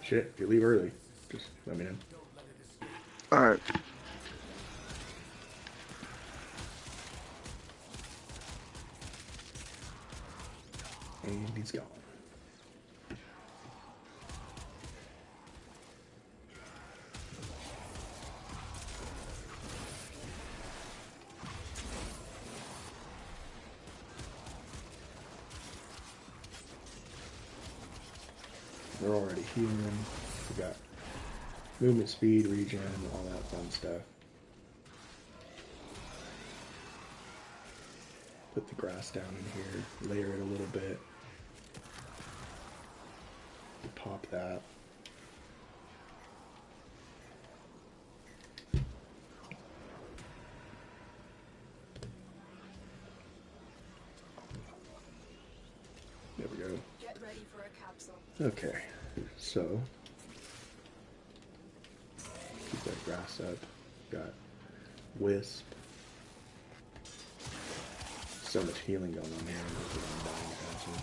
Shit, if you leave early, just let me know. Alright. And he's gone. We're already healing. We got movement speed, regen, all that fun stuff. Put the grass down in here, layer it a little bit. Pop that. There we go. Get ready for a capsule. Okay, so keep that grass up. Got wisp. So much healing going on here. I'm dying attention.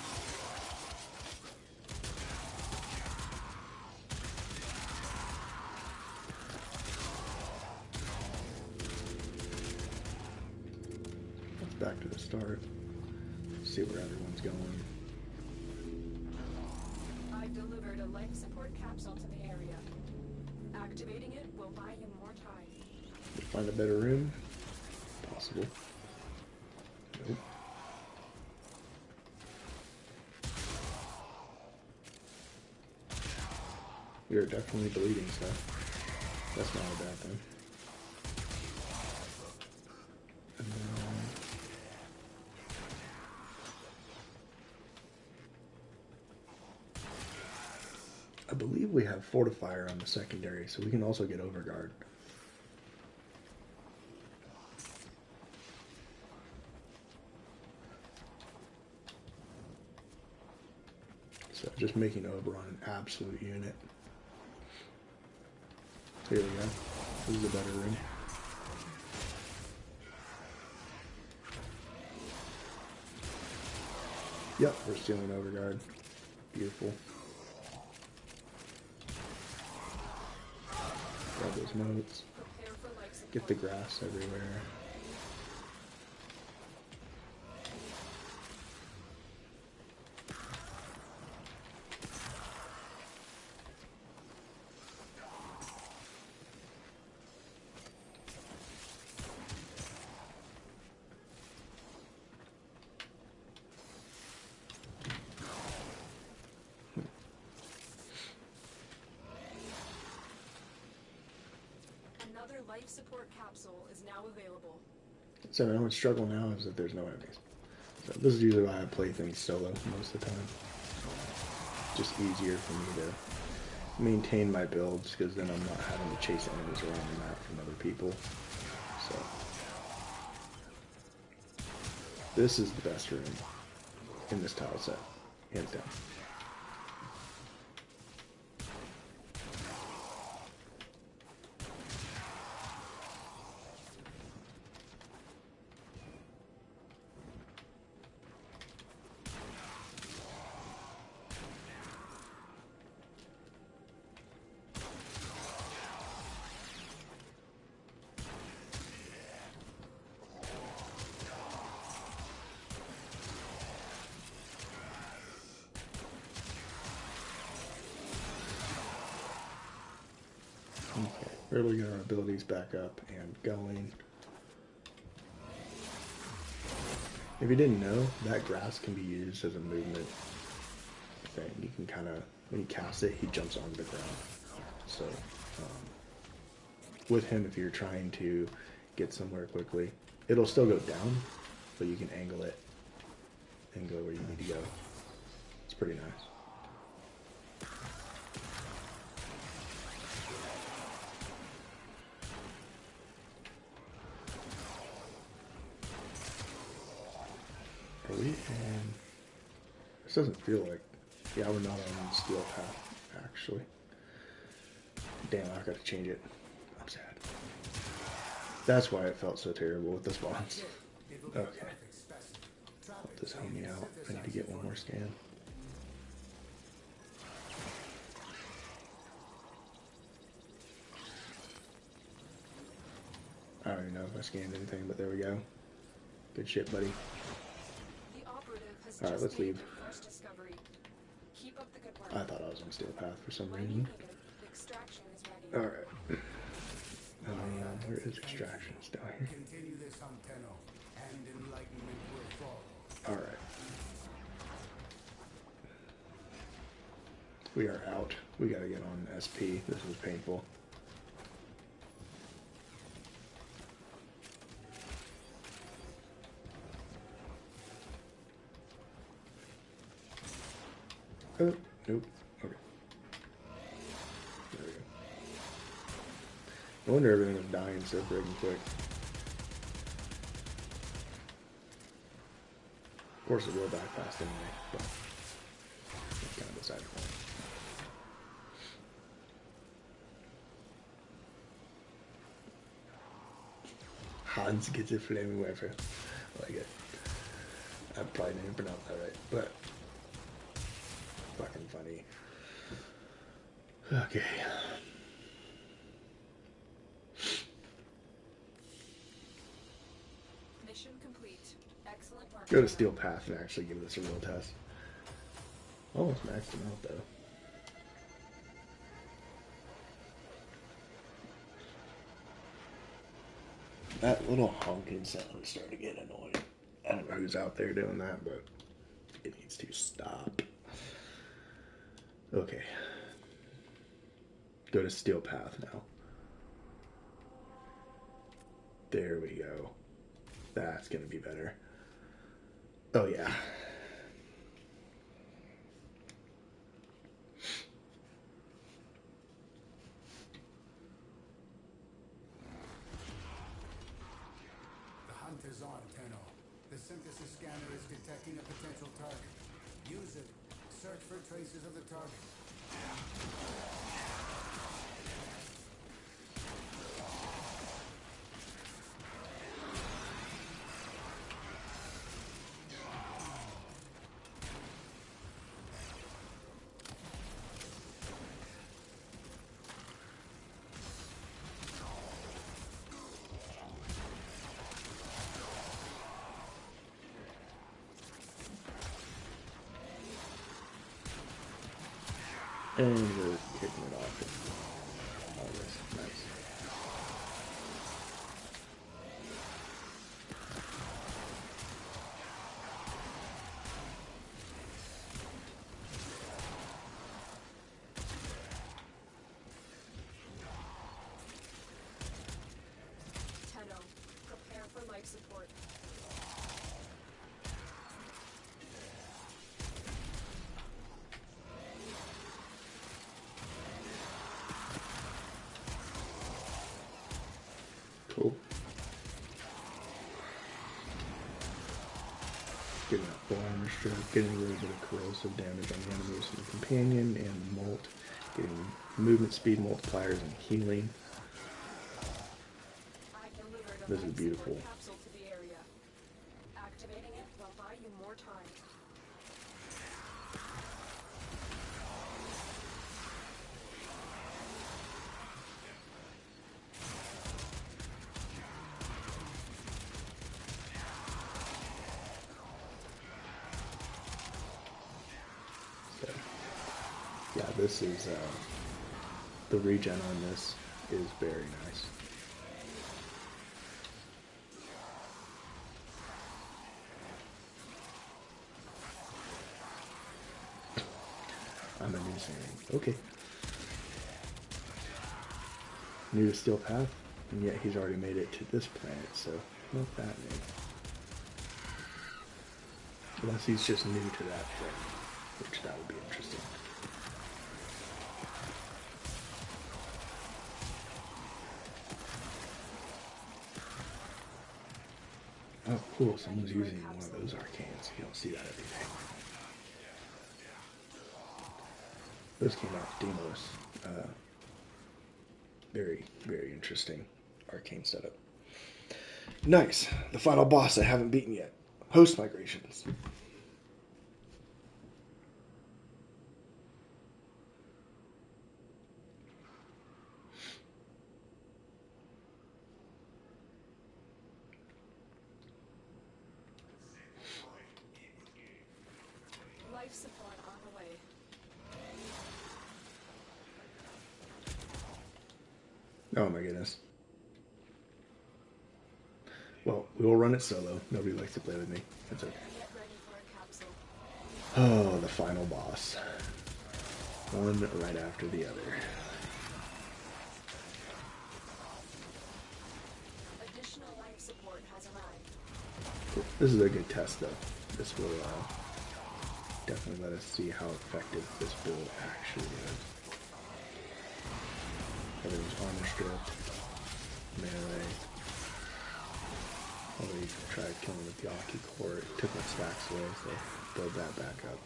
Back to the start. See where everyone's going. I've delivered a life support capsule to the area. Activating it will buy you more time. Find a better room? Possible. Nope. We are definitely bleeding, so that's not a bad thing. And then, I believe we have Fortifier on the secondary, so we can also get Overguard. So just making Oberon an absolute unit. Here we go. This is a better room. Yep, we're stealing Overguard. Beautiful. Grab those motes. Prepare for life support. Get the grass everywhere. Another life support capsule is now available. So my only struggle now is that there's no enemies. So this is usually why I play things solo most of the time. Just easier for me to maintain my builds because then I'm not having to chase enemies around the map from other people. So this is the best room in this tile set, hands down. Okay, really got our abilities back up and going. If you didn't know, that grass can be used as a movement thing. You can kind of, when you cast it, he jumps onto the ground. So, with him, if you're trying to get somewhere quickly, it'll still go down, but you can angle it and go where you need to go. It's pretty nice. Are we on? This doesn't feel like. Yeah, we're not on the steel path, actually. Damn, I've got to change it. I'm sad. That's why it felt so terrible with the spawns. Okay. Let this help me out. I need to get one more scan. I don't even know if I scanned anything, but there we go. Good shit, buddy. The operative has Alright, just let's made leave. the first discovery. Keep up the good work. I thought I was on steel path for some When you reason. need it, the extraction is ready. Alright. Where is extraction? It's down here. Continue this, Anteno, and enlightenment will follow. Alright. We are out. We gotta get on SP. This was painful. Nope. Okay. There we go. No wonder everything was dying so friggin' quick. Of course it will die fast anyway, but that's kind of beside the point. Hans gets a flaming wafer. I like it. I probably didn't pronounce that right, but fucking funny. Okay. Mission complete. Excellent work. Go to Steel Path and actually give this a real test. Almost maxed him out though. That little honking sound is starting to get annoying. I don't know who's out there doing that, but it needs to stop. Okay. Go to Steel Path now. There we go. That's gonna be better. Oh yeah. The hunt is on, Tenno. The synthesis scanner is detecting a potential target. Use it. Search for traces of the target. And we're kicking it off. All this. Nice. Tenno, prepare for life support. Cool. Getting that full armor strike, getting a little bit of corrosive damage on the enemies from the companion and the molt, getting movement speed multipliers and healing. I delivered a This is life beautiful. support capsule to the area. Activating it will buy you more time. So, yeah, this is, the regen on this is very nice. I'm a new saying. Okay. New to Steel Path, and yet he's already made it to this planet, so not that new. Unless he's just new to that thing, which that would be interesting. Oh, cool. Someone's using one of those arcanes. You don't see that every day. Those came out Deimos. Very, very interesting arcane setup. Nice. The final boss I haven't beaten yet. Host migrations. Life support on the way. Oh my goodness. Well, we will run it solo. Nobody likes to play with me. That's okay. Get ready for a capsule. Oh, the final boss. One right after the other. Additional life support has arrived. Cool. This is a good test, though. This will definitely let us see how effective this build actually is. Everything's armor stripped, melee. Although you tried killing with the Aki core, it took my stacks away, so build that back up.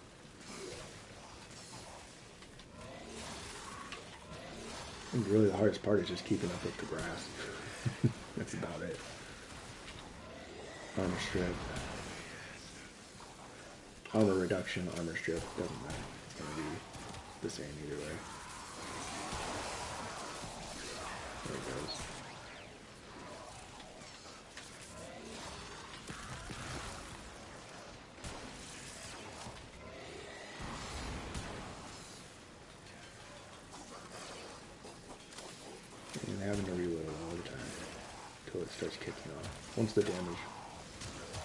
I think really the hardest part is just keeping up with the grass. That's about it. Armor strip. Armor reduction, armor strip, doesn't matter. It's going to be the same either way. There it goes. And having to reload all the time until it starts kicking off. Once the damage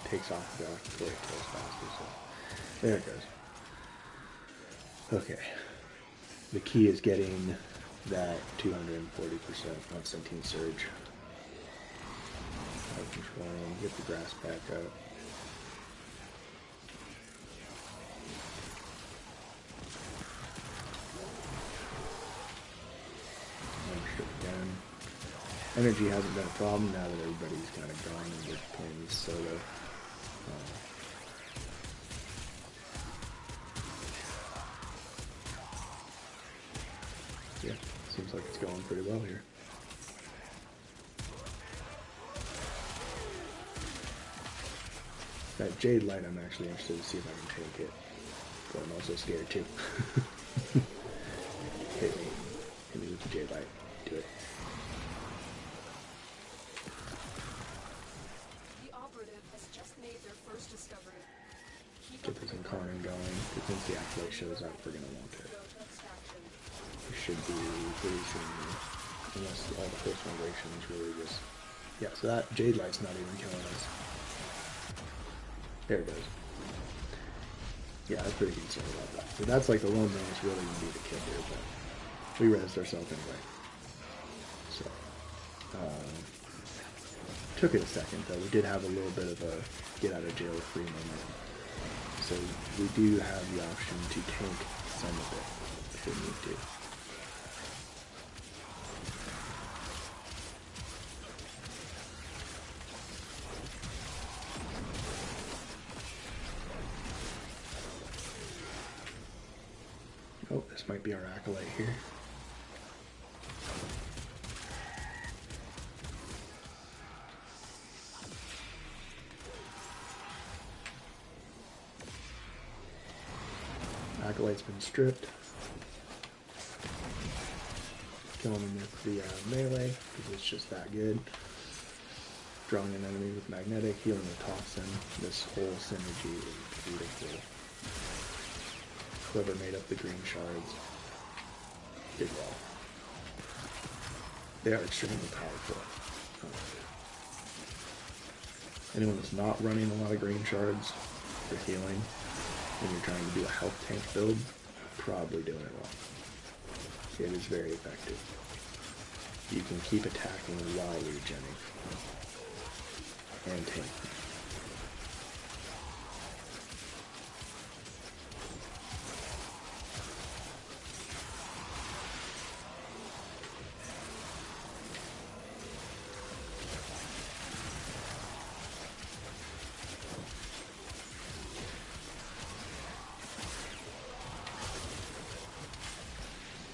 takes off the block before it kills faster, so there it goes. Okay. The key is getting that 240% on Sentine Surge. Controlling, get the grass back up. Again. Energy hasn't been a problem now that everybody's kind of gone and we're playing this solo. Yeah, seems like it's going pretty well here. That Jade Light, I'm actually interested to see if I can take it. But I'm also scared too. Hit me. Hit me with the Jade Light. Do it. The operative has just made their first discovery. Get this incarnate going. Because once the acolyte shows up, we're going to want it. We should be pretty soon here. Unless all the first migrations really just... Yeah, so that Jade Light's not even killing us. There it goes. Yeah, I was pretty concerned about that. So that's like the one thing that's really going to be the kill here, but we rezzed ourselves anyway. So, took it a second though. We did have a little bit of a get out of jail free moment. So we do have the option to tank some of it if we need to. Oh, this might be our acolyte here. Acolyte's been stripped. Killing him with the melee, because it's just that good. Drawing an enemy with magnetic, healing the toxin. This whole synergy is beautiful. Whoever made up the green shards did well. They are extremely powerful. Anyone that's not running a lot of green shards for healing, when you're trying to do a health tank build, probably doing it wrong. It is very effective. You can keep attacking while regenning and tanking.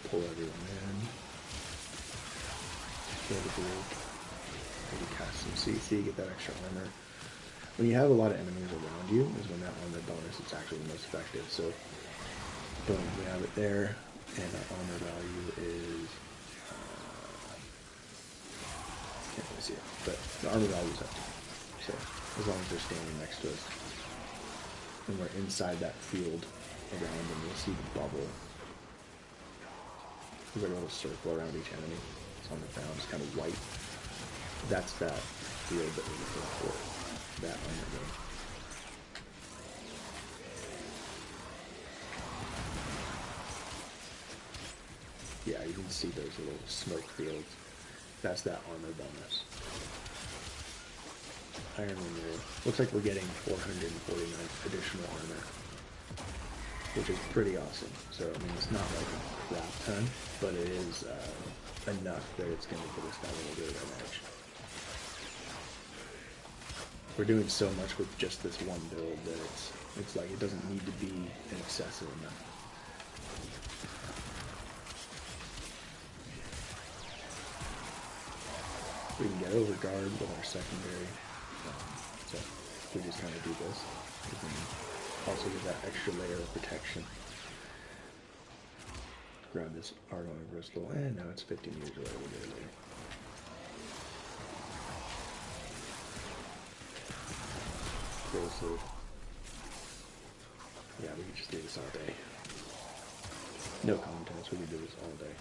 Pull everyone in. Kill the group. Maybe cast some CC, get that extra armor. When you have a lot of enemies around you is when that armor bonus is actually the most effective. So, boom, we have it there, and our armor value is... can't really see it, but the armor value is up to. So, as long as they're standing next to us, and we're inside that field around them, you'll see the bubble. There's like a little circle around each enemy. It's on the ground, it's kind of white. That's that field that we're looking for. That armor ring. Yeah, you can see those little smoke fields. That's that armor bonus. Iron Renewal. Looks like we're getting 449 additional armor. which is pretty awesome. So I mean, it's not like a crap ton, but it is enough that it's going to give us that little bit of an edge. We're doing so much with just this one build that it's like it doesn't need to be an excessive amount. We can get over guard with our secondary, so we just kind of do this. We can also get that extra layer of protection. Grab this argon crystal, and now it's 15 years away. We'll get it later. Explosive. Yeah, we can just do this all day. No contest, we can do this all day.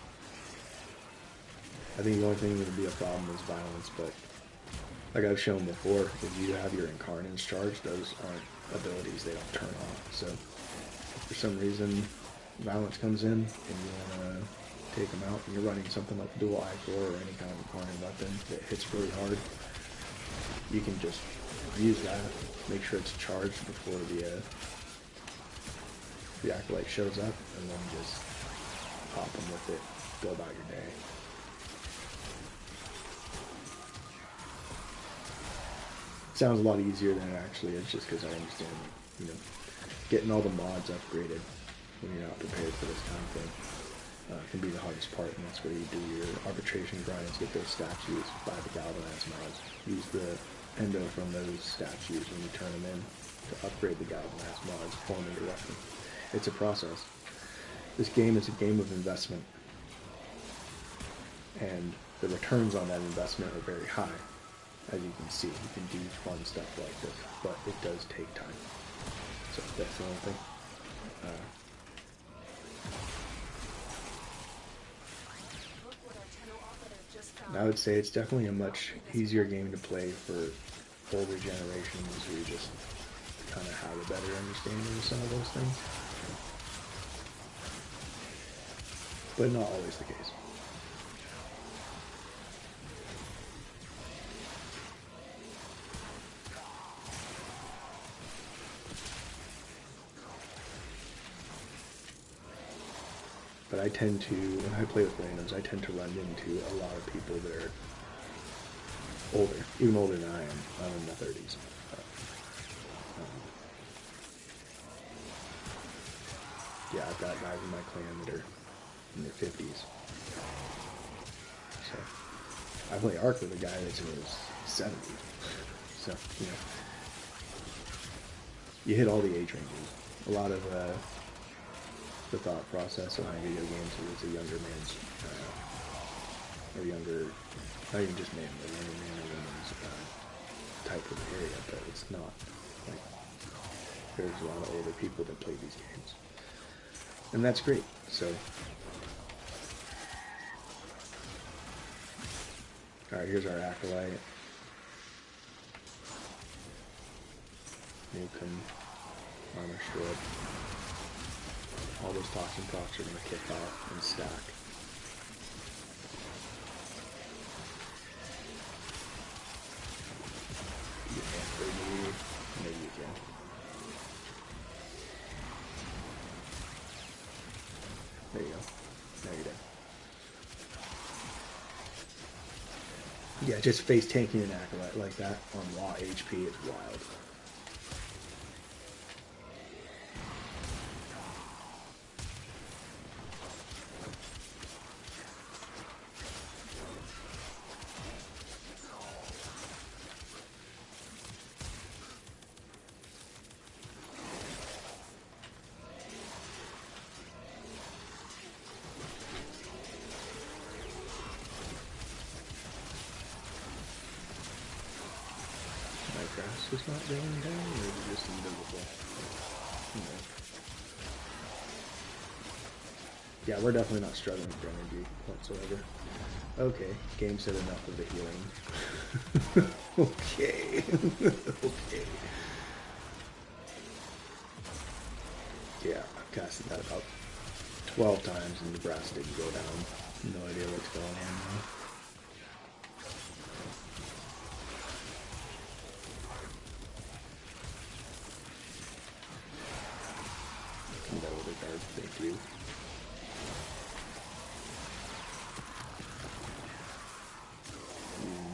I think the only thing that would be a problem is violence, but like I've shown before, if you have your incarnates charged, those aren't abilities, they don't turn off. So if for some reason violence comes in and you want to take them out, and you're running something like dual Icor or any kind of incarnate weapon that hits really hard, you can just use that, make sure it's charged before the acolyte shows up, and then just pop them with it, go about your day. Sounds a lot easier than it actually is, just because I understand, you know, getting all the mods upgraded when you're not prepared for this kind of thing can be the hardest part, and that's where you do your arbitration grinds, get those statues, buy the galvanized mods, use the endo from those statues when you turn them in to upgrade the galvanized mods, form your weapon. It's a process. This game is a game of investment, and the returns on that investment are very high. As you can see, you can do fun stuff like this, but it does take time. So that's the only thing. I would say it's definitely a much easier game to play for older generations who just kind of have a better understanding of some of those things. But not always the case. But I tend to, when I play with randoms, I tend to run into a lot of people that are older, even older than I am. I'm in my 30s. Yeah, I've got guys in my clan that are in their 50s. So, I play Ark with a guy that's in his 70s. So, you know, you hit all the age ranges. A lot of the thought process behind video games is a younger man's, or younger, not even just man, but younger man or woman's type of area, but it's not. Like, there's a lot of older people that play these games. And that's great, so. Alright, here's our acolyte. Newcomb, armor strip. All those toxin procs are going to kick off and stack. You can't really, maybe you can. There you go. Now you're dead. Yeah, just face tanking an acolyte like that on raw HP is wild. Grass is not going down, or is it just invisible? Yeah, we're definitely not struggling for energy whatsoever. Okay, game said enough of the healing. Okay. Okay. Yeah, I've casted that about 12 times and the brass didn't go down. No idea what's going on now. Come that over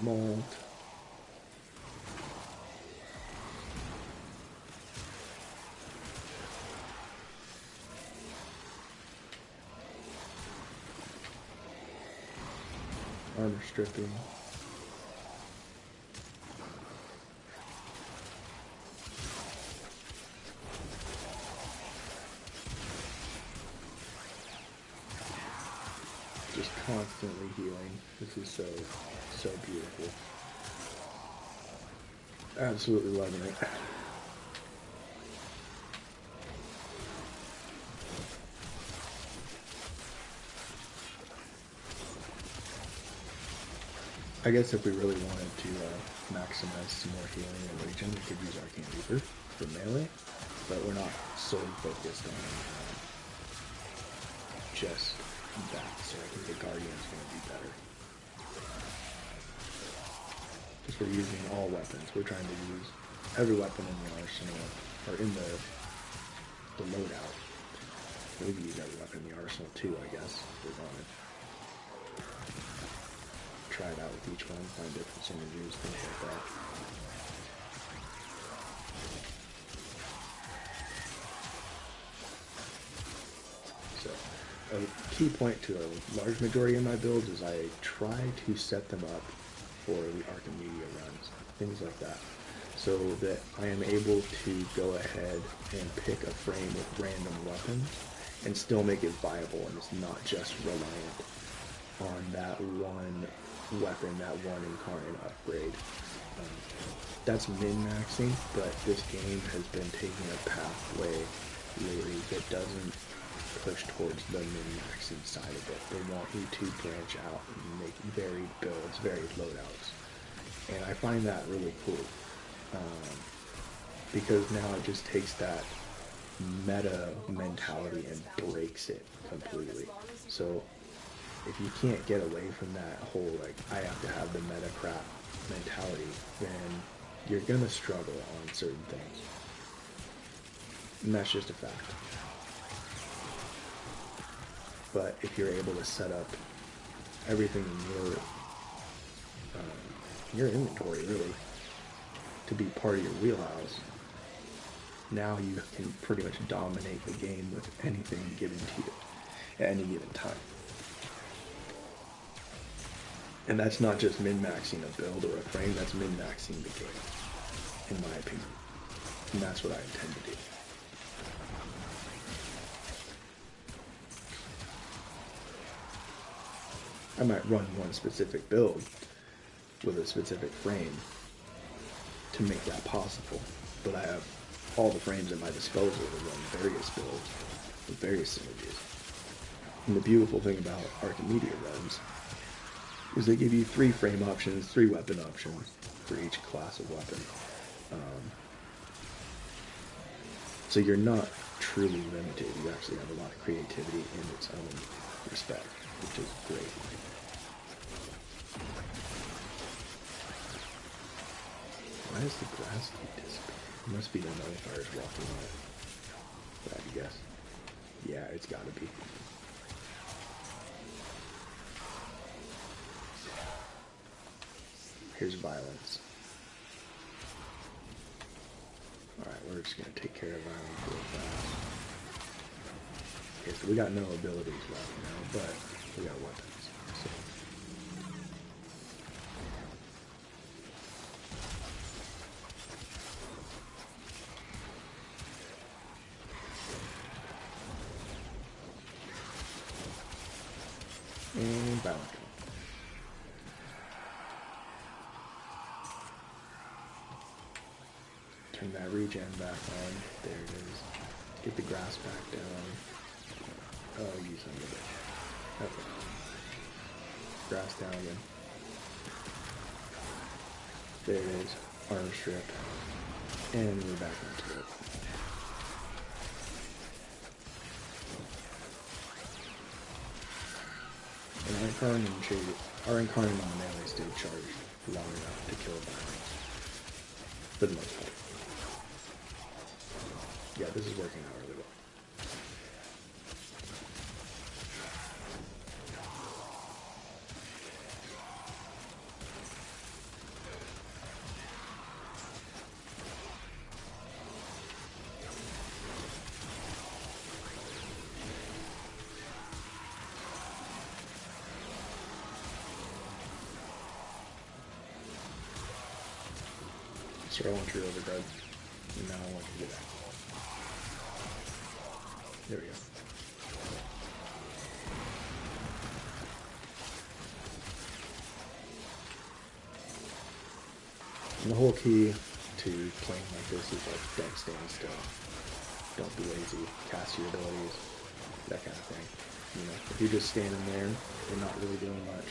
Molt. Armor stripping. Just constantly healing. This is so beautiful. Absolutely loving it. I guess if we really wanted to maximize some more healing and regen, we could use Arcane Reaper for melee, but we're not solely focused on just that, so I think the Guardian's going to be better. Because we're using all weapons. We're trying to use every weapon in the arsenal, or in the loadout. We can use every weapon in the arsenal too, I guess, if we wanted. Try it out with each one, find different synergies, things like that. So, a key point to a large majority of my builds is I try to set them up for the Archimedia runs, things like that, so that I am able to go ahead and pick a frame with random weapons and still make it viable, and it's not just reliant on that one weapon, that one incarnate upgrade. That's min-maxing, but this game has been taking a pathway lately that doesn't push towards the min-maxing side of it. They want you to branch out and make varied builds, varied loadouts. And I find that really cool, because now it just takes that meta mentality and breaks it completely. So if you can't get away from that whole, like, I have to have the meta crap mentality, then you're gonna struggle on certain things. And that's just a fact. But if you're able to set up everything in your inventory, really, to be part of your wheelhouse, now you can pretty much dominate the game with anything given to you at any given time. And that's not just min-maxing a build or a frame, that's min-maxing the game, in my opinion. And that's what I intend to do. I might run one specific build with a specific frame to make that possible, but I have all the frames at my disposal to run various builds with various synergies. And the beautiful thing about Archimedia runs is they give you 3 frame options, 3 weapon options for each class of weapon. So you're not truly limited. You actually have a lot of creativity in its own respect, which is great. Why does the grass keep disappearing? It must be the nullifiers walking on it. If I had to guess. Yeah, it's gotta be. Here's violence. Alright, we're just going to take care of violence real fast. Okay, so we got no abilities left now, but we got weapons. So. And violence. Turn that regen back on. There it is. Get the grass back down. Oh, you son of a bitch. Okay. Grass down again. There it is. Armor strip. And we're back into it. And our incarnate on the melee stayed charged long enough to kill violence. For the most part. Yeah, this is working out really well. So I want your overguard. And now I want you to get out. There we go. And the whole key to playing like this is like don't stand still. Don't be lazy. Cast your abilities. That kind of thing. You know, if you're just standing there and not really doing much,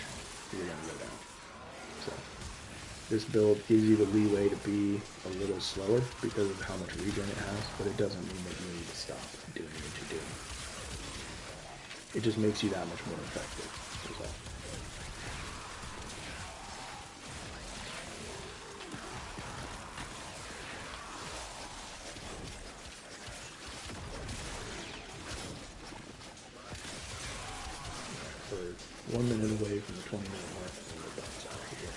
you're gonna go down. So this build gives you the leeway to be a little slower because of how much regen it has, but it doesn't mean that you need to stop doing what you're doing. It just makes you that much more effective as well. We're 1 minute away from the 20-minute mark, and we're bounce out of here.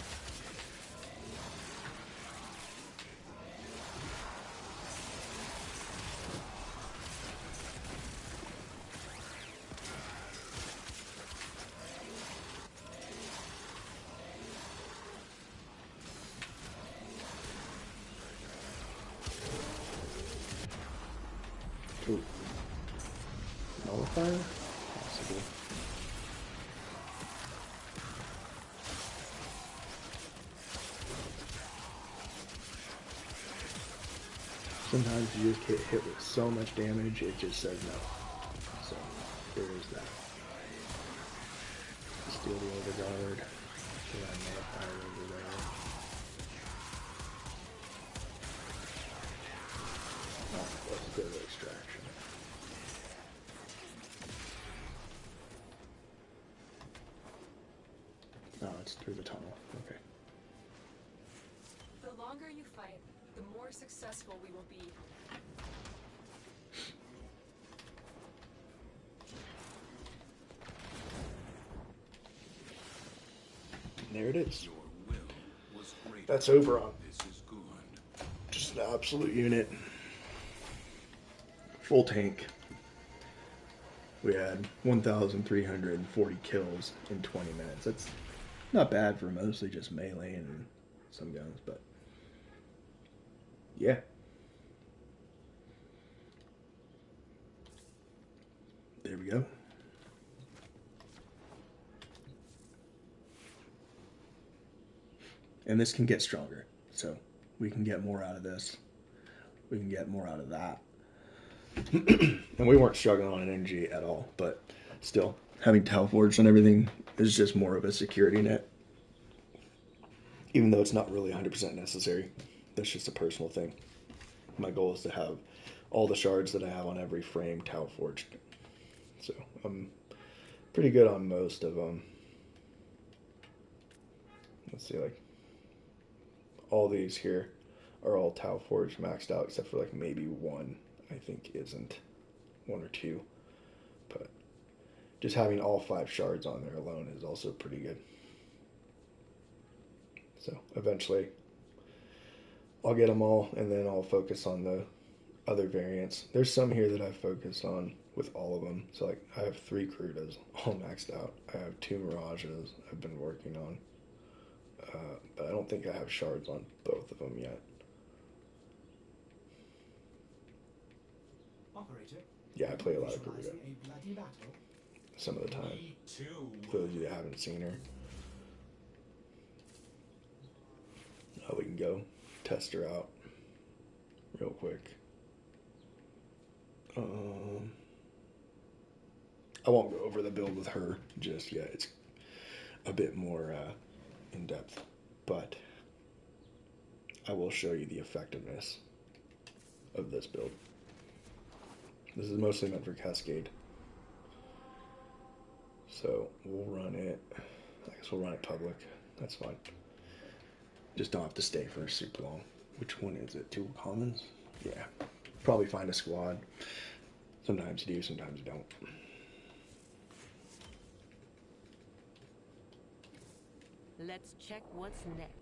Ooh. Nullifier? Possible. Sometimes you just get hit with so much damage, it just says no. So, there is that. Steal the overguard. Get that nullifier over there. Oh, let's go to extraction. Oh, it's through the tunnel. Okay. The longer you fight, the more successful we will be. There it is. Your will was great. That's Oberon. This is good. Just an absolute unit. Full tank. We had 1,340 kills in 20 minutes. That's not bad for mostly just melee and some guns, but yeah. There we go. And this can get stronger, so we can get more out of this. We can get more out of that. And we weren't struggling on energy at all, but still, having Tau Forge and everything is just more of a security net. Even though it's not really 100% necessary. That's just a personal thing. My goal is to have all the shards that I have on every frame Tau Forged. So I'm pretty good on most of them. Let's see, like, all these here are all Tau Forged maxed out, except for like maybe one, I think isn't. One or two. But just having all 5 shards on there alone is also pretty good. So eventually I'll get them all, and then I'll focus on the other variants. There's some here that I've focused on with all of them. So like I have 3 Crudas all maxed out. I have 2 Mirages I've been working on. But I don't think I have shards on both of them yet. Operator, Yeah, I play a lot of Garuda visualizing a bloody battle. some of the time. Me too. For those of you that haven't seen her. We can go test her out real quick. I won't go over the build with her just yet. It's a bit more in depth, but I will show you the effectiveness of this build. This is mostly meant for Cascade. So we'll run it, I guess we'll run it public. That's fine. Just don't have to stay for super long. Which one is it? 2 commons? Yeah. Probably find a squad. Sometimes you do, sometimes you don't. Let's check what's next.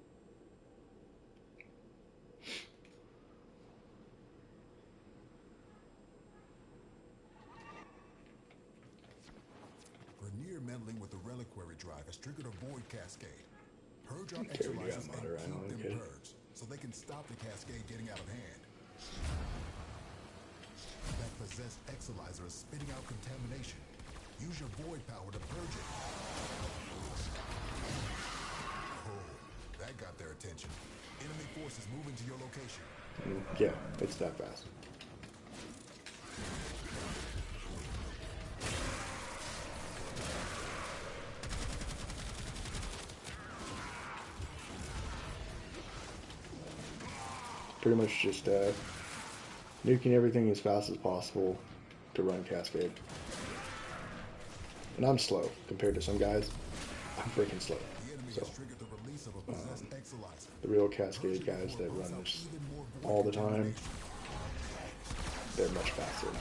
Vernier meddling with the reliquary drive has triggered a void cascade. Purge our Okay, we got exercises and Moderate keep on, them okay. purged. so they can stop the cascade getting out of hand. That possessed Exalizer is spitting out contamination. Use your void power to purge it. Oh, that got their attention. Enemy forces moving to your location. Yeah, it's that fast. Pretty much just nuking everything as fast as possible to run Cascade. And I'm slow compared to some guys. I'm freaking slow. The enemy So has triggered the release of a possessed Exalizer. the real Cascade guys that run this all the time, they're much faster now.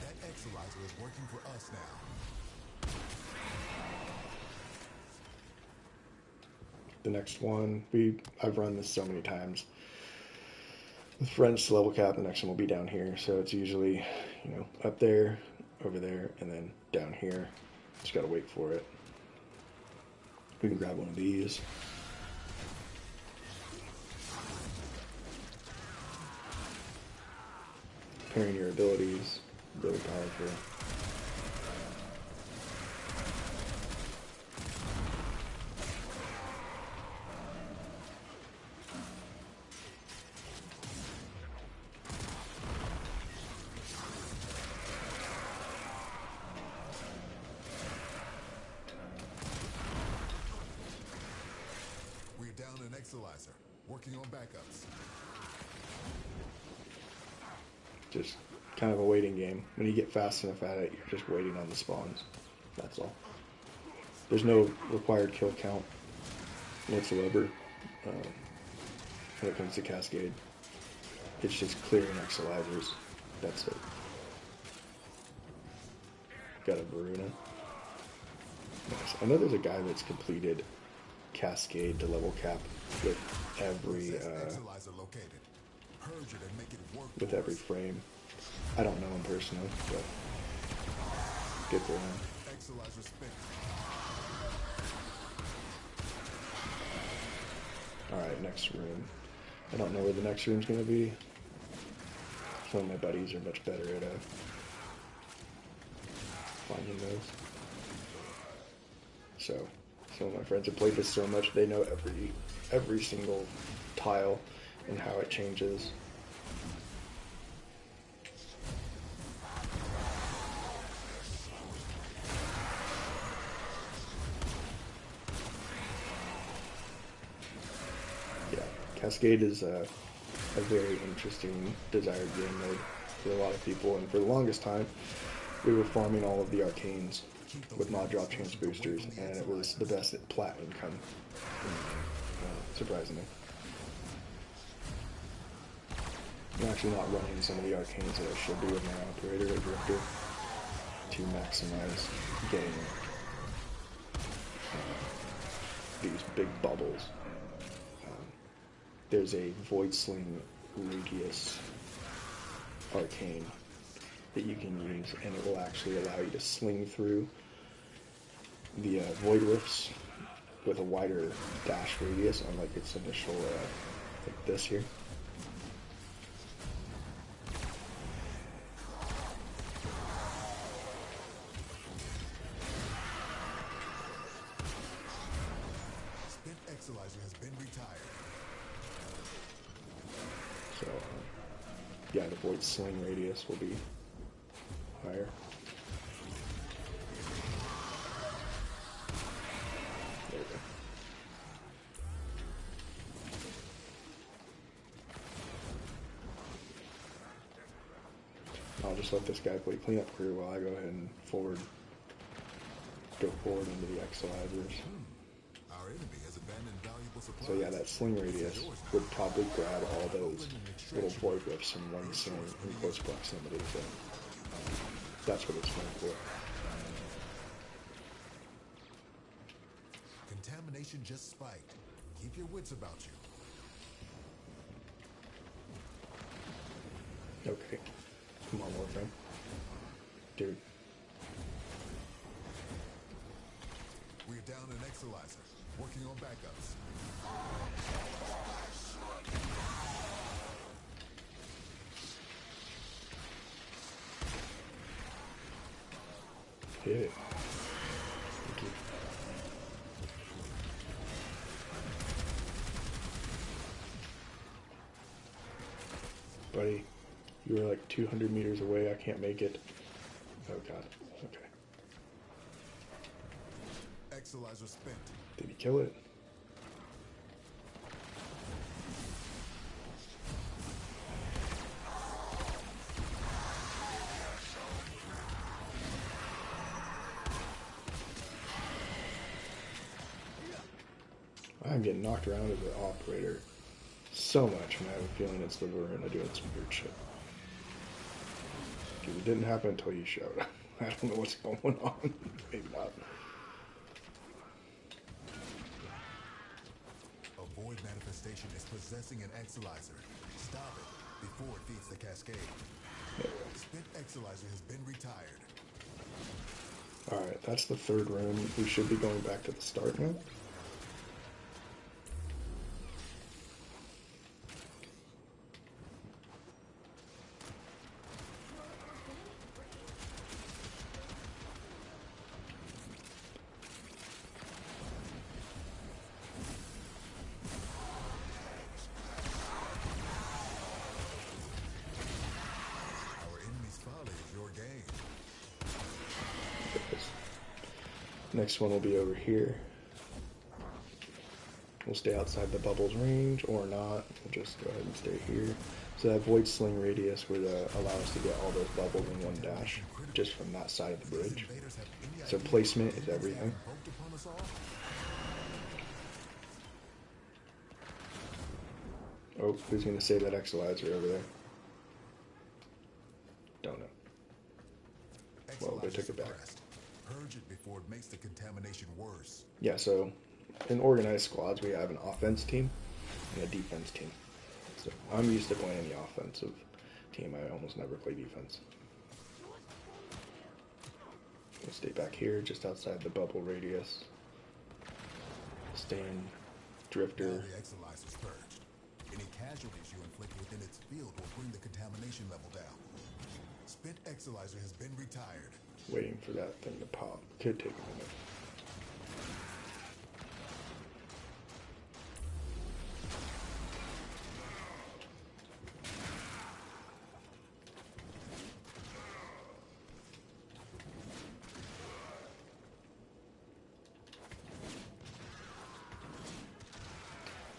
That Exalizer is working for us now. The next one, I've run this so many times. With friends to level cap, the next one will be down here. So it's usually, up there, over there, and then down here. Just gotta wait for it. We can grab one of these. Pairing your abilities, really powerful. We're down an Exalizer. Working on backups. Just kind of a waiting game. When you get fast enough at it, you're just waiting on the spawns. That's all. There's no required kill count whatsoever when it comes to Cascade. It's just clearing Exalizers. That's it. Got a Varuna. Nice. I know there's a guy that's completed Cascade to level cap with every Exalizer located. Purge it and make it work with for every us. frame. I don't know him personally, but good for him. Exalizer spin. Alright, next room. I don't know where the next room's gonna be. Some of my buddies are much better at finding those. So, some of my friends have played this so much they know every single tile and how it changes. Yeah, Cascade is a very interesting desired game mode for a lot of people, and for the longest time we were farming all of the arcanes with mod drop chance boosters, and it was the best at plat income, surprisingly. I'm actually not running some of the arcanes that I should do with my operator or drifter to maximize getting these big bubbles. There's a Void Sling Radius arcane that you can use, and it will actually allow you to sling through the Void Rifts with a wider dash radius, unlike its initial, like this here. Spent Exalizer has been retired. So, yeah, the Void Sling radius will be higher. There we go. I'll just let this guy play cleanup crew while I go ahead and go forward into the Exalizers. Our enemy has abandoned valuable supplies. So yeah, that sling radius would probably grab all those little void rifts in one sling in close proximity. So that's what it's going for. Contamination just spiked. Keep your wits about you. Okay. Come on, Warframe. Dude. We're down an Exalizer. Working on backups. Hit it. Thank you. Buddy, you were like 200 meters away. I can't make it. Oh god. Okay. Exalizer spent. Did he kill it? I'm getting knocked around as an operator so much, and I have a feeling it's the Verona doing some weird shit. Because it didn't happen until you showed up. I don't know what's going on. Maybe not. A void manifestation is possessing an Exalizer. Stop it before it feeds the cascade. Spent Exalizer has been retired. Alright, that's the third room. We should be going back to the start now. Next one will be over here. We'll stay outside the bubble's range, or not. We'll just go ahead and stay here. So that void sling radius would allow us to get all those bubbles in one dash, just from that side of the bridge. So placement is everything. Oh, who's going to save that Exalizer over there? Don't know. Well, they took it back. Purge it before it makes the contamination worse. Yeah, so in organized squads, we have an offense team and a defense team. So I'm used to playing the offensive team. I almost never play defense. We'll stay back here, just outside the bubble radius. Stay in Drifter. Now the Exalizer's purged. Any casualties you inflict within its field will bring the contamination level down. Spent Exalizer has been retired. Waiting for that thing to pop. Could take a minute.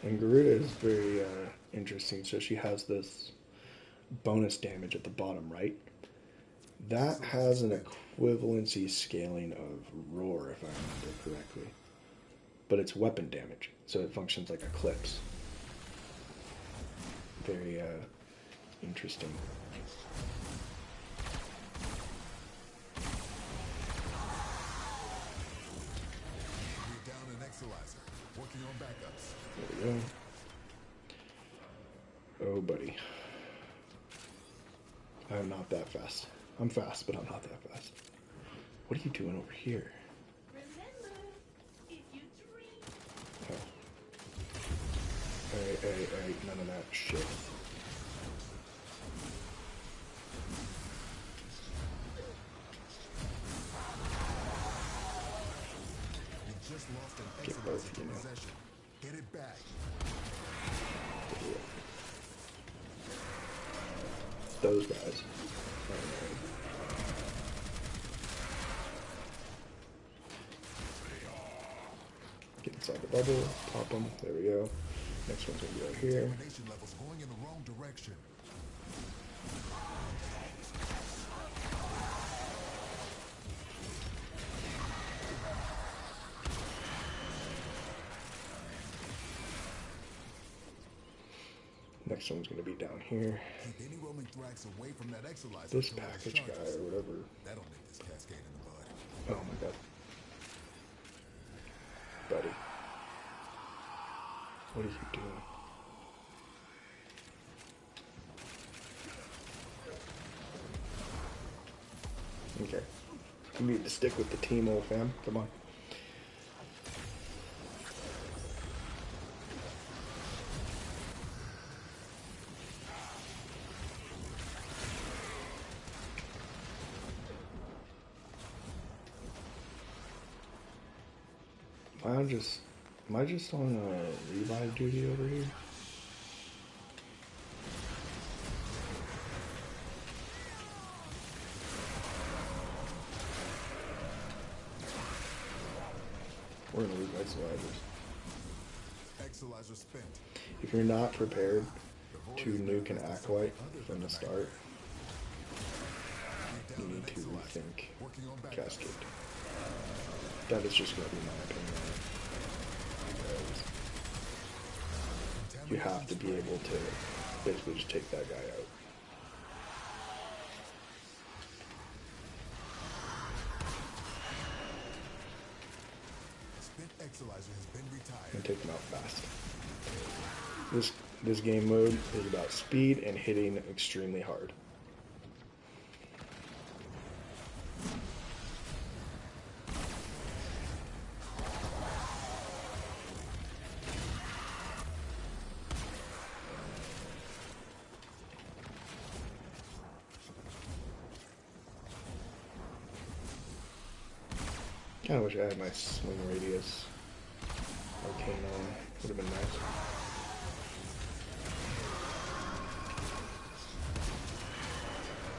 And Garuda is very interesting. So she has this bonus damage at the bottom right. That has an equivalency scaling of Roar, if I remember correctly. But it's weapon damage, so it functions like Eclipse. Very interesting. We're down an Exalizer. Working on backups. There we go. Oh, buddy. I'm not that fast. I'm fast, but I'm not that fast. What are you doing over here? Remember, if you dream. Oh. Hey, none of that shit. You just lost an Get Exalizer both, to you know. possession. Get it back. Those guys. Get inside the bubble, pop them. There we go. Next one's gonna be right here. Contamination levels going in the wrong direction. Next one's gonna be down here. Keep any roaming thrax away from that Exalizer. This until it package guy discharges. or whatever. That'll nip this cascade in the bud. Oh my god. Buddy. What are you doing? Okay. You need to stick with the team, old fam. Come on. I just, am I just on revive duty over here? We're gonna lose Exilizers. Exilizer spent. If you're not prepared to nuke an Acolyte from the start, you need to rethink Cascade. That is just going to be my opinion on it. Because you have to be able to basically just take that guy out. Spent Exilizer has been retired. And take him out fast. This game mode is about speed and hitting extremely hard. Kind of wish I had my swing radius arcane on. Would have been nice.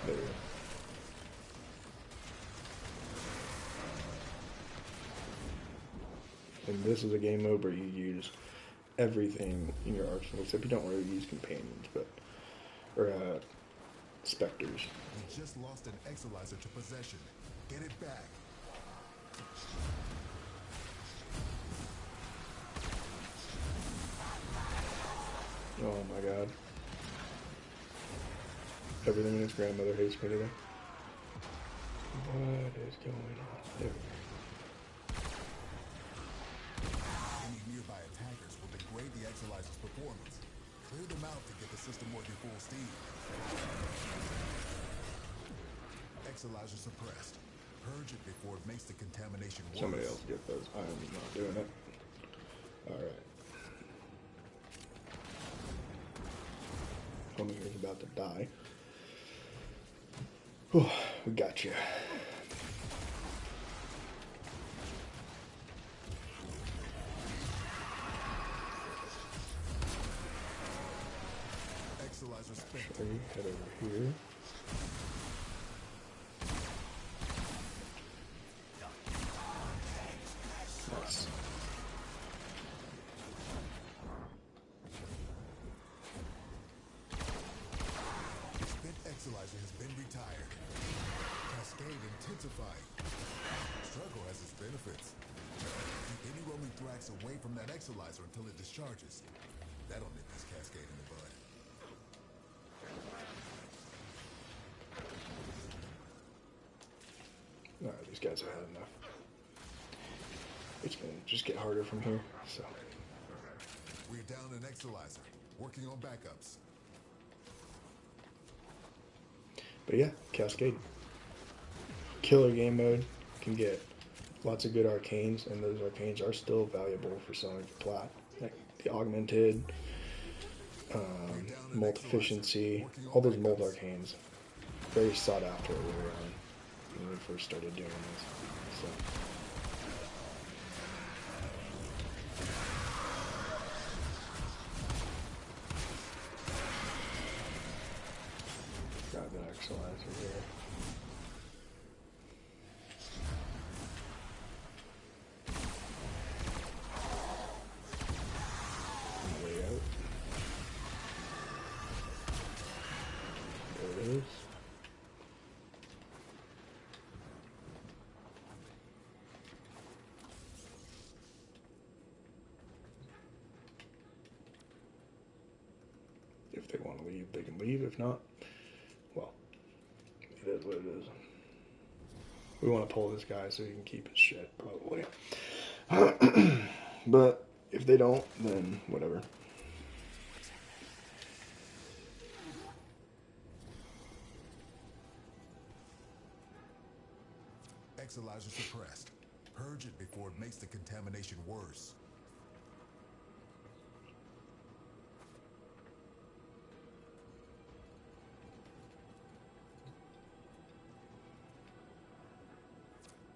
There we go. And this is a game mode where you use everything in your arsenal, except you don't really use companions, or specters. We just lost an Exilizer to possession. Get it back. Oh my god. Everything his grandmother hates me today. What is going on? There we go. Any nearby attackers will degrade the Exilizer's performance. Clear them out to get the system working full steam. Exilizer suppressed. Purge it before it makes the contamination worse. Somebody else get those. I am not doing it. Alright. Homie here's about to die. Whew, we got you. Exilizer spent. Sorry, head over here. Nice. Spent Exilizer has been retired. Cascade intensified. Struggle has its benefits. Keep any roaming thrax away from that Exilizer until it discharges. That'll nip this Cascade in the bud. Alright, these guys have had enough. It's gonna just get harder from here, so. We're down an Exilizer. Working on backups. But yeah, Cascade. Killer game mode. Can get lots of good arcanes, and those arcanes are still valuable for selling for plat. Like the augmented, multi-efficiency, all those mold arcanes. Very sought after earlier on when we first started doing this. So. Grab the Exilizer here. Way out. There it is. If they want to leave, they can leave. If not, well, it is what it is. We want to pull this guy so he can keep his shit, probably. But if they don't, then whatever. Exilizer suppressed. Purge it before it makes the contamination worse.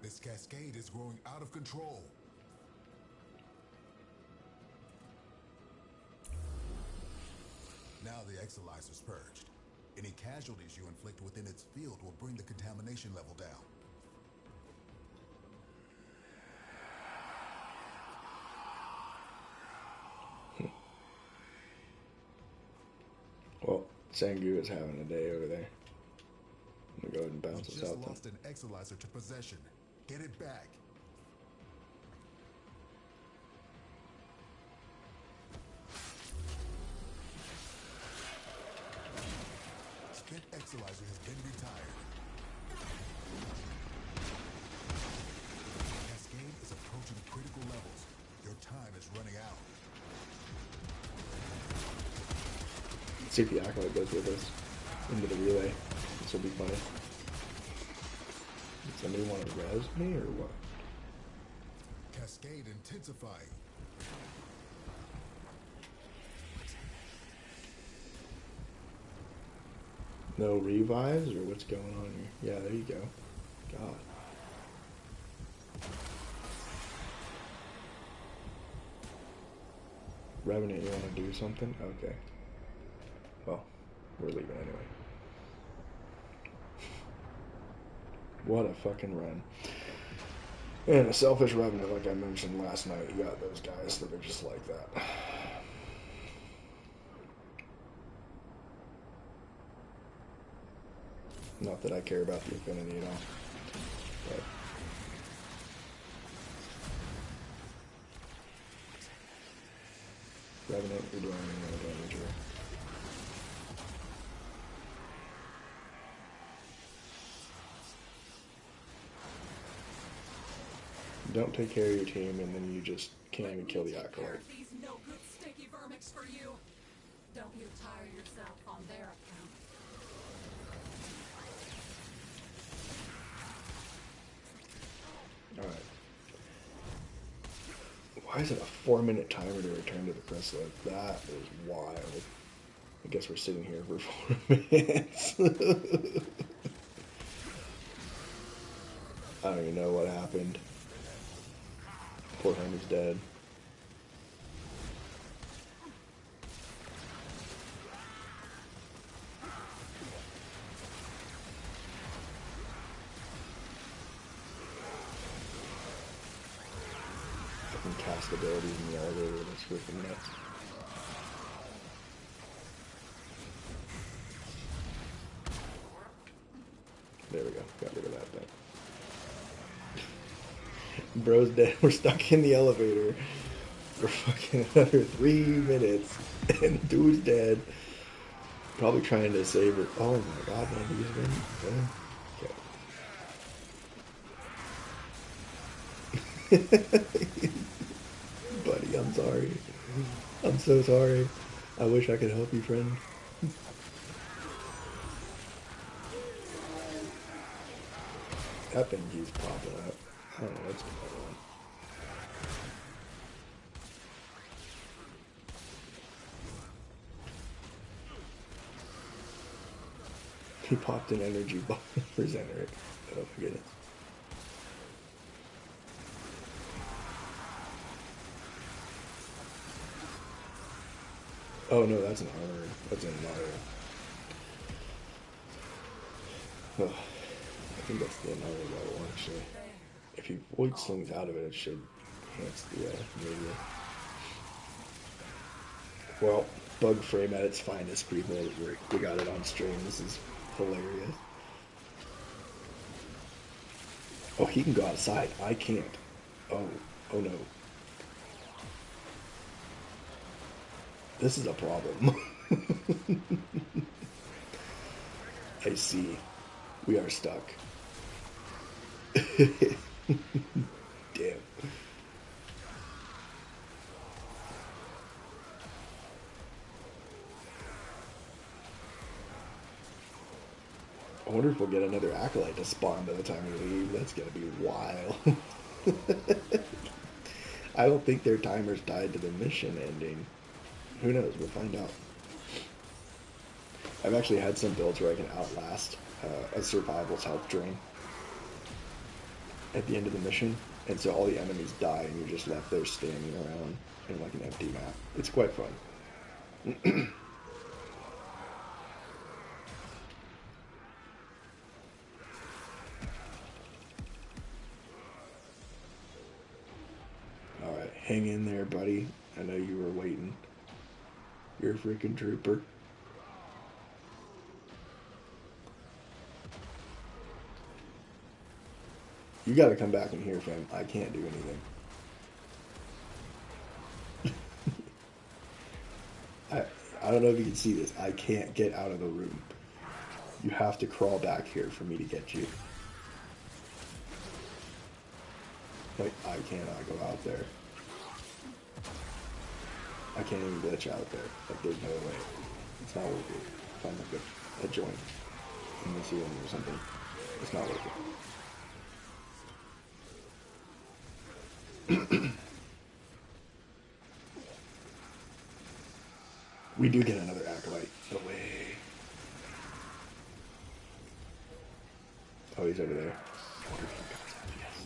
This cascade is growing out of control. the Exilizer's purged. Any casualties you inflict within its field will bring the contamination level down. Well, Sangu is having a day over there. I'm gonna go ahead and bounce You us just out then. lost an Exilizer to possession. Get it back. Spent Exilizer has been retired. Cascade is approaching critical levels. Your time is running out. Let's see if the Acolyte goes with us into the relay. This will be funny. Does somebody want to res me or what? Cascade intensifying. No revives or what's going on here? Yeah, there you go. God. Revenant, you want to do something? Okay. Well, we're leaving anyway. What a fucking run. And a selfish Revenant, like I mentioned last night, you got those guys that are just like that. Not that I care about the Infinity at all. But Revenant, you're doing no damage here. Don't take care of your team and then you just can't even kill the Acolyte. These no good sticky vermix for you. Don't you tire yourself on their account. Alright. Why is it a 4-minute timer to return to the chrysalis? That is wild. I guess we're sitting here for 4 minutes. I don't even know what happened. Poor Henry's dead. Fucking cast abilities in the elevator, that's freaking nuts. There we go, got rid of that thing. Bro's dead. We're stuck in the elevator for fucking another 3 minutes, and dude's dead. Probably trying to save it. Oh my god, man, he's been. Okay. Buddy, I'm sorry. I'm so sorry. I wish I could help you, friend. That thing keeps popping up. I don't know what's going on. He popped an energy bomb for Zenric. Oh my goodness. Oh no, that's an armor. That's an auto. Oh, I think that's the another level actually. If he void slings out of it, it should enhance the media. Well, bug frame at its finest, people. We got it on stream. This is hilarious. Oh, he can go outside. I can't. Oh no. This is a problem. I see. We are stuck. Damn. I wonder if we'll get another Acolyte to spawn by the time we leave. That's gonna be wild. I don't think their timer's tied to the mission ending. Who knows? We'll find out. I've actually had some builds where I can outlast a survival's health drain at the end of the mission, and so all the enemies die and you're just left there standing around in like an empty map. It's quite fun. waiting. You're a freaking trooper. You gotta come back in here, fam. I can't do anything. I don't know if you can see this. I can't get out of the room. You have to crawl back here for me to get you. Like, I cannot go out there. I can't even glitch out there. Like, there's no way. It's not worth it. Find like a joint in the ceiling or something. It's not worth it. We do get another acolyte. No way. Oh, he's over there. I wonder if he comes up. Yes.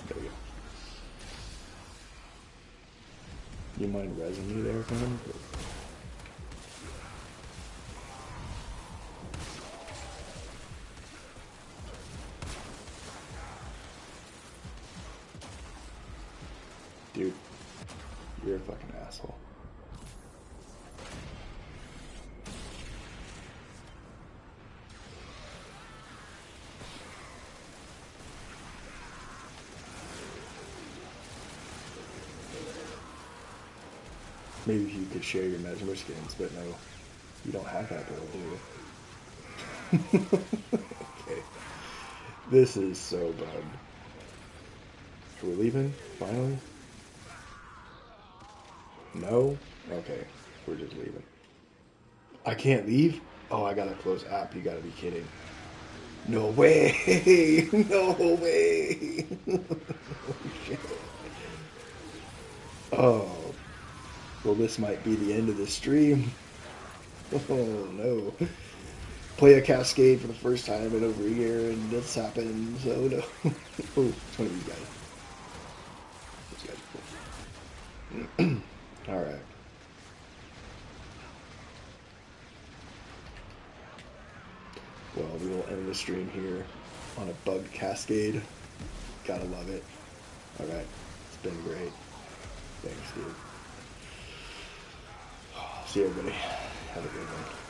There we go. You mind resing me there, fam? Dude, you're a fucking asshole. Maybe if you could share your mesmer skins, but no, you don't have that build, do you? Okay. This is so bugged. Are we leaving? Finally? No? Okay, we're just leaving. I can't leave? Oh, I gotta close app. You gotta be kidding. No way! No way! Oh. Well, this might be the end of the stream. Oh, no. Play a Cascade for the first time in over a year, and this happened, so no. Oh, it's one of these guys. These guys are cool. Alright. Well, we will end the stream here on a bugged Cascade. Gotta love it. Alright. It's been great. Thanks, dude. See you, everybody. Have a good one.